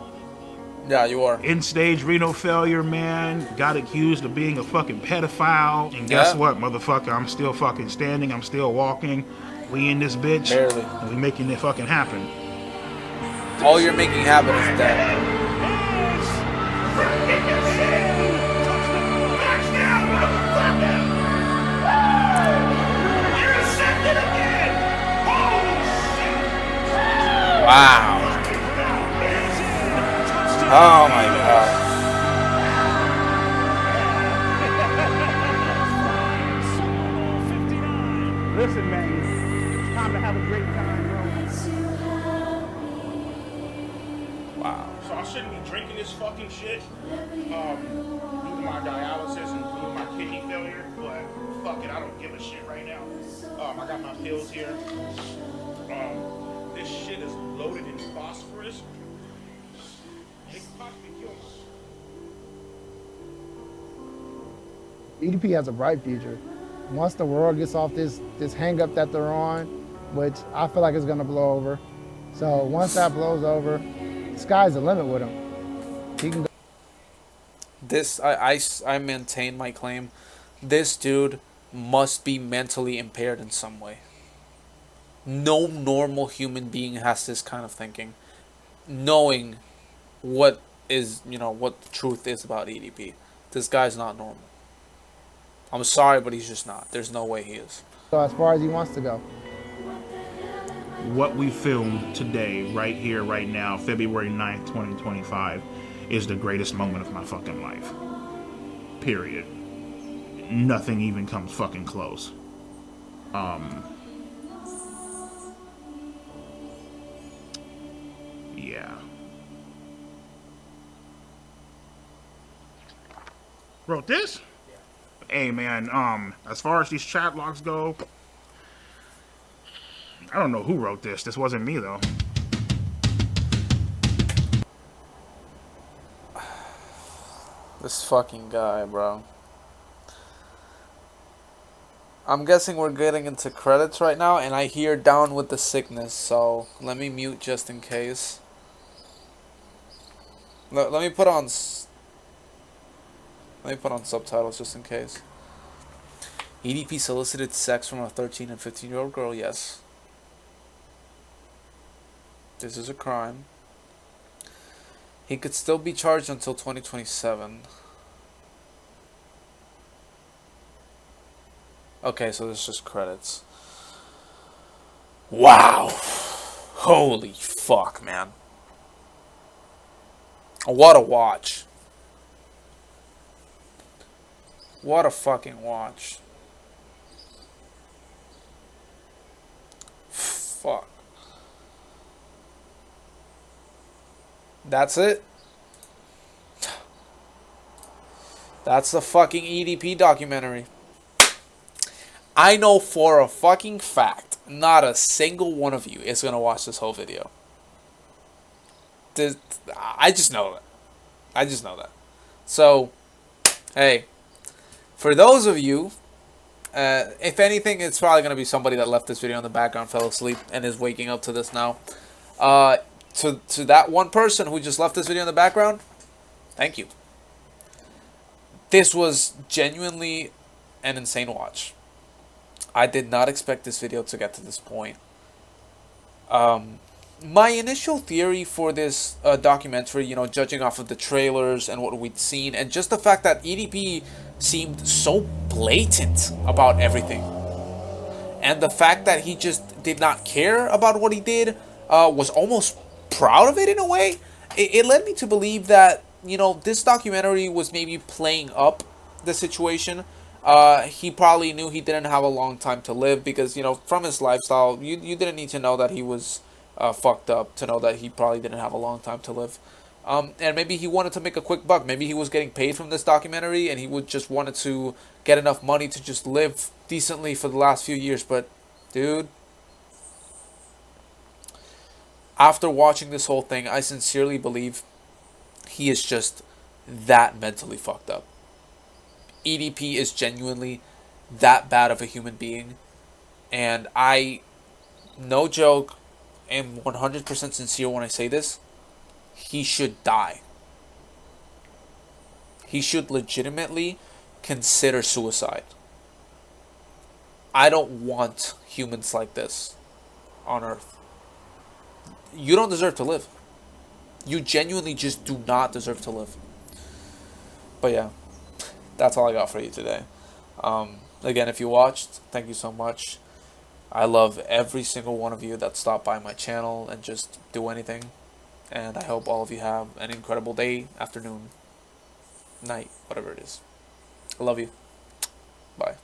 Yeah, you are. In-stage renal failure, man. Got accused of being a fucking pedophile. And guess what, motherfucker? I'm still fucking standing. I'm still walking. We in this bitch. Barely. And we making it fucking happen. All you're making happen is that. Wow. Oh my god. Listen, man, it's time to have a great time, bro. Wow. So I shouldn't be drinking this fucking shit due to my dialysis and due to my kidney failure, but fuck it, I don't give a shit right now. I got my pills here. This shit is loaded in phosphorus. EDP has a bright future. Once the world gets off this hang up that they're on, which I feel like is gonna blow over. So once that blows over, the sky's the limit with him. He can go. This, I maintain my claim. This dude must be mentally impaired in some way. No normal human being has this kind of thinking. Knowing what is, you know, what the truth is about EDP. This guy's not normal. I'm sorry, but he's just not. There's no way he is. So as far as he wants to go. What we filmed today, right here, right now, February 9th, 2025, is the greatest moment of my fucking life. Period. Nothing even comes fucking close. Yeah. Wrote this? Hey man, as far as these chat logs go, I don't know who wrote this. This wasn't me though. This fucking guy, bro. I'm guessing we're getting into credits right now, and I hear Down with the Sickness, so let me mute just in case. Let me put on subtitles just in case. EDP solicited sex from a 13 and 15-year-old girl, yes. This is a crime. He could still be charged until 2027. Okay, so there's just credits. Wow. Holy fuck, man. What a watch. What a fucking watch. Fuck. That's it? That's the fucking EDP documentary. I know for a fucking fact, not a single one of you is gonna watch this whole video. I just know that. I just know that. So, hey, for those of you, if anything, it's probably gonna be somebody that left this video in the background, fell asleep, and is waking up to this now. To that one person who just left this video in the background, thank you. This was genuinely an insane watch. I did not expect this video to get to this point. My initial theory for this documentary, you know, judging off of the trailers and what we'd seen, and just the fact that EDP seemed so blatant about everything, and the fact that he just did not care about what he did, was almost proud of it in a way, it led me to believe that, you know, this documentary was maybe playing up the situation. He probably knew he didn't have a long time to live because, you know, from his lifestyle, you didn't need to know that he was fucked up to know that he probably didn't have a long time to live. And maybe he wanted to make a quick buck. Maybe he was getting paid from this documentary and he would just wanted to get enough money to just live decently for the last few years. But, dude, after watching this whole thing, I sincerely believe he is just that mentally fucked up. EDP is genuinely that bad of a human being. And I, no joke, am 100% sincere when I say this. He should die. He should legitimately consider suicide. I don't want humans like this on Earth. You don't deserve to live. You genuinely just do not deserve to live. But yeah, that's all I got for you today. Again, if you watched, thank you so much. I love every single one of you that stopped by my channel and just do anything. And I hope all of you have an incredible day, afternoon, night, whatever it is. I love you. Bye.